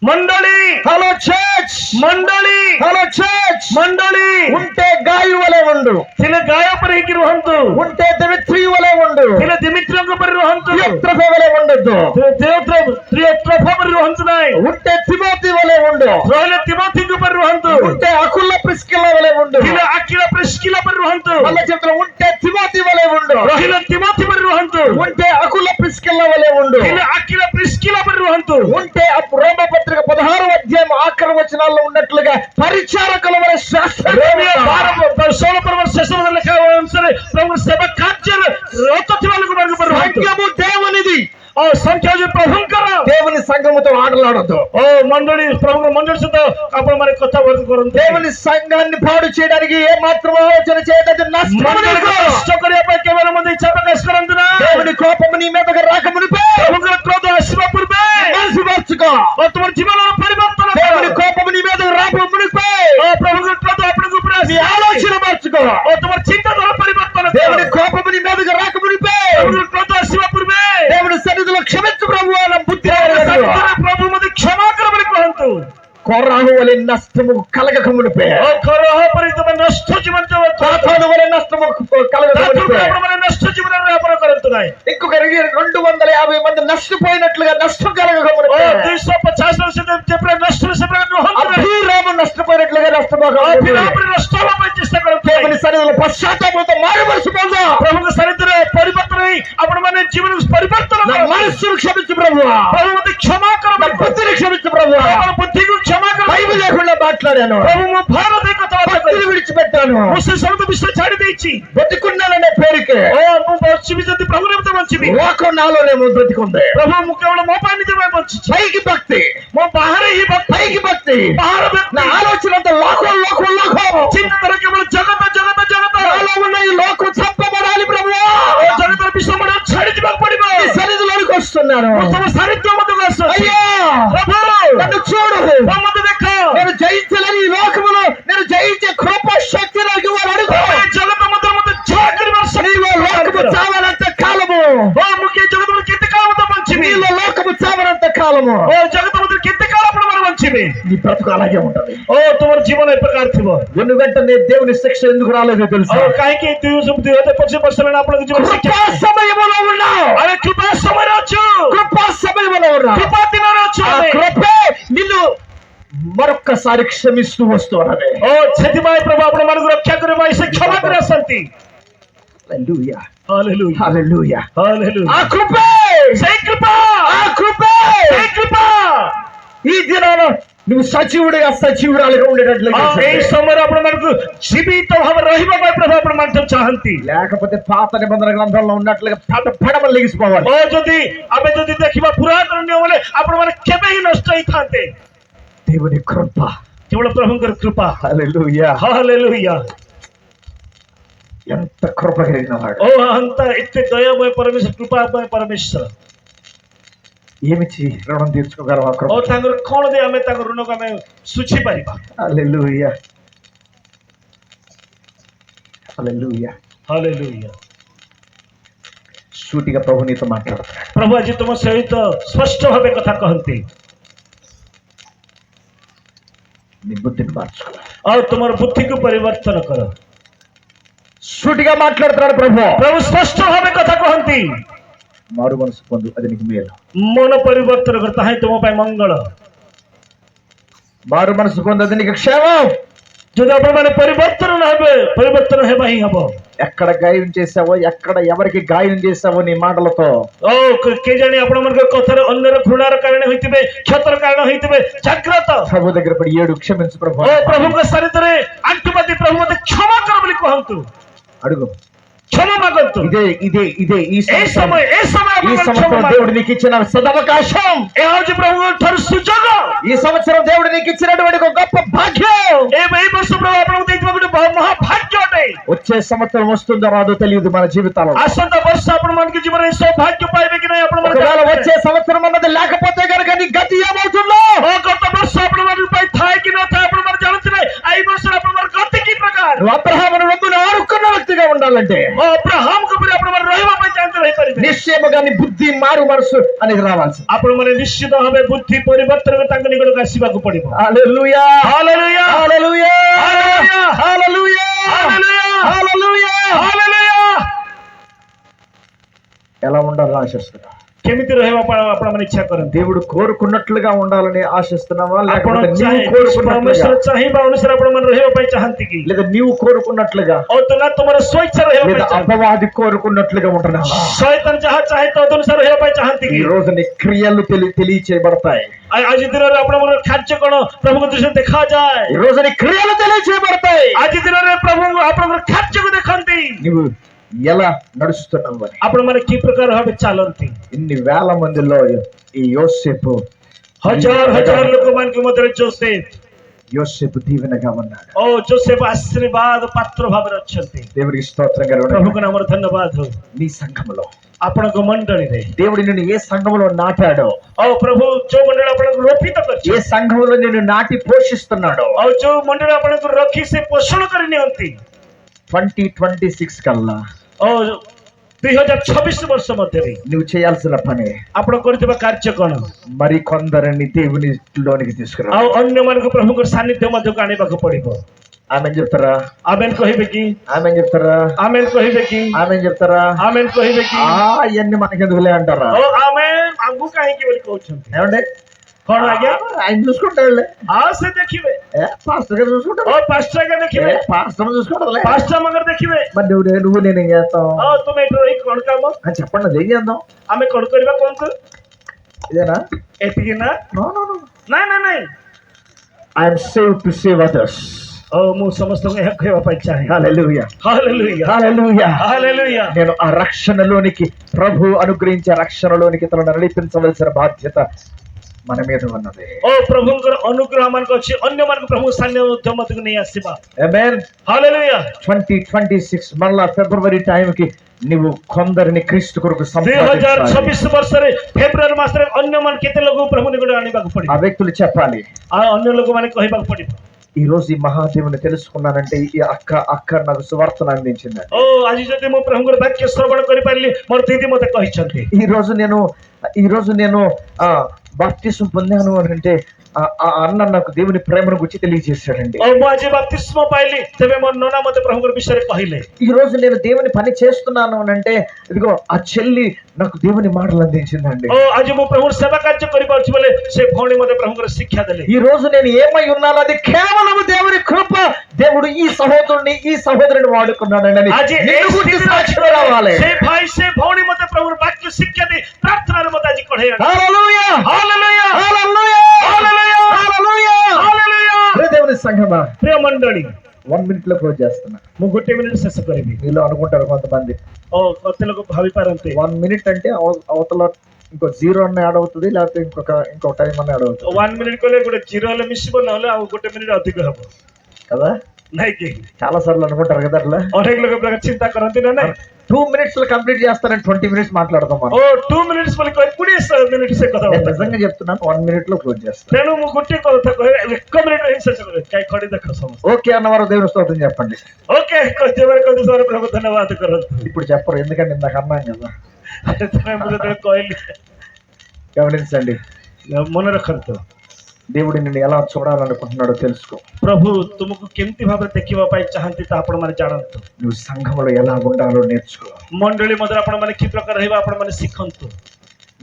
మండలి హలో చర్చ్ మండలి హలో చర్చ్ మండలి ఉంటే గాయు వలె ఉండు ଥିଲେ ଗାୟ ପରି ହେଇକି ରୁହନ୍ତୁ ఉంటే దెమెత్రియు వలె ఉండు ଥିଲେ ଦିମିତ୍ରଙ୍କ ପରି ରୁହନ୍ତୁ దియోత్రఫే వలె ఉండొద్దు ଦିୟତ୍ରଫା ପରି ରୁହନ୍ତୁ ନାହିଁ ఉంటే తిమోతి వలె ఉండు ରହିଲେ తిమోతిଙ୍କ పରି ରୁହନ୍ତୁ ఉంటే అకుల ప్రిస్కిల వలె ఉండు ଥିଲେ ଆକିଳ ପ୍ରିସ୍କିଲା పరి ରୁହନ୍ତୁ మళ్ళీ చెప్తున్నా ఉంటే తిమోతి వలె ఉండు ରହିଲେ తిమోతి పరి రుహନ୍ତୁ ఉంటే అకుల ప్రిస్కిల వలె ఉండు ଥିଲେ ଆକିଳ ପ୍ରିସ୍କିଲା పరి రుహନ୍ତୁ ఉంటే రోమ పత్రిక 16వ అధ్యాయం ఆఖరి వచనాల్లో ఉన్నట్లుగా పరిచారకుల వలె శాస్త్రం 16 పర్వ శేషం ଲେଖା ଅନୁସାରେ ପ୍ରଭୁ ସେବା କାର୍ଯ୍ୟରେ ରତ ଥିବା ଲୋକମାନଙ୍କୁ ପରି ରୁହନ୍ତୁ సంఘము దేవునిది ସଂଖ୍ୟା ଯେ ପ୍ରଭୁଙ୍କର దేవుని సంఘముతో ఆటలాడొద్దు మండలి ప్రభుଙ୍କ మండలి ସହିତ ଆପଣ ମାନେ କଥାବାର୍ତ୍ତା କରନ୍ତୁ దేవుని సంఘాన్ని పాడు చేయడానికి ఏ మాత్రం ఆలోచన చేయదంటే ନଷ୍ଟ କରିବା ପାଇଁ କେବଳ ମଧ୍ୟ ଇଚ୍ଛା ପ୍ରକାଶ କରନ୍ତୁ ନା దేవుని కోపము నీ మీదకి రాకమునిపే ପ୍ରଭୁଙ୍କର କ୍ରୋଧ ଆସିବା ପୂର୍ବେ మనసు మార్చుకో ତୁମର ଜୀବନର ପରିବର୍ତ୍ତନ దేవుని కోపము నీ మీదకి రాకమునిపే ପ୍ରଭୁଙ୍କର କ୍ରୋଧ ଆପଣଙ୍କ ଉପରେ నీ ఆలోచన మార్చుకో ତୁମର ଚିନ୍ତାଧାରା ପରିବର୍ତ୍ତନ దేవుని కోపము నీ మీదకి రాకమునిపే ପ୍ରଭୁଙ୍କର କ୍ରୋଧ ଆସିବା ପୂର୍ବେ దేవుని సన్నిధిలో క్షమించు ప్రభు అన్న బుద్ధి ପ୍ରଭୁ ମୋତେ କ୍ଷମା କର ବୋଲି କୁହନ୍ତୁ కొర్రాహు వలె నష్టము కలగకమునిపే ଖରାହ ପରି ତୁମେ ନଷ୍ଟ ଜୀବନ దాతాను వలె నష్టము కలగకమునిపే ନଷ୍ଟ ଜୀବନରେ ଆପଣ କରନ୍ତୁ ନାହିଁ ఇంకొక 250 మంది నష్టపోయినట్లుగా నష్టం కలగకమునిపే 250 ଯେପରି ନଷ୍ଟ ସେପରି అభిరాము నష్టపోయినట్లుగా ନଷ୍ଟ ହେବା ପାଇଁ ଚେଷ୍ଟା କରନ୍ତୁ దేవుని సన్నిధిలో పశ్చాత్తాపంతో మారు మనసు పొందా ପ୍ରଭୁଙ୍କ ସାନିଧ୍ୟରେ ପରିବର୍ତ୍ତନ ହେଇ ଆପଣ ମାନେ ଜୀବନ ପରିବର୍ତ୍ତନ నా మనస్సును క్షమించు ప్రభువా, ప్రభు మధ్య క్షమా కర నా బుద్ధిని క్షమించు ప్రభువా, మన బుద్ధికి క్షమా కర బైబిల్ లేకుండా మాట్లాడాను, ప్రభు ମୋ ଭାରତ କଥା భక్తిని విడిచిపెట్టాను, ମୁଁ ସେ ସବୁ ବିଷୟ ଛାଡ଼ି ଦେଇଛି। బతికున్నాననే పేరుకే ଓ ମୁଁ ବଞ୍ଚିବି ଯଦି ప్రభు ନିମିତ୍ତ ବଞ୍ଚିବି। లోకం నాలోనేమో బ్రతికుంది, ప్రభు ମୁଁ କେବଳ ମୋ ପାଇଁ ନିଜ ପାଇଁ ବଞ୍ଚିଛି। పైకి భక్తి, ମୋ ବାହାରେ ହିଁ ଭକ୍ତି, పైకి భక్తి, ବାହାର నా ବ୍ୟକ୍ତି, ఆలోచన అంతా లోకం లోకం లోకం, ଚିନ୍ତାଧାରା କେବଳ ଜଗତ ଜଗତ ଜଗତ। నాలో ఉన్న ఈ లోకం చంపబడాలి ప్రభువా, ଓ ଜଗତର ବିଷୟ ମଧ୍ୟ ଛାଡ଼ି ଯିବାକୁ ପଡିବ। ఈ సన్నిధిలోనికి వస్తున్నాను, ମୁଁ ତମ ସାନ୍ନିଧ୍ୟ ମଧ୍ୟକୁ ଆସୁଛି। అయ్యా ప్రభు నన్ను చూడు, ମୋ ମତେ ଦେଖ। నేను జయించలేని ఈ లోకములో నేను జయించే కృప శక్తి నాకు ఇవ్వాలి అడుగు, ଏ ଜଗତ ମଧ୍ୟରେ ମତେ ଜୟ କରିବାର ଶକ୍ତି నీలో లోకము చావనంత కాలము, ଓ ମୁଁ କି ଜଗତ ମଧ୍ୟରେ କେତେ କାଳ ମଧ୍ୟ ବଞ୍ଚିବି। నీలో లోకము చావనంత కాలము ଓ ଜଗତ ମଧ୍ୟରେ କେତେ କାଳ ଆପଣ ମାନେ ବଞ୍ଚିବେ। నీ బ్రతుకు అలాగే ఉంటది। ଓ ତୁମର ଜୀବନ ଏ ପ୍ରକାର ଥିବ। వెను వెంటనే దేవుని శిక్ష ఎందుకు రాలేదో తెలుసా, ଓ କାହିଁକି 2025 ବର୍ଷ ହେଲାଣି ଆପଣଙ୍କ ଜୀବନ ଶିକ୍ଷା। కృపా సమయములో ఉన్నావు, ଆମେ କୃପା ସମୟରେ ଅଛୁ, కృపా సమయములో ఉన్నావు, କୃପା ଦିନରେ ଅଛୁ ఆ ଆମେ। కృపే నిన్ను మరొక్కసారి క్షమిస్తూ వస్తున్నది। ଓ ସେଥିପାଇଁ ପ୍ରଭୁ ଆପଣ ମାନଙ୍କୁ ରକ୍ଷା କରିବା ପାଇଁ ସେ କ୍ଷମା କରି ଆସନ୍ତି। హల్లెలూయా ହାଲେଲୁୟା హల్లెలూయా, ହାଲେଲୁୟା। ఆ కృపే, ସେଇ କୃପା, ఆ కృపే ସେଇ కృపା ఈ దినాన నువ్వు సజీవుడిగా సజీవురాలుగా ఉండేటట్లుగా ଏଇ ସମୟରେ ଆପଣ ମାନଙ୍କୁ ଜୀବିତ ଭାବରେ ରହିବା ପାଇଁ ପ୍ରଭୁ ଆପଣ ମାନଙ୍କୁ ଚାହାନ୍ତି। లేకపోతే పాత నిబంధన గ్రంథంలో ఉన్నట్లుగా పడమలు లెగిసిపోవాలి। ଓ ଯଦି ଆମେ ଯଦି ଦେଖିବା ପୁରାତନ ନିୟମରେ ଆପଣ ମାନେ କେବେ ହିଁ ନଷ୍ଟ ହେଇଥାନ୍ତେ। దేవుని కృప, କେବଳ ପ୍ରଭୁଙ୍କର କୃପା। హల్లెలూయా, ହାଲେଲୁୟା। ఎంత కృప కలిగిన వాడు, ଓ అంత ଏତେ ଦୟାମୟ ପରମେଶ୍ୱର, କୃପାମୟ ପରମେଶ୍ୱର। ఏమిచ్చి రుణం తీర్చుకోగలం ఆ కృప। ଓ ତାଙ୍କର କଣ ଦେଇ ଆମେ ତାଙ୍କ ଋଣକୁ ଆମେ ଶୁଝି ପାରିବା। హల్లెలూయా హల్లెలూయా। ହାଲେଲୁୟା। సూటిగా ప్రభు నీతో మాట్లాడతాడు, ପ୍ରଭୁ ଆଜି ତୁମ ସହିତ ସ୍ପଷ୍ଟ ଭାବେ କଥା କହନ୍ତି। నీ బుద్ధిని మార్చుకో, ଆଉ ତୁମର ବୁଦ୍ଧିକୁ ପରିବର୍ତ୍ତନ କର। సూటిగా మాట్లాడుతున్నాడు ప్రభు। ପ୍ରଭୁ ସ୍ପଷ୍ଟ ଭାବେ କଥା କହନ୍ତି। మారు మనసు పొందు, అది నీకు మేలు। ମନ ପରିବର୍ତ୍ତନ କର, ତାହା ହିଁ ତୁମ ପାଇଁ ମଙ୍ଗଳ। మారు మనసు పొందు, అది నీకు క్షేమం। ଯଦି ଆପଣମାନେ ପରିବର୍ତ୍ତନ ନ ହେବେ, ପରିବର୍ତ୍ତନ ହେବା ହିଁ ହବ। ఎక్కడ గాయం చేసావో, ఎక్కడ ఎవరికి గాయం చేసావో నీ మాటలతో, ଓ କେଜାଣି ଆପଣମାନଙ୍କ କଥାରେ ଅନ୍ୟର ଘୃଣାର କାରଣ ହୋଇଥିବେ, କ୍ଷତର କାରଣ ହୋଇଥିବେ, ଜାଗ୍ରତ। ప్రభు దగ్గర పడి ఏడు, క్షమించు ప్రభు। ଓ ପ୍ରଭୁଙ୍କ ସାନିଧ୍ୟରେ ଆଣ୍ଠୁପାତି, ପ୍ରଭୁ ମୋତେ କ୍ଷମା କର ବୋଲି କହନ୍ତୁ, అడుగు, କ୍ଷମା ମାଗନ୍ତୁ। ఇదే ఇదే ఇదే ఈ ଏ ସମୟ సంవత్సరం దేవుడు నీకు ఇచ్చిన సదవకాశం, ଏହା ହଉଛି ପ୍ରଭୁଙ୍କ ଠାରୁ ସୁଯୋଗ। ఈ సంవత్సరం దేవుడు నీకు ఇచ్చినటువంటి ఒక గొప్ప భాగ్యం। ଏଇ ବର୍ଷ ପ୍ରଭୁ ଆପଣଙ୍କୁ ଦେଇଥିବା ଗୋଟେ ମହାଭାଗ୍ୟ ଅଟେ। వచ్చే సంవత్సరం వస్తుందో రాదో తెలియదు మన జీవితాల్లో। ଆସନ୍ତା ବର୍ଷ ଆପଣମାନଙ୍କ ଜୀବନରେ ସୌଭାଗ୍ୟ ପାଇବେ କି ନାହିଁ ଆପଣ ఒకవేళ వచ్చే సంవత్సరం అన్నది లేకపోతే కనుక నీ గతి ఏమవుతుందో, ଗତ ବର୍ଷ ଆପଣମାନଙ୍କ ପାଇଁ ଥାଏ କି ନଥାଏ ଆପଣମାନେ ଜାଣୁଥିଲେ, ଏଇ ବର୍ଷରେ ଆପଣଙ୍କର ଗତି କି ପ୍ରକାର। నువ్వు అబ్రహామును రొమ్మును ఆనుకున్న వ్యక్తిగా ఉండాలంటే ଅବ୍ରାହମଙ୍କ ଉପରେ ଆପଣମାନେ ରହିବା ପାଇଁ ଚାହାନ୍ତି, ରହିପାରିବେ। నిశ్చయముగా నీ బుద్ధి మారు మనసు అనేది రావాల్సి। ଆପଣମାନେ ନିଶ୍ଚିତ ଭାବେ ବୁଦ୍ଧି ପରିବର୍ତ୍ତନ କରି ତାଙ୍କ ନିକଟକୁ ଆସିବାକୁ ପଡିବ। హల్లెలూయా ହାଲେଲୁୟା హల్లెలూయా ହାଲେଲୁୟା హల్లెలూయా ହାଲେଲୁୟା హల్లెలూయా। ହାଲେଲୁୟା। ఎలా ఉండాలని ఆశిస్తున్నా? କେମିତି ରହିବା ଆପଣମାନେ ଇଚ୍ଛା କରନ୍ତି? దేవుడు కోరుకున్నట్లుగా ఉండాలని ఆశిస్తున్నావా, ଆପଣ లేకపోతే నీవు ପରମେଶ୍ୱର కోరుకున్నట్లుగా, ଚାହିଁବା ଅନୁସାରେ ଆପଣମାନେ ରହିବା ପାଇଁ ଚାହାନ୍ତି କି? లేదా నీవు కోరుకున్నట్లుగా, ନା ତୁମର ସ୍ୱଇଚ୍ଛା ରହିବା లేదా ପାଇଁ ଚାହାନ୍ତି? అపవాది కోరుకున్నట్లుగా ఉంటున్నావా? ଶୟତାନ ଯାହା ଚାହେଁ ତଦନୁସାରେ ରହିବା ପାଇଁ ଚାହାନ୍ତି ఈ କି? రోజు నీ క్రియలు తెలియచేయబడతాయి। ଆଜି ଦିନରେ ଆପଣଙ୍କର କାର୍ଯ୍ୟ କଣ ପ୍ରଭୁଙ୍କ ଦୃଷ୍ଟିରେ ଦେଖାଯାଏ? ఈ రోజు నీ క్రియలు తెలియచేయబడతాయి। ଆଜି ଦିନରେ ପ୍ରଭୁ ଆପଣଙ୍କର କାର୍ଯ୍ୟକୁ ଦେଖନ୍ତି। నువ్వు ఎలా నడుస్తున్నావు అని। ଆପଣମାନେ କି ପ୍ରକାର ଭାବେ ଚାଲନ୍ତି? ఇన్ని వేల మందిలో ఈ యోసేపు ହଜାର ହଜାର ଲୋକମାନଙ୍କ ମଧ୍ୟରେ యోసేపు దీవెనగా ఉన్నాడు। ଯୋସେଫ ଆଶୀର୍ବାଦ ପାତ୍ର ଭାବରେ ଅଛନ୍ତି। దేవుడికి స్తోత్రం కలుగును। ପ୍ରଭୁଙ୍କ ନାମରେ ଧନ୍ୟବାଦ ହଉ। నీ సంఘములో ଆପଣଙ୍କ ମଣ୍ଡଳୀରେ దేవుడు నిన్ను ఏ సంఘములో నాటాడో, ପ୍ରଭୁ ଯୋଉ ମଣ୍ଡଳୀ ଆପଣଙ୍କୁ ରୋପିତ କରିଛି, ఏ సంఘములో నిన్ను నాటి పోషిస్తున్నాడో, ଯୋଉ ମଣ୍ଡଳୀ ଆପଣଙ୍କୁ ରଖି ସେ ପୋଷଣ କରି ନିଅନ୍ତି, 2026 కల్లా 2026 ବର୍ଷ ମଧ୍ୟରେ నువ్వు చేయాల్సిన పని, ଆପଣ କରିଥିବା କାର୍ଯ୍ୟ କଣ? మరి కొందరిని దేవునిలోనికి తీసుకురా। ଆଉ ଅନ୍ୟମାନଙ୍କୁ ପ୍ରଭୁଙ୍କ ସାନ୍ନିଧ୍ୟ ମଧ୍ୟକୁ ଆଣିବାକୁ ପଡିବ। ఆమె చెప్తారా? ଆମେନ୍ କହିବେ କି? ఆమె చెప్తారా? ଆମେନ୍ କହିବେ କି? ఆమె చెప్తారా? ଆମେନ୍ କହିବେ କି? ఇవన్నీ మనకెందుకులే అంటారా? ଆମେନ୍ ଆମକୁ କାହିଁକି ବୋଲି କହୁଛନ୍ତି? ఏమండి? କଣ ଆଜ୍ଞା? ఆయన చూసుకుంటాడులే. ହଁ ସେ ଦେଖିବେ। పాస్టర్ గారు చూసుకుంటాడు. ଓ ପାଷ୍ଟର ଆଜ୍ଞା ଦେଖିବେ। పాస్టర్ చూసుకుంటారులే. ପାଷ୍ଟର ମଙ୍ଗର ଦେଖିବେ। మరి నువ్వు నేనేం చేస్తాం ତୁମେ ଏଠି ରହି କଣ କାମ? అని చెప్పండి, అది ఏం చేద్దాం? ଆମେ କଣ କରିବା କୁହନ୍ତୁ? ఇదేనా? ଏତିକି ନା? No no no. ନାଇଁ ନାଇଁ ନାଇଁ। I'm save to save others. ମୁଁ ସମସ୍ତଙ୍କୁ ଏହା କହିବା ପାଇଁ ଚାହେଁ। హల్లెలూయా, హల్లెలూయా, హల్లెలూయా, హల్లెలూయా। నేను ఆ రక్షణలోనికి, ప్రభు అనుగ్రహించే రక్షణలోనికి తనను నడిపించవలసిన బాధ్యత మన మీద ఉన్నది. ଓ ପ୍ରଭୁଙ୍କର ଅନୁଗ୍ରହ ମାନଙ୍କ ଅଛି, ଅନ୍ୟମାନଙ୍କୁ ପ୍ରଭୁ ସାନ୍ୟ ଉଦ୍ୟମକୁ ନେଇ ଆସିବା। ఆమేన్, హల్లెలూయా। 2026 మళ్ళా ఫిబ్రవరి టైంకి నువ్వు కొందరిని క్రీస్తు కొరకు సంపాదించాలి. 2026 ବର୍ଷରେ ଫେବୃଆରୀ ମାସରେ ଅନ୍ୟମାନେ କେତେ ଲୋକଙ୍କୁ ପ୍ରଭୁ ନିକଟକୁ ଆଣିବାକୁ ପଡିବ। ఆ వ్యక్తులు చెప్పాలి, ଆଉ ଅନ୍ୟ ଲୋକମାନେ କହିବାକୁ ପଡିବ। ఈ రోజు ఈ మహాదేవుని తెలుసుకున్నానంటే ఈ అక్క నాకు సువార్తను అందించింది. ଓ ଆଜି ଯଦି ମୁଁ ପ୍ରଭୁଙ୍କର ବାକ୍ୟ ଶ୍ରବଣ କରିପାରିଲି, ମୋର ଦିଦି ମତେ କହିଛନ୍ତି। ఈ రోజు నేను బాప్తిసం పొందాను అని అంటే ఆ అన్న నాకు దేవుని ప్రేమను గురించి తెలియజేశాడండి. ମୁଁ ଆଜି ବାପ୍ତିସ୍ମ ପାଇଲି, ତେବେ ମୋ ନନା ମତେ ପ୍ରଭୁଙ୍କର ବିଷୟରେ କହିଲେ। ఈ రోజు నేను దేవుని పని చేస్తున్నాను అని అంటే ఇదిగో ఆ చెల్లి నాకు దేవుని మాటలు అందించిందండి. ଓ ଆଜି ମୁଁ ପ୍ରଭୁର ସେବା କାର୍ଯ୍ୟ କରିପାରୁଛି ବୋଲେ ସେ ଭଉଣୀ ମତେ ପ୍ରଭୁଙ୍କର ଶିକ୍ଷା ଦେଲେ। ఈ రోజు నేను ఏమై ఉన్నాను అది కేవలం దేవుని కృప. దేవుడు ఈ సహోదరుని ఈ సహోదరుని వాడుకున్నాడని ଆଜି సాక్షి రావాలి. ସେ ଭାଇ ସେ ଭଉଣୀ ମତେ ପ୍ରଭୁର ବାକ୍ୟ ଶିକ୍ଷା ଦେଇ ପ୍ରାର୍ଥନାରେ ମତେ ଆଜି କଢେଇ ଆଣିଲେ। హల్లెలూయా, హల్లెలూయా, హల్లెలూయా, హల్లెలూయా, హల్లెలూయా, హల్లెలూయా। దేవుని సంఘమా, ప్రియ మండళి, 1 minute లో క్లోజ్ చేస్తున్నా. ମୁଁ 1 ମିନିଟ ଶେଷ କରିବି। మీలో అనుకుంటారు కొంతమంది ଓ କେତେ ଲୋକ ଭାବି ପାରନ୍ତି 1 minute అంటే అవతల ఇంకో 0 అన్న యాడ్ అవుతుంది, లేకపోతే ఇంకో టైం అన్న యాడ్ అవుతుంది 1 ମିନିଟ କଲେ ଗୋଟେ ଜିରୋ ହେଲେ ମିଶିବ, ନହେଲେ ଆଉ 1 ମିନିଟ ଅଧିକ ହବ కదా. ନାଇଁ କି? చాలా సార్లు అనుకుంటారు కదా అట్లా. ଅନେକ ଲୋକ ଚିନ୍ତା କରନ୍ତି ନା ନାଇଁ? 2 minutes లో కంప్లీట్ చేస్తానని 20 minutes మాట్లాడదాం మనం. ଓ 2 minutes ବୋଲି କହି 20 ମିନିଟ ସେ କଥା నేను నిజంగా చెప్తున్నాను, 1 minute లో క్లోజ్ చేస్తాను. ତେଣୁ ମୁଁ ଗୋଟିଏ କଥା କହିବି, 1 ମିନିଟ ହିଁ ଶେଷ କରିବି। କାହିଁ ଖଡି ଦେଖ ସମସ୍ତେ ఓకే అన్నవారు దేవుని స్తోత్రం చెప్పండి. ఓకే କହିଦେବାରେ କହିଦେବାର ପ୍ରଭୁ ଧନ୍ୟବାଦ କରନ୍ତୁ। ఇప్పుడు చెప్పరు, ఎందుకంటే ఇందాక అన్నాం కదా. ମୁଁ ଯେତେବେଳେ କହିଲି, గమనించండి, ମନେ ରଖନ୍ତୁ, దేవుడు నిన్ను ఎలా చూడాలనుకుంటున్నాడో తెలుసుకో. ପ୍ରଭୁ ତୁମକୁ କେମିତି ଭାବରେ ଦେଖିବା ପାଇଁ ଚାହାନ୍ତି ତା ଆପଣମାନେ ଜାଣନ୍ତୁ। నువ్వు సంఘంలో ఎలా ఉండాలో నేర్చుకో. ମଣ୍ଡଳୀ ମଧ୍ୟରେ ଆପଣମାନେ କି ପ୍ରକାର ରହିବା ଆପଣମାନେ ଶିଖନ୍ତୁ।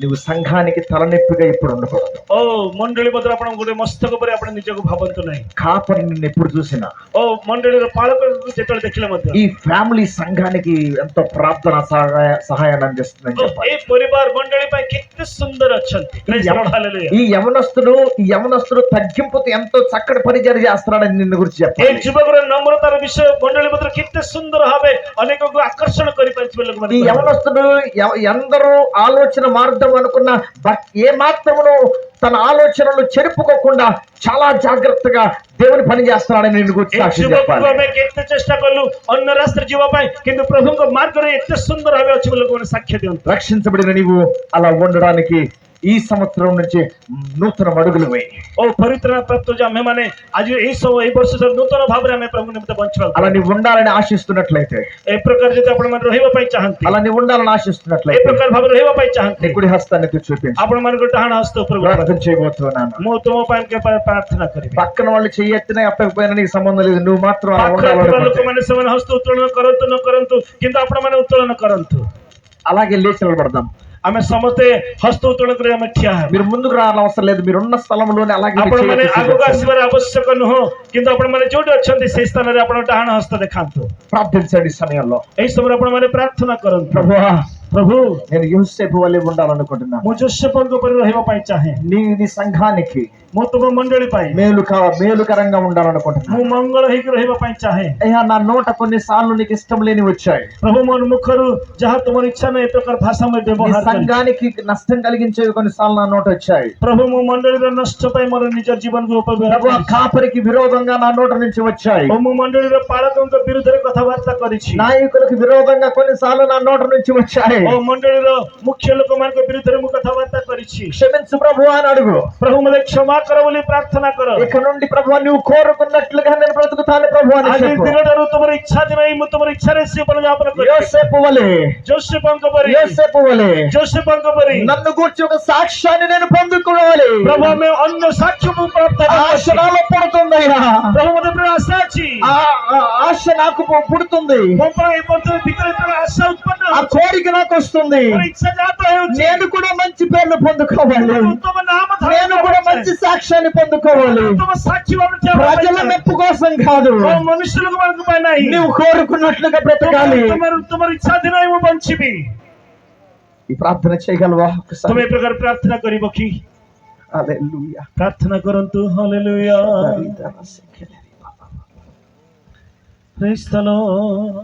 నువ్వు సంఘానికి తలనొప్పిగా ఇప్పుడు ఉండకూడదు. ଓ ମଣ୍ଡଳୀ ମଧ୍ୟରେ ଆପଣ ଗୋଟେ ମସ୍ତକ ଉପରେ ଆପଣ ନିଜକୁ ଭାବନ୍ତୁ ନାହିଁ। కాపరి నిన్ను ఎప్పుడు చూసినా, ଓ ମଣ୍ଡଳୀର ପାଳକଙ୍କୁ ଯେତେବେଳେ ଦେଖିଲେ ମଧ୍ୟ ఈ ఫ్యామిలీ సంఘానికి ఎంతో ప్రార్థన సహాయాన్ని అందిస్తుందని చెప్పాలి. ଏ ପରିବାର ମଣ୍ଡଳୀ ପାଇଁ କେତେ ସୁନ୍ଦର ଅଛନ୍ତି। ఈ యవనస్తుడు తగ్గింపుతో ఎంతో చక్కటి పరిచయం చేస్తున్నాడని నిన్ను గురించి ଏ చెప్పాలి. ଯୁବକର ନମ୍ରତାର ବିଷୟ ମଣ୍ଡଳୀ ମଧ୍ୟରେ କେତେ ସୁନ୍ଦର ଭାବେ ଅନେକଙ୍କୁ ଆକର୍ଷଣ କରିପାରିଛି ବୋଲି ఈ ଲୋକମାନେ యవనస్తుడు ఎందరో ఆలోచన మార్గం అనుకున్న ఏ మాత్రమును తన ఆలోచనలు చెరుపుకోకుండా చాలా జాగ్రత్తగా దేవుని పని చేస్తున్నాడని నిన్ను గురించి సాక్షి చెప్పాలి. ଆମେ କେତେ ଚେଷ୍ଟା କଲୁ ଅନ୍ୟ ରାସ୍ତାରେ ଯିବା ପାଇଁ, କିନ୍ତୁ ପ୍ରଭୁଙ୍କ ମାର୍ଗରେ ଏତେ ସୁନ୍ଦର ଭାବେ ଅଛି ବୋଲି ଲୋକମାନେ ସାକ୍ଷ୍ୟ ଦିଅନ୍ତୁ। రక్షించబడిన నీవు అలా ఉండడానికి ఈ సంవత్సరం నుంచి నూతన అడుగులు వేయి. ଓ ପରିତ୍ରାଣ ପ୍ରାପ୍ତ ଯେ ଆମେମାନେ ଆଜି ଏଇ ବର୍ଷ ନୂତନ ଭାବରେ ଆମେ ପ୍ରଭୁ ନିମିତ୍ତ ବଞ୍ଚିବାକୁ, అలా నీవు ఉండాలని ఆశిస్తున్నట్లయితే, ଏ ପ୍ରକାର ଯଦି ଆପଣମାନେ ରହିବା ପାଇଁ ଚାହାନ୍ତି, అలా నీవు ఉండాలని ଏ ఆశిస్తున్నట్లయితే ପ୍ରକାର ଭାବରେ ରହିବା ପାଇଁ ଚାହାନ୍ତି, నీ కుడి హస్తాన్ని ఎత్తి చూపించు. ଆପଣମାନଙ୍କ ଡାହାଣ ହସ୍ତ ଉପରକୁ ప్రార్థన చేయబోతున్నాను. ମୁଁ ତୁମ ପାଇଁ ପ୍ରାର୍ଥନା କରିବି। పక్కన వాళ్ళు చెయ్యెత్తినా ఎత్తకపోయినా నీకు సంబంధం లేదు, నువ్వు మాత్రం అలా ପାଖରେ ଥିବା ఉండాలనుకుంటే ଲୋକମାନେ ସେମାନେ ହସ୍ତ ଉତ୍ତୋଳନ କରନ୍ତୁ ନ କରନ୍ତୁ, କିନ୍ତୁ ଆପଣମାନେ ଉତ୍ତୋଳନ କରନ୍ତୁ। అలాగే లేచి నిలబడదాం. ଆମେ ସମସ୍ତେ ହସ୍ତ ଉତ୍ତୋଳନ କରି ଆମେ ଠିଆ ହେବା। మీరు ముందుకు రావాల్సిన అవసరం లేదు, మీరు ఉన్న స్థలంలోనే అలాగే ଆପଣମାନେ ଆଗକୁ ଆସିବାର ଆବଶ୍ୟକ ନୁହଁ, କିନ୍ତୁ ଆପଣମାନେ ଯୋଉଠି ଅଛନ୍ତି ସେଇ ସ୍ଥାନରେ ଆପଣ ଡାହାଣ ହସ୍ତ ଦେଖାନ୍ତୁ। ప్రార్థించండి ఈ సమయంలో. ଏହି ସମୟରେ ଆପଣମାନେ ପ୍ରାର୍ଥନା କରନ୍ତୁ। ప్రభువా, ପ୍ରଭୁ, నేను యోసేపు వలె ఉండాలనుకుంటున్నాను. ମୁଁ ଯୋଶେଫଙ୍କ ପରି ରହିବା ପାଇଁ ଚାହେଁ। నీ సంఘానికి ମୁଁ ତୁମ ମଣ୍ଡଳୀ ପାଇଁ మేలుకరంగా ఉండాలనుకుంటున్నాను. ମୁଁ ମଙ୍ଗଳ ହେଇକି ରହିବା ପାଇଁ ଚାହେଁ। అయ్యా, నా నోట కొన్నిసార్లు నీకు ఇష్టం లేని వచ్చాయి. ପ୍ରଭୁ ମୋ ମୁଖରୁ ଯାହା ତୁମର ଇଚ୍ଛା ନାହିଁ ଏ ପ୍ରକାର ଭାଷା ମୁଁ నీ ବ୍ୟବହାର କରିଛି। సంఘానికి నష్టం కలిగించేవి కొన్నిసార్లు నా నోట వచ్చాయి. ପ୍ରଭୁ ମୋ ମଣ୍ଡଳୀର ନଷ୍ଟ ପାଇଁ ମୋର ନିଜ ଜୀବନକୁ ଉପଭୋଗ ప్రభు, కాపరికి విరోధంగా నా నోట నుంచి వచ్చాయి. ମୁଁ ମଣ୍ଡଳୀର ପାଳକଙ୍କ ବିରୁଦ୍ଧରେ କଥାବାର୍ତ୍ତା କରିଛି। నాయకులకు విరోధంగా కొన్నిసార్లు నా నోట నుంచి వచ్చాయి. ଓ ମଣ୍ଡଳୀର ମୁଖ୍ୟ ଲୋକମାନଙ୍କ ବିରୁଦ୍ଧରେ ମୁଁ କଥାବାର୍ତ୍ତା କରିଛି। క్షమించు ప్రభు అని అడుగు. ପ୍ରଭୁ ମୋତେ କ୍ଷମା କର ବୋଲି ପ୍ରାର୍ଥନା କର। ఇక నుండి ప్రభు నువ్వు కోరుకున్నట్లుగా నేను బ్రతుకుతాను ప్రభు అని ଆଜି చెప్పు. ଦିନଠାରୁ ତୁମର ଇଚ୍ଛା ଯେ ନାହିଁ ମୁଁ ତୁମର ଇଚ୍ଛାରେ ଜୀବନ ଯାପନ କରିବି। యోసేపు వలె, ଯୋଶେଫଙ୍କ ପରି ଯୋଶେଫଙ୍କ ପରି నన్ను గూర్చి ఒక సాక్ష్యాన్ని నేను పొందుకోవాలి. ପ୍ରଭୁ ଆମେ ଅନ୍ୟ ସାକ୍ଷ୍ୟକୁ ପ୍ରାପ୍ତ ఆశ నాలో పుడుతుందయ్యా. ପ୍ରଭୁ ମୋତେ ପୁରା ଆଶା ଅଛି। ఆశ నాకు పుడుతుంది. ମୋ ପାଇଁ ଭିତରେ ଆଶା ଉତ୍ପନ୍ନ ఆ కోరిక నా ఆలోచనకు వస్తుంది, ମୋର ଇଚ୍ଛା ଜାତ ହେଉଛି నేను కూడా మంచి పేర్లు పొందుకోవాలి, ଉତ୍ତମ ନାମ నేను కూడా మంచి సాక్ష్యాన్ని పొందుకోవాలి. ଉତ୍ତମ ସାକ୍ଷୀ ଭାବରେ ଠିଆ ହେବା ప్రజల ପାଇଁ మెప్పు కోసం కాదు, ମନୁଷ୍ୟ ଲୋକମାନଙ୍କ ପାଇଁ ନାହିଁ, నువ్వు కోరుకున్నట్లుగా బ్రతకాలి. ତୁମର ଇଚ୍ଛା ଦିନ ମୁଁ ବଞ୍ଚିବି। ఈ ప్రార్థన చేయగలవా ఒకసారి? ତୁମେ ଏ ପ୍ରକାର ପ୍ରାର୍ଥନା କରିବ କି? హల్లెలూయా. ପ୍ରାର୍ଥନା କରନ୍ତୁ। Hallelujah. Praise the Lord.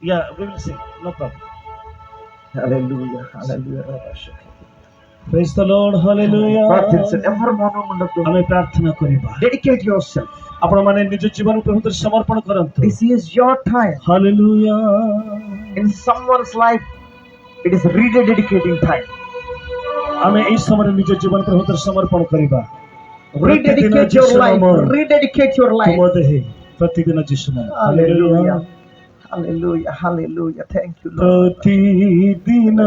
Yeah, we will sing. No problem. Hallelujah, hallelujah. Praise the Lord. Hallelujah. ప్రార్థించండి, ఎవరు మౌనం ఉండొద్దు. ଆମେ ପ୍ରାର୍ଥନା କରିବା। Dedicate your self. ଆପଣମାନେ ନିଜ ଜୀବନ ପ୍ରଭୁଙ୍କର ସମର୍ପଣ କରନ୍ତୁ। This is your time. Hallelujah. In someone's life it is rededicating time. ଆମେ ଏହି ସମୟରେ ନିଜ ଜୀବନ ପ୍ରଭୁଙ୍କର ସମର୍ପଣ କରିବା। Rededicate your life. Rededicate your life. ତୁମ ଦେହେ ପ୍ରତିଦିନ ଯୀଶୁ ନାମ। Hallelujah. Hallelujah. Hallelujah. Thank you, Lord. ପ୍ରତିଦିନ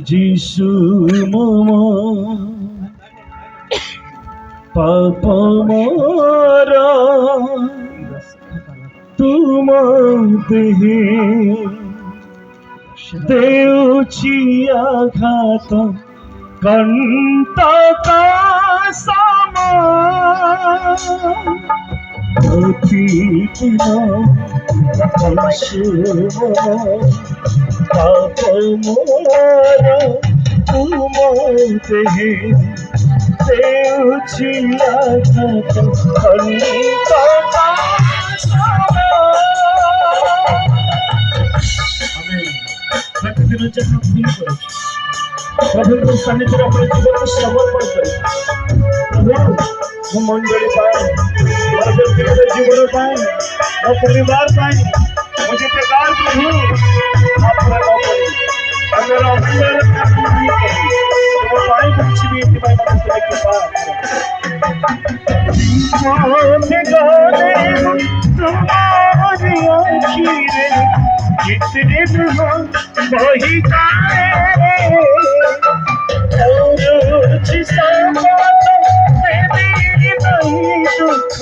ଯୀଶୁ ମମ ପାପ ମୋର ତୁମ ଦେହେ ଦେଉଛି ଆଘାତ କଣ୍ଟକ ସମ ପ୍ରତିଦିନ ଯୀଶୁ ପାପ ମୋର ତୁମ ଦେହେ ଦେଉଛି ଆଘାତ କଣ୍ଟକ ସମ। ପ୍ରତିଦିନ ଯାହା ଭୁଲ କରୁଛୁ ପ୍ରଭୁଙ୍କ ସାନ୍ନିଧ୍ୟରେ ଆପଣ ଜୀବନକୁ ସମର୍ପଣ କରିବେ। ପ୍ରଭୁ ମୋ ମଣ୍ଡଳୀ ପାଇଁ, ମୋର ବ୍ୟକ୍ତିଗତ ଜୀବନ ପାଇଁ, ମୋ ପରିବାର ପାଇଁ ମୁଁ ଯେତେ ପ୍ରକାର ପ୍ରଭୁ ଆପଣ ନ କରି ଅନ୍ୟର ଅଭିନୟର କାମ ନାହିଁ କରି ତୁମ ପାଇଁ ବଞ୍ଚିବି, ଏଥିପାଇଁ ମୋତେ ତୁମେ କୃପା କର। ତୁମରି ଆଖିରେ कितने दुख वही जाए नहीं दुख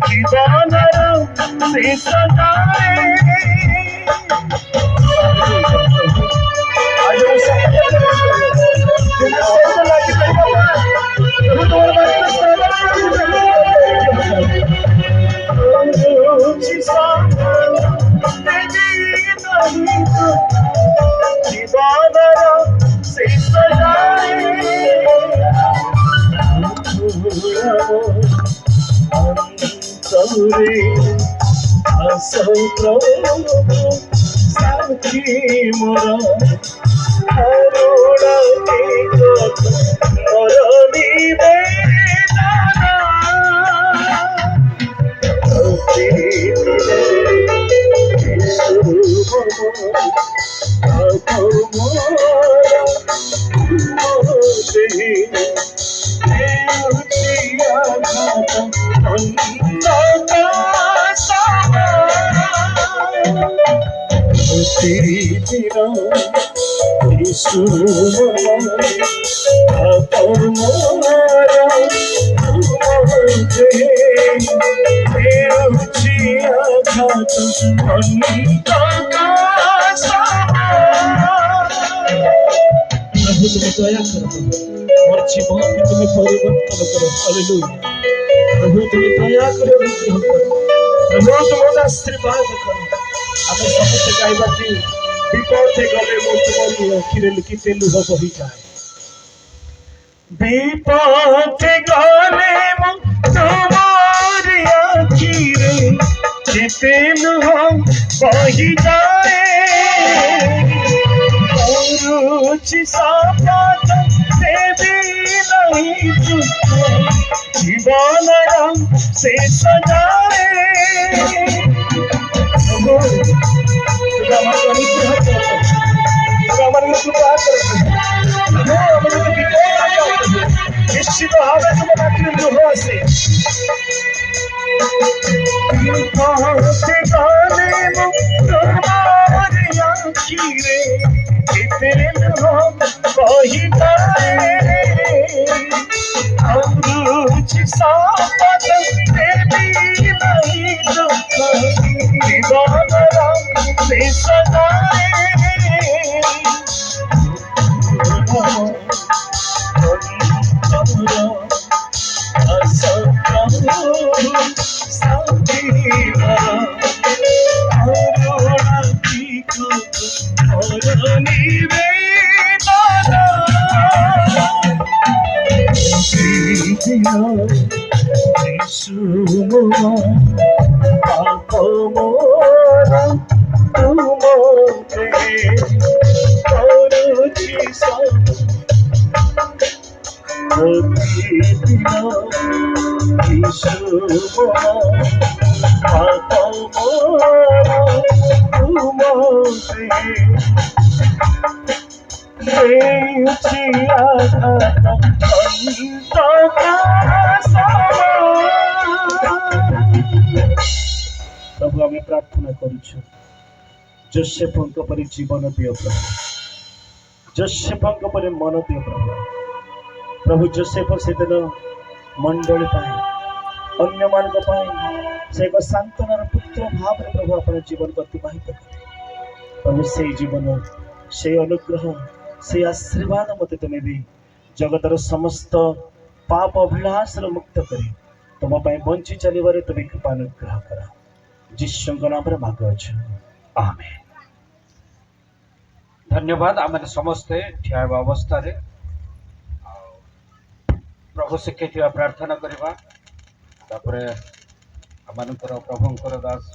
जीवन से सजाए। साथी मोरा अरोड़ा मोर निवेदना प्रभु तुम्हें दया करो और जीवन की तुम्हें परिवर्तन करो। हालेलुया। प्रभु तुम्हें दया करो, अनुग्रह करो। प्रभु तुम्हारा आशीर्वाद करो। हमें समस्त गाइबा की विपदे गले मो तुम्हारी अखिरे लिखिते लुह बही जाए। विपदे गले मो तुम्हारी अखिरे लिखिते लुह बही जाए। सापात देवी नहीं दुख जीवन से सजाए। निश्चित भावे तुम लुह से तेरे वही सापत देवी नहीं ପ୍ରତିଦିନ ଯୀଶୁ ହାତ ମୋର ତୁମରେ ହେଉଛି ଆଘାତ ପ୍ରଭୁ ଆମେ ପ୍ରାର୍ଥନା କରୁଛୁ ଯୋସେଫଙ୍କ ପରି ଜୀବନ ଦିଅ ପ୍ରଭୁ ଯୋସେଫଙ୍କ ପରି ମନ ଦିଅ ପ୍ରଭୁ ପ୍ରଭୁ ଯୋସେଫ ସେଦିନ ମଣ୍ଡଳୀ ପାଇଁ ଅନ୍ୟମାନଙ୍କ ପାଇଁ ସେ ଏକ ସାନ୍ତ୍ୱନାର ପୁତ୍ର ଭାବରେ ପ୍ରଭୁ ଆପଣ ଜୀବନକୁ ଅତିବାହିତ କଲେ ପ୍ରଭୁ ସେଇ ଜୀବନ ସେଇ ଅନୁଗ୍ରହ ସେଇ ଆଶୀର୍ବାଦ ମୋତେ ତୁମେ ବି ଜଗତର ସମସ୍ତ ପାପ ଅଭିଳାଷରୁ ମୁକ୍ତ କରି ତୁମ ପାଇଁ ବଞ୍ଚି ଚାଲିବାରେ ତୁମେ କୃପାନୁଗ୍ରହ କର ଯୀଶୁଙ୍କ ନାମରେ ମାଗୁଅଛୁ ଆମେନ୍। धन्यवाद आम समस्ते ठिया अवस्था प्रभु शिक्षे प्रार्थना करवा आम प्रभुंर दास